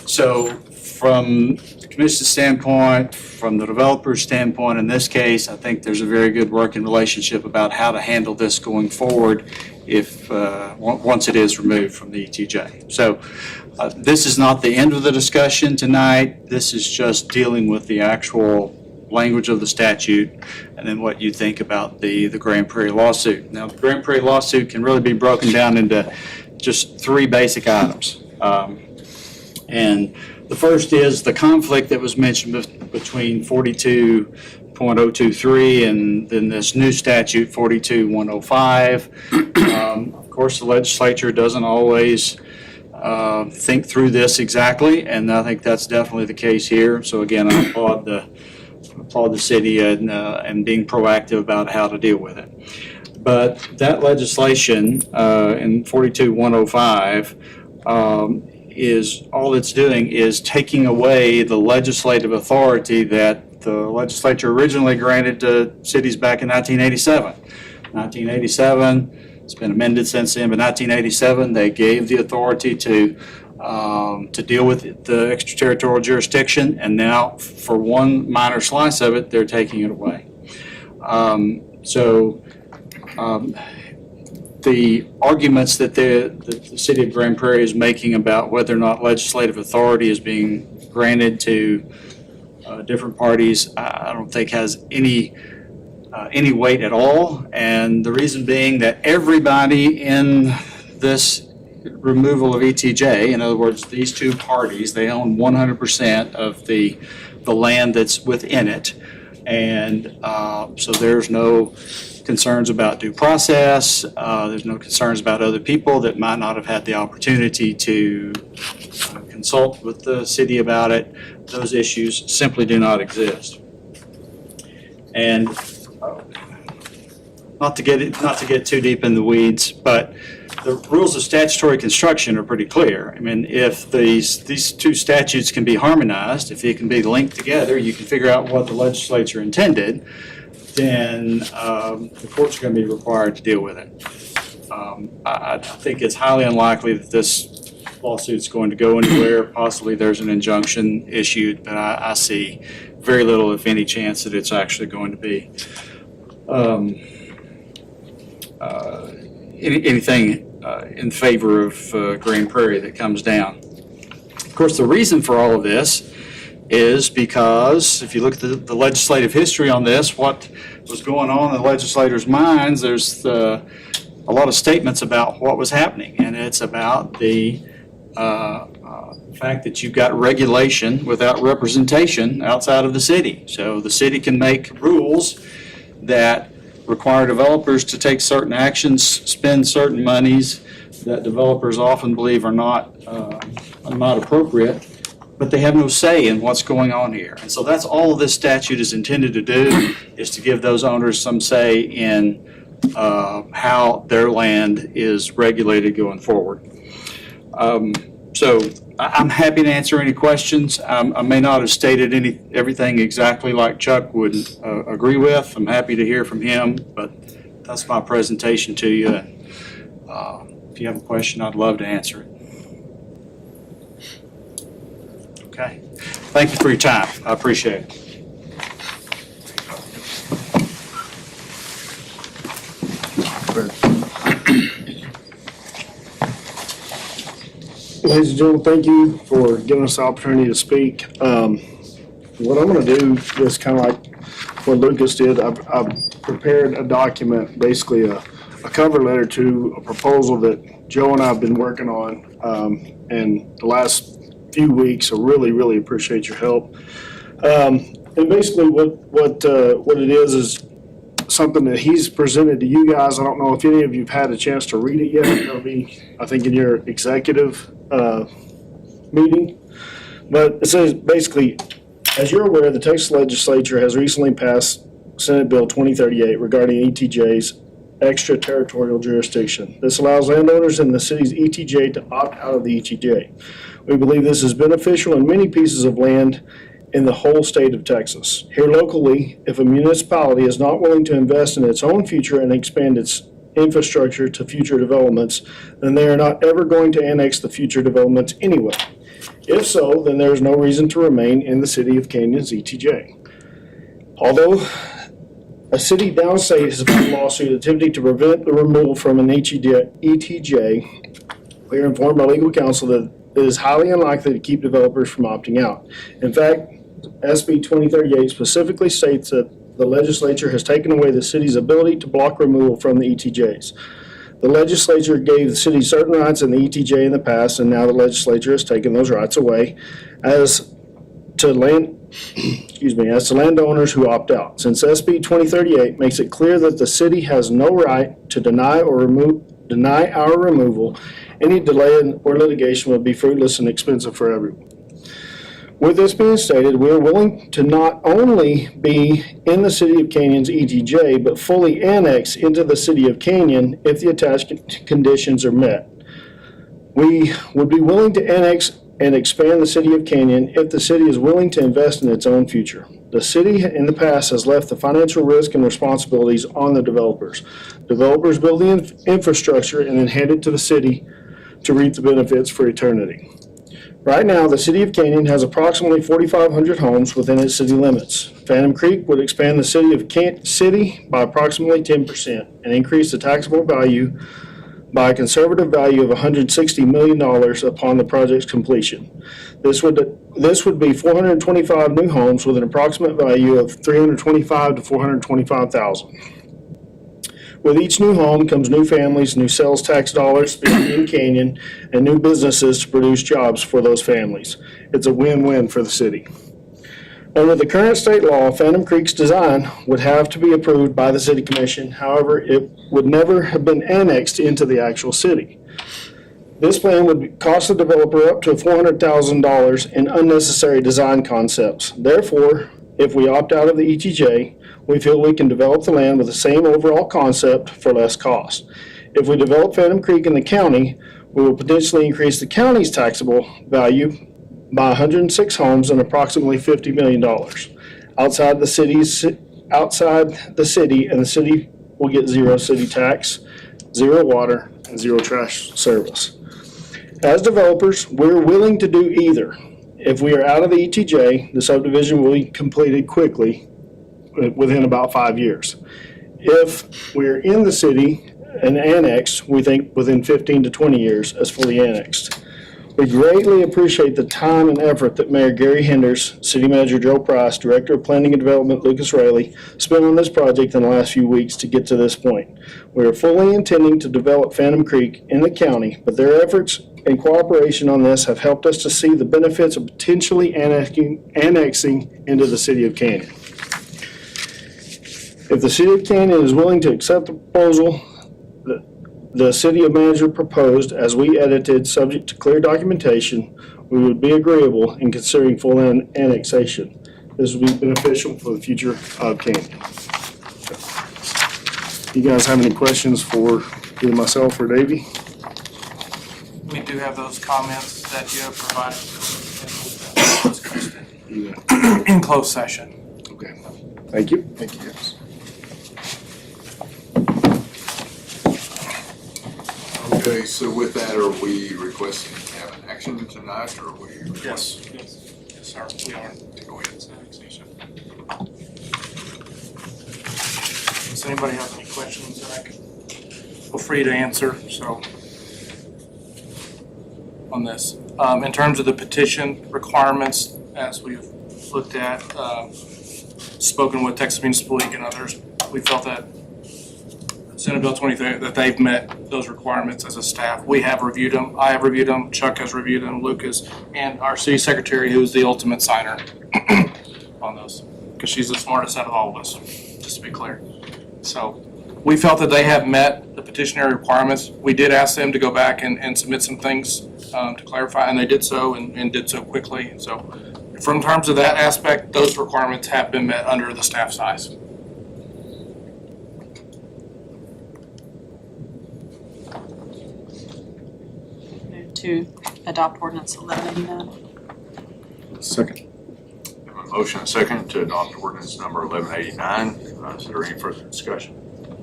S17: So from the commission's standpoint, from the developer's standpoint, in this case, I think there's a very good working relationship about how to handle this going forward if once it is removed from the ETJ. So this is not the end of the discussion tonight. This is just dealing with the actual language of the statute and then what you think about the Grand Prairie lawsuit. Now, the Grand Prairie lawsuit can really be broken down into just three basic items. And the first is the conflict that was mentioned between 42.023 and then this new statute 42.105. Of course, the legislature doesn't always think through this exactly, and I think that's definitely the case here. So again, I applaud the city and being proactive about how to deal with it. But that legislation in 42.105 is all it's doing is taking away the legislative authority that the legislature originally granted to cities back in 1987. 1987, it's been amended since then, but 1987 they gave the authority to deal with the extraterritorial jurisdiction, and now for one minor slice of it, they're taking it away. The arguments that the city of Grand Prairie is making about whether or not legislative authority is being granted to different parties, I don't think has any weight at all. And the reason being that everybody in this removal of ETJ. In other words, these two parties, they own 100% of the land that's within it. And so there's no concerns about due process. There's no concerns about other people that might not have had the opportunity to consult with the city about it. Those issues simply do not exist. And not to get too deep in the weeds, but the rules of statutory construction are pretty clear. I mean, if these two statutes can be harmonized, if they can be linked together, you can figure out what the legislature intended, then the courts are going to be required to deal with it. I think it's highly unlikely that this lawsuit's going to go anywhere. Possibly there's an injunction issued, but I see very little, if any, chance that it's actually going to be anything in favor of Green Prairie that comes down. Of course, the reason for all of this is because if you look at the legislative history on this, what was going on in the legislators' minds, there's a lot of statements about what was happening, and it's about the fact that you've got regulation without representation outside of the city. So the city can make rules that require developers to take certain actions, spend certain monies that developers often believe are not appropriate, but they have no say in what's going on here. And so that's all this statute is intended to do, is to give those owners some say in how their land is regulated going forward. So I'm happy to answer any questions. I may not have stated everything exactly like Chuck would agree with. I'm happy to hear from him, but that's my presentation to you. If you have a question, I'd love to answer it. Okay. Thank you for your time. I appreciate it.
S2: Ladies and gentlemen, thank you for giving us the opportunity to speak. What I'm going to do is kind of like what Lucas did. I've prepared a document, basically a cover letter to a proposal that Joe and I have been working on in the last few weeks. I really appreciate your help. And basically what it is something that he's presented to you guys. I don't know if any of you have had a chance to read it yet. It'll be, I think, in your executive meeting. But it says basically, as you're aware, the Texas legislature has recently passed Senate Bill 2038 regarding ETJ's extraterritorial jurisdiction. This allows landowners in the city's ETJ to opt out of the ETJ. We believe this is beneficial in many pieces of land in the whole state of Texas. Here locally, if a municipality is not willing to invest in its own future and expand its infrastructure to future developments, then they are not ever going to annex the future developments anyway. If so, then there is no reason to remain in the city of Canyon's ETJ. Although a city downstate has filed a lawsuit attempting to prevent the removal from an ETJ, we are informed by legal counsel that it is highly unlikely to keep developers from opting out. In fact, SB 2038 specifically states that the legislature has taken away the city's ability to block removal from the ETJs. The legislature gave the city certain rights in the ETJ in the past, and now the legislature has taken those rights away as to landowners who opt out. Since SB 2038 makes it clear that the city has no right to deny our removal, any delay or litigation would be fruitless and expensive for everyone. With this being stated, we are willing to not only be in the city of Canyon's ETJ, but fully annex into the city of Canyon if the attached conditions are met. We would be willing to annex and expand the city of Canyon if the city is willing to invest in its own future. The city in the past has left the financial risk and responsibilities on the developers. Developers build the infrastructure and then hand it to the city to reap the benefits for eternity. Right now, the city of Canyon has approximately 4,500 homes within its city limits. Phantom Creek would expand the city by approximately 10% and increase the taxable value by a conservative value of $160 million upon the project's completion. This would be 425 new homes with an approximate value of $325,000 to $425,000. With each new home comes new families, new sales tax dollars in Canyon, and new businesses to produce jobs for those families. It's a win-win for the city. Under the current state law, Phantom Creek's design would have to be approved by the city commission. However, it would never have been annexed into the actual city. This plan would cost the developer up to $400,000 in unnecessary design concepts. Therefore, if we opt out of the ETJ, we feel we can develop the land with the same overall concept for less cost. If we develop Phantom Creek in the county, we will potentially increase the county's taxable value by 106 homes and approximately $50 million. Outside the city, and the city will get zero city tax, zero water, and zero trash service. As developers, we're willing to do either. If we are out of the ETJ, the subdivision will be completed quickly, within about 5 years. If we're in the city and annexed, we think within 15 to 20 years as fully annexed. We greatly appreciate the time and effort that Mayor Gary Henders, City Manager Joe Price, Director of Planning and Development Lucas Raley spent on this project in the last few weeks to get to this point. We are fully intending to develop Phantom Creek in the county, but their efforts and cooperation on this have helped us to see the benefits of potentially annexing into the city of Canyon. If the city of Canyon is willing to accept the proposal the city manager proposed as we edited, subject to clear documentation, we would be agreeable in considering full annexation. This would be beneficial for the future of Canyon. You guys have any questions for either myself or Davey?
S9: We do have those comments that you have provided in closed session.
S2: Okay. Thank you. Thank you, guys.
S1: Okay, so with that, are we requesting to have an action tonight, or are we?
S9: Yes, sir, we are.
S1: Go ahead.
S9: Does anybody have any questions that I can feel free to answer, so, on this. In terms of the petition requirements, as we've looked at, spoken with Texas Municipal League and others, we felt that Senate Bill 23, that they've met those requirements as a staff. We have reviewed them, I have reviewed them, Chuck has reviewed them, Lucas, and our city secretary, who's the ultimate signer on those, because she's the smartest out of all of us, just to be clear. So we felt that they have met the petitionary requirements. We did ask them to go back and submit some things to clarify, and they did so, and did so quickly. So from terms of that aspect, those requirements have been met under the staff size.
S3: To adopt ordinance 1189.
S1: Second. Have a motion and second to adopt ordinance number 1189. Is there any further discussion?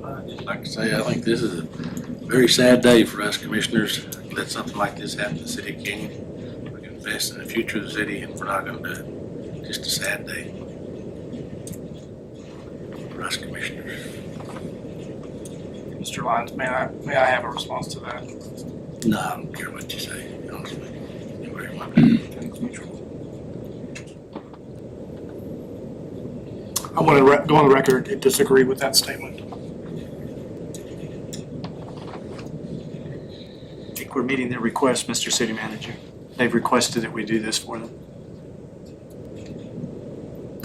S15: I'd just like to say, I think this is a very sad day for us commissioners. Let something like this happen to the city of Canyon. We can invest in the future of the city, and we're not going to do it. Just a sad day for us commissioners.
S9: Mr. Lyons, may I have a response to that?
S15: No, I don't care what you say, honestly. You're very much.
S9: I want to go on the record and disagree with that statement.
S17: I think we're meeting their request, Mr. City Manager. They've requested that we do this for them.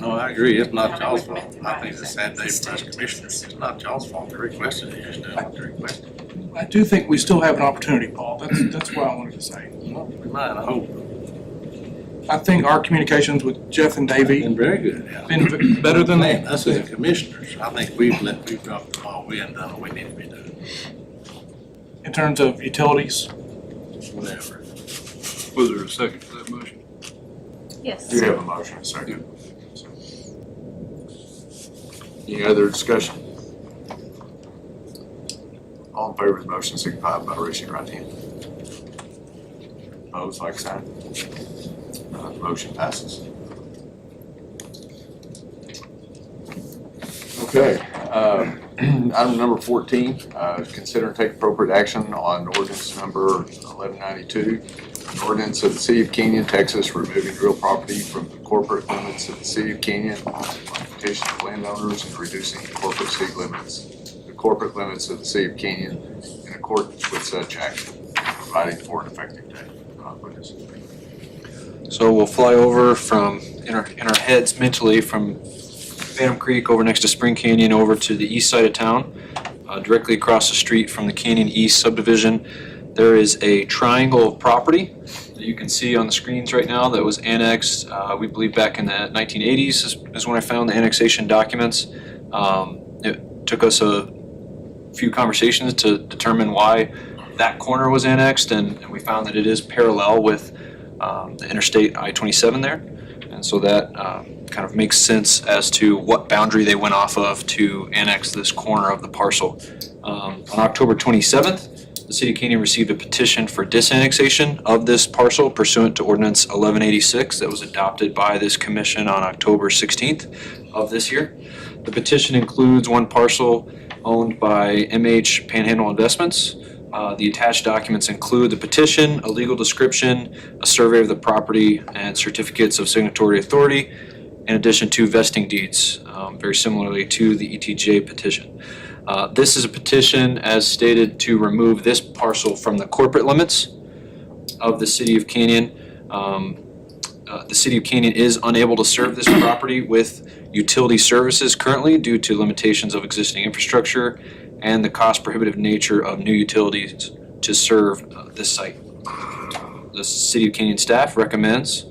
S15: No, I agree. It's not y'all's fault. I think it's a sad day for us commissioners. It's not y'all's fault. They requested it. You're just doing what they requested.
S9: I do think we still have an opportunity, Paul. That's what I wanted to say.
S15: Well, we might, I hope.
S9: I think our communications with Jeff and Davey
S15: Been very good, yeah.
S9: been better than that.
S15: Us as commissioners, I think we've dropped the ball. We haven't done what we need to be doing.
S9: In terms of utilities,
S15: Whatever.
S1: Was there a second to that motion?
S4: Yes.
S1: You have a motion and second. Any other discussion? All in favor of the motion, signify by raising your right hand. Opposed, like sign. The motion passes. Okay, item number 14, consider and take appropriate action on ordinance number 1192. An ordinance of the City of Canyon, Texas, removing real property from the corporate limits of the City of Canyon on petition of landowners and reducing the corporate city limits, the corporate limits of the city of Canyon in accordance with such action, providing for an effective date. Lucas.
S7: So we'll fly over from, in our heads mentally, from Phantom Creek over next to Spring Canyon over to the east side of town, directly across the street from the Canyon East subdivision. There is a triangle of property that you can see on the screens right now that was annexed, we believe back in the 1980s is when I found the annexation documents. It took us a few conversations to determine why that corner was annexed, and we found that it is parallel with the Interstate I-27 there. And so that kind of makes sense as to what boundary they went off of to annex this corner of the parcel. On October 27th, the City of Canyon received a petition for disannexation of this parcel pursuant to Ordinance 1186 that was adopted by this commission on October 16th of this year. The petition includes one parcel owned by MH Panhandle Investments. The attached documents include the petition, a legal description, a survey of the property, and certificates of signatory authority, in addition to vesting deeds, very similarly to the ETJ petition. This is a petition, as stated, to remove this parcel from the corporate limits of the City of Canyon. The City of Canyon is unable to serve this property with utility services currently due to limitations of existing infrastructure and the cost prohibitive nature of new utilities to serve this site. The City of Canyon staff recommends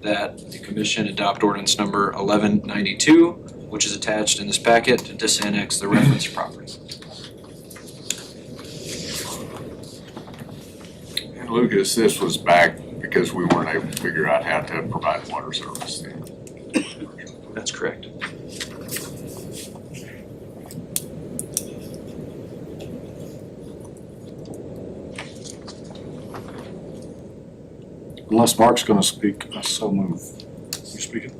S7: that the commission adopt ordinance number 1192, which is attached in this packet, to disannex the reference property.
S1: And Lucas, this was back because we weren't able to figure out how to provide water service.
S7: That's correct.
S17: Unless Mark's gonna speak, I so move. You speaking?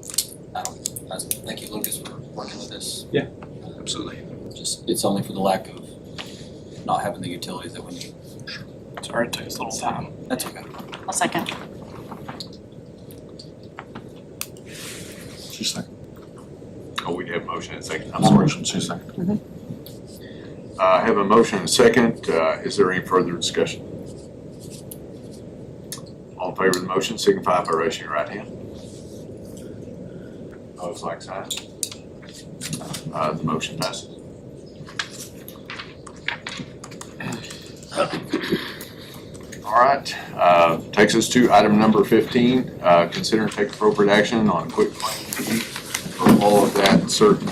S18: Thank you, Lucas, for working with this.
S7: Yeah, absolutely.
S18: Just, it's only for the lack of not having the utilities that we need.
S9: Sorry, it took us a little time.
S18: That's okay.
S3: I'll second.
S17: She's second.
S1: Oh, we have motion and second. I'm sorry.
S17: Motion, she's second.
S1: I have a motion and a second. Is there any further discussion? All in favor of the motion, signify by raising your right hand. Opposed, like sign. The motion passes. All right, takes us to item number 15. Consider and take appropriate action on quick claim deed for all of that certain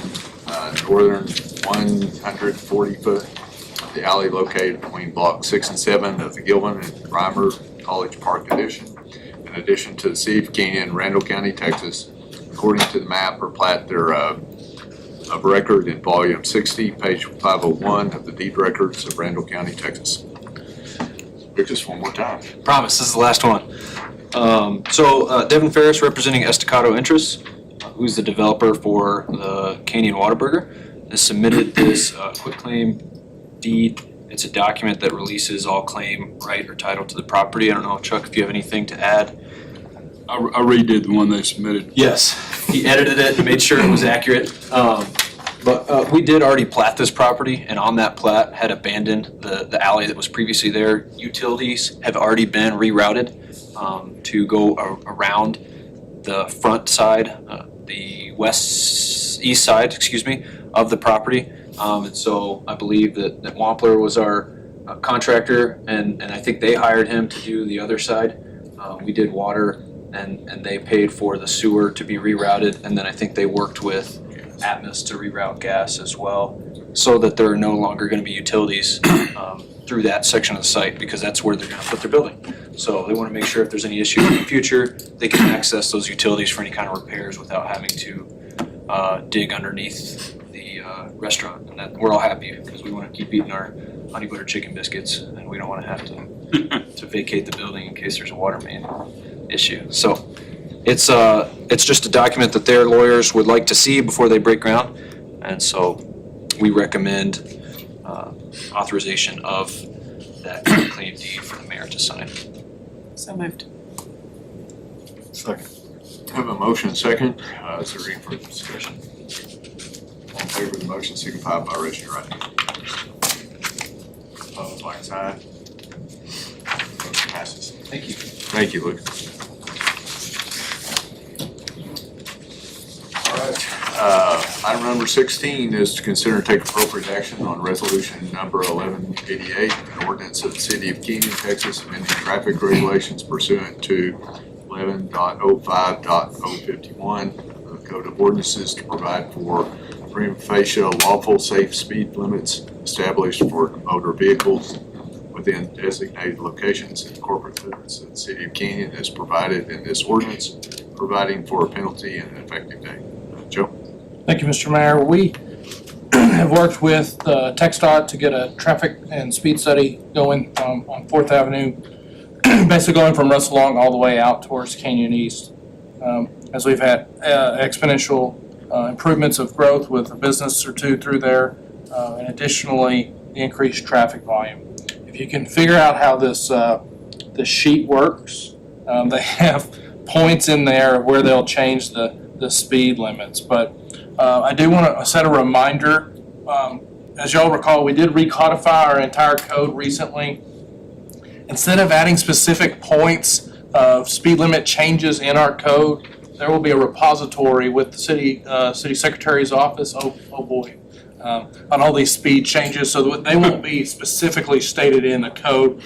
S1: northern 140 foot of the alley located between block 6 and 7 of the Gilman and Reimer College Park Addition. In addition to the City of Canyon, Randall County, Texas, according to the map or plat thereof, of record in volume 60, page 501 of the deed records of Randall County, Texas. Lucas, one more time.
S7: Promise, this is the last one. Devin Ferris, representing Estacado Interests, who's the developer for the Canyon Whataburger, has submitted this quitclaim deed. It's a document that releases all claim, right, or title to the property. I don't know, Chuck, if you have anything to add.
S17: I redid the one they submitted.
S7: Yes, he edited it and made sure it was accurate. But we did already plat this property, and on that plat had abandoned the alley that was previously there. Utilities have already been rerouted to go around the front side, the east side, of the property. And so I believe that Wampler was our contractor, and I think they hired him to do the other side. We did water, and they paid for the sewer to be rerouted, and then I think they worked with Atmos to reroute gas as well, so that there are no longer going to be utilities through that section of the site, because that's where they're going to put their building. So they want to make sure if there's any issues in the future, they can access those utilities for any kind of repairs without having to dig underneath the restaurant. And that we're all happy, because we want to keep eating our honey butter chicken biscuits, and we don't want to have to vacate the building in case there's a water main issue. So it's just a document that their lawyers would like to see before they break ground, and so we recommend authorization of that claim deed for the mayor to sign.
S12: So moved.
S17: Second.
S1: Have a motion and second. Is there any further discussion? All in favor of the motion, signify by raising your right hand. Opposed, like sign. Motion passes.
S7: Thank you.
S1: Thank you, Luke. All right, item number 16 is to consider and take appropriate action on resolution number 1188, an ordinance of the city of Keenan, Texas, amending traffic regulations pursuant to 11.05.051 of the Code of Ordinances to provide for prima facie lawful safe speed limits established for motor vehicles within designated locations and corporate limits of the city of Keenan as provided in this ordinance, providing for a penalty and an effective date. Joe?
S9: Thank you, Mr. Mayor. We have worked with TxDOT to get a traffic and speed study going on 4th Avenue, basically going from Russell Long all the way out towards Canyon East. As we've had exponential improvements of growth with a business or two through there, and additionally, the increased traffic volume. If you can figure out how this sheet works, they have points in there where they'll change the speed limits. But I do want to set a reminder. As y'all recall, we did recodify our entire code recently. Instead of adding specific points of speed limit changes in our code, there will be a repository with the city secretary's office. Oh boy. On all these speed changes, so that they won't be specifically stated in the code.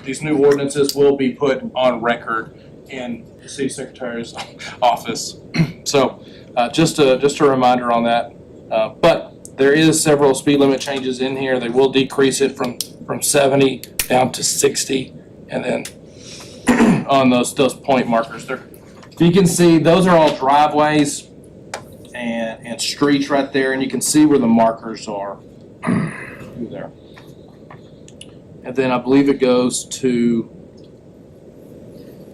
S9: These new ordinances will be put on record in the city secretary's office. So just a reminder on that. But there is several speed limit changes in here. They will decrease it from 70 down to 60, and then on those point markers there. You can see those are all driveways and streets right there, and you can see where the markers are through there. And then I believe it goes to,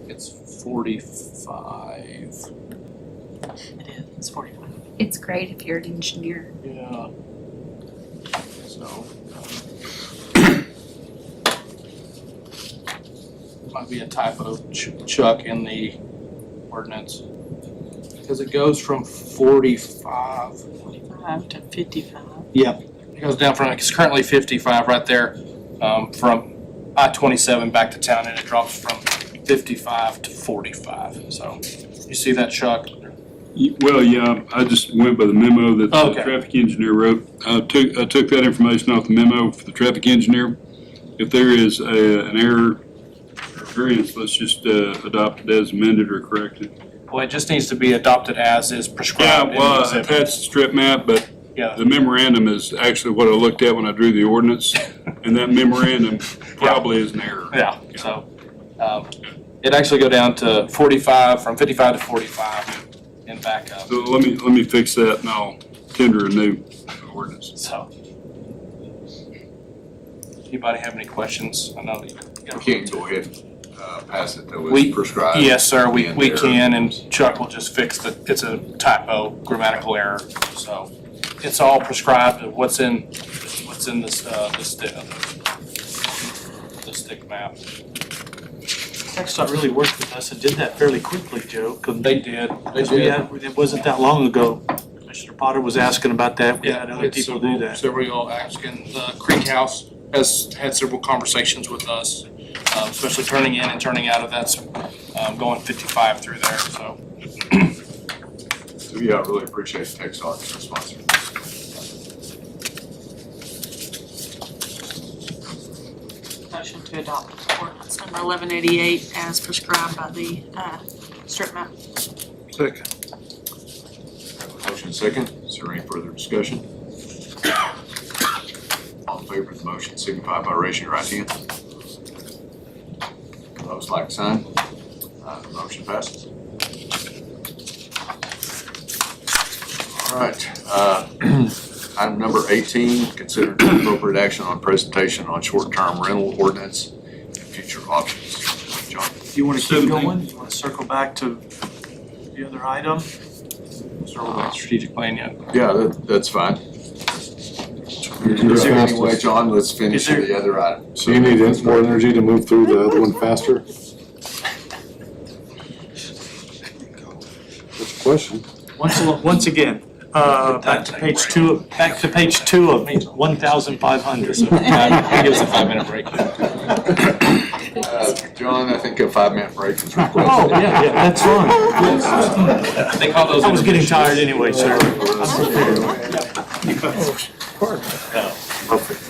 S9: it's 45.
S12: It is, it's 45.
S4: It's great if you're an engineer.
S9: Yeah. So. Might be a typo, Chuck, in the ordinance. Because it goes from 45.
S12: 45 to 55.
S9: Yep. It goes down from, it's currently 55 right there, from I-27 back to town, and it drops from 55 to 45. So, you see that, Chuck?
S2: Well, yeah, I just went by the memo that the
S9: Okay.
S2: traffic engineer wrote. I took that information off the memo for the traffic engineer. If there is an error or variance, let's just adopt it as amended or corrected.
S9: Well, it just needs to be adopted as is
S2: Yeah,
S9: prescribed. in the
S2: well, I
S9: exhibit.
S2: attached the strip map, but
S9: Yeah.
S2: the memorandum is actually what I looked at when I drew the ordinance, and that memorandum probably is an error.
S9: Yeah, so, it actually go down to 45, from 55 to 45 and back up.
S2: So let me fix that, and I'll tender a new ordinance.
S9: So. Anybody have any questions? I know that you
S1: We can't go ahead and pass it though,
S9: We-
S1: it's prescribed.
S9: Yes, sir, we
S1: in there.
S9: can, and Chuck will just fix it's a typo, grammatical error, so it's all prescribed of what's in this stick map.
S11: TxDOT really worked with us and did that fairly quickly, Joe.
S9: They did.
S11: It wasn't that long ago. Commissioner Potter was asking about that. We had other people do that.
S9: Several asking, the Creek House has had several conversations with us, especially turning in and turning out of that, going 55 through there, so.
S1: So, yeah, I really appreciate TxDOT's response.
S12: Motion to adopt ordinance number 1188 as prescribed by the strip map.
S2: Second.
S1: Motion second. Is there any further discussion? All in favor of the motion signify by raising your right hand. Opposed, like sign. The motion passes. All right. Item number 18, consider appropriate action on presentation on short-term rental ordinance and future options. John?
S11: You want to keep going? You want to circle back to the other item?
S9: Start with the strategic plan yet?
S1: Yeah, that's fine. Is there any way, John, let's finish the other item.
S5: So you need more energy to move through the other one faster? That's a question.
S11: Once again, Back to page two of 1,500.
S9: Give us a 5-minute break.
S1: John, I think a 5-minute break is requested.
S11: Oh, yeah, that's fine.
S9: They call those.
S11: I was getting tired anyway, sir.
S1: Perfect.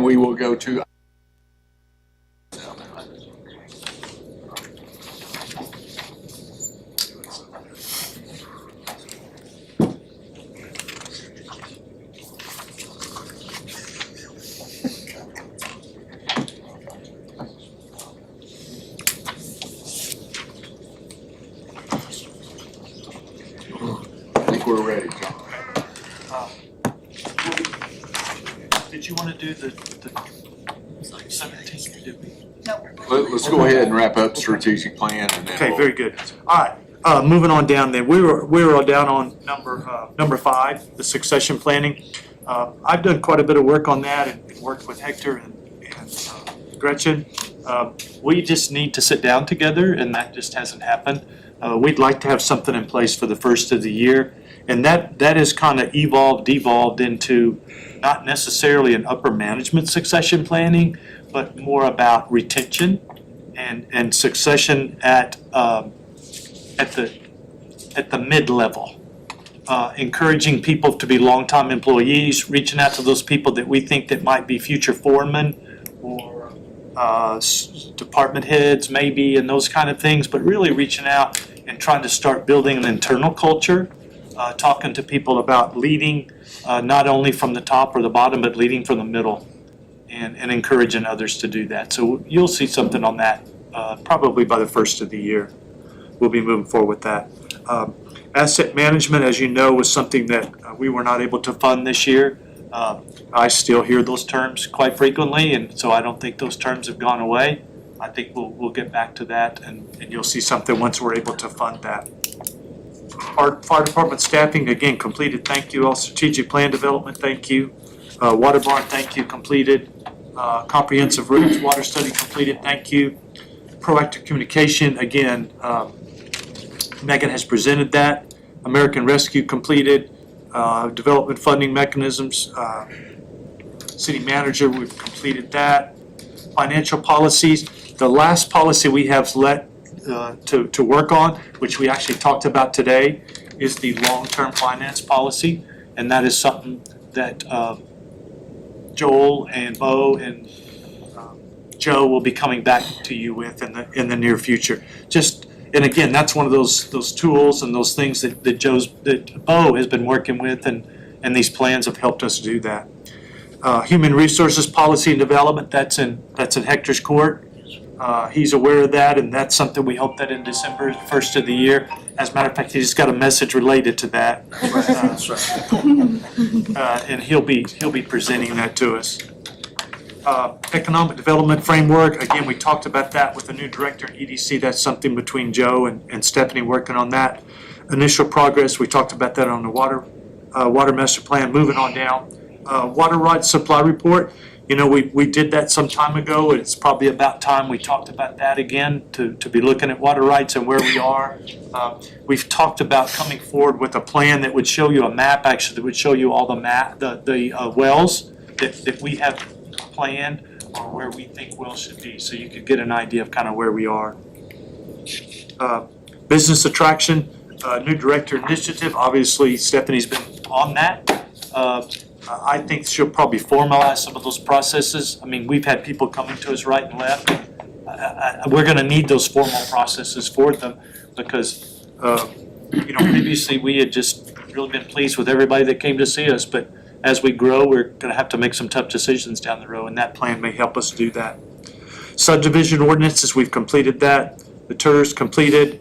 S1: We will go to I think we're ready, John.
S11: Did you want to do the 17th, did we?
S1: Let's go ahead and wrap up strategic plan and then
S11: Okay,
S1: we'll-
S11: very good. All right, moving on down then. We were down on number 5, the succession planning. I've done quite a bit of work on that and worked with Hector and Gretchen. We just need to sit down together, and that just hasn't happened. We'd like to have something in place for the first of the year, and that has kind of devolved into not necessarily an upper management succession planning, but more about retention and succession at the mid-level. Encouraging people to be long-time employees, reaching out to those people that we think that might be future foremen or department heads maybe, and those kind of things, but really reaching out and trying to start building an internal culture, talking to people about leading not only from the top or the bottom, but leading from the middle and encouraging others to do that. So you'll see something on that probably by the first of the year. We'll be moving forward with that. Asset management, as you know, was something that we were not able to fund this year. I still hear those terms quite frequently, and so I don't think those terms have gone away. I think we'll get back to that, and you'll see something once we're able to fund that. Our fire department staffing, again, completed, thank you. All strategic plan development, thank you. Water barn, thank you, completed. Comprehensive routes, water study completed, thank you. Proactive communication, again, Megan has presented that. American Rescue completed. Development funding mechanisms, city manager, we've completed that. Financial policies, the last policy we have to work on, which we actually talked about today, is the long-term finance policy. And that is something that Joel and Bo and Joe will be coming back to you with in the near future. And again, that's one of those tools and those things that Bo has been working with, and these plans have helped us do that. Human resources policy and development, that's in Hector's court. He's aware of that, and that's something we hope that in December, first of the year. As a matter of fact, he just got a message related to that. And he'll be presenting that to us. Economic development framework, again, we talked about that with the new director at EDC. That's something between Joe and Stephanie working on that. Initial progress, we talked about that on the water master plan. Moving on down, water rights supply report. You know, we did that some time ago. It's probably about time we talked about that again, to be looking at water rights and where we are. We've talked about coming forward with a plan that would show you a map, actually, that would show you all the wells that we have planned or where we think wells should be, so you could get an idea of kind of where we are. Business attraction, new director initiative, obviously Stephanie's been on that. I think she'll probably formalize some of those processes. I mean, we've had people coming to us right and left. We're gonna need those formal processes for them because, previously we had just really been pleased with everybody that came to see us, but as we grow, we're gonna have to make some tough decisions down the road, and that plan may help us do that. Subdivision ordinances, we've completed that. The TERS completed.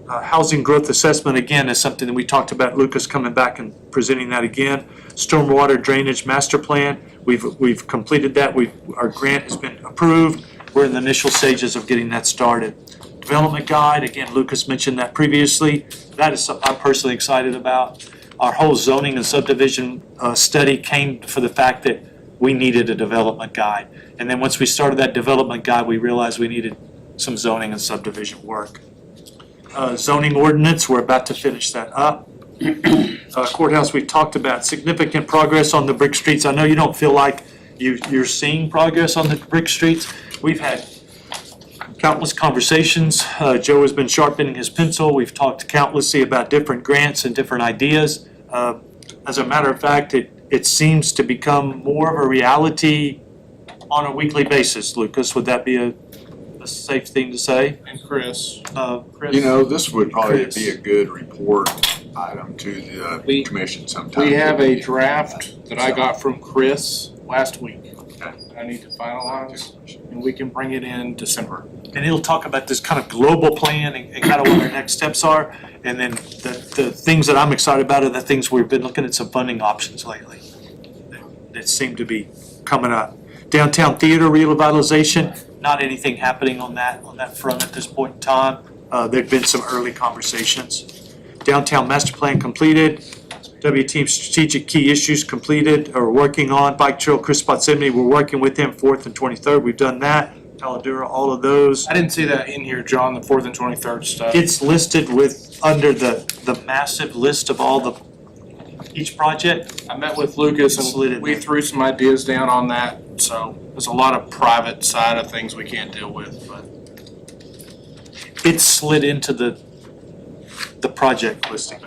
S11: Housing growth assessment, again, is something that we talked about, Lucas coming back and presenting that again. Stormwater drainage master plan, we've completed that. Our grant has been approved. We're in the initial stages of getting that started. Development guide, again, Lucas mentioned that previously. That is something I'm personally excited about. Our whole zoning and subdivision study came for the fact that we needed a development guide. And then once we started that development guide, we realized we needed some zoning and subdivision work. Zoning ordinance, we're about to finish that up. Courthouse, we talked about significant progress on the brick streets. I know you don't feel like you're seeing progress on the brick streets. We've had countless conversations. Joe has been sharpening his pencil. We've talked countlessly about different grants and different ideas. As a matter of fact, it seems to become more of a reality on a weekly basis, Lucas. Would that be a safe thing to say?
S9: And Chris.
S11: Chris?
S1: You know, this would probably
S11: Chris.
S1: be a good report item to the commission sometime.
S9: We have a draft that I got from Chris last week.
S1: Okay.
S9: That I need to finalize, and we can bring it in December.
S11: And it'll talk about this kind of global plan and kind of what our next steps are. And then the things that I'm excited about are the things we've been looking at some funding options lately that seem to be coming up. Downtown theater revitalization, not anything happening on that front at this point in time. There've been some early conversations. Downtown master plan completed. W-Team strategic key issues completed or working on. Bike trail, Chris Potsimny, we're working with him 4th and 23rd. We've done that. Taladura, all of those.
S9: I didn't see that in here, John, the 4th and 23rd stuff.
S11: It's listed under the massive list of all each project.
S9: I met with Lucas
S11: Slid it
S9: and we
S11: in.
S9: threw some ideas down on that, so there's a lot of private side of things we can't deal with, but.
S11: It's slid into the project listing.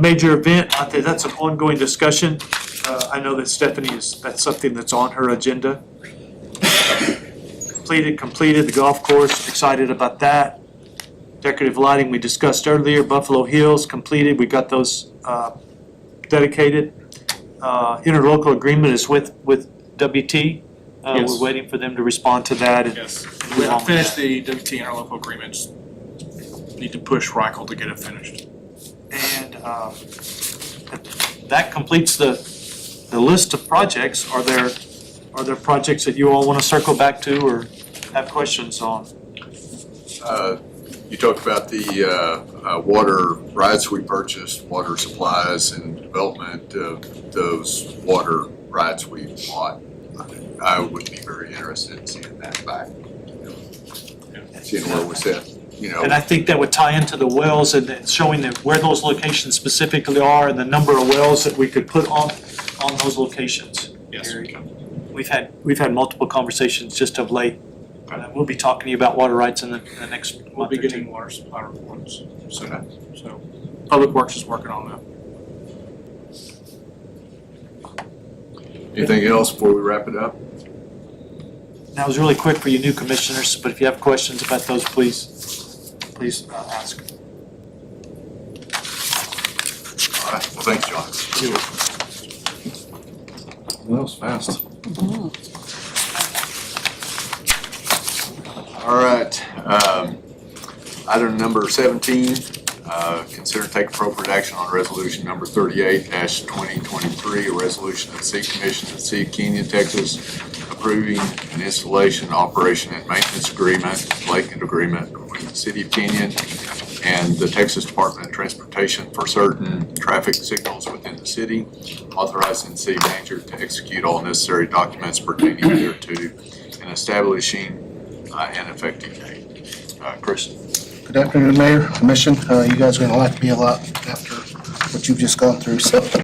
S11: Major event, I think that's an ongoing discussion. I know that that's something that's on her agenda. Completed the golf course, excited about that. Decorative lighting we discussed earlier, Buffalo Hills completed, we got those dedicated. Interlocal agreement is with WT.
S9: Yes.
S11: We're waiting for them to respond to that. And
S9: Yes,
S11: move
S9: we
S11: on with
S9: finished
S11: that.
S9: the WT interlocal agreements. Need to push Reichel to get it finished.
S11: And that completes the list of projects. Are there projects that you all want to circle back to or have questions on?
S1: You talked about the water rights we purchased, water supplies and development of those water rights we bought. I would be very interested in seeing that back. Seeing where we're at, you know.
S11: And I think that would tie into the wells and then showing that where those locations specifically are and the number of wells that we could put on those locations.
S9: Yes.
S11: We've had multiple conversations just of late. We'll be talking to you about water rights in the next month
S9: We'll be
S11: or two.
S9: getting water supply reports soon, so Public Works is working on that.
S1: Anything else before we wrap it up?
S11: That was really quick for you new commissioners, but if you have questions about those, please ask.
S1: All right, well, thanks, John.
S7: That was fast.
S1: All right, item number 17, consider and take appropriate action on resolution number 38-2023, a resolution of the City Commission of the City of Kenyon, Texas, approving an installation, operation, and maintenance agreement, blanket agreement between the City of Kenyon and the Texas Department of Transportation for certain traffic signals within the city, authorizing the city manager to execute all necessary documents pertaining thereto, and establishing an effective date. Chris?
S5: Good afternoon, Mayor, Commission. You guys are gonna like me a lot after what you've just gone through, so.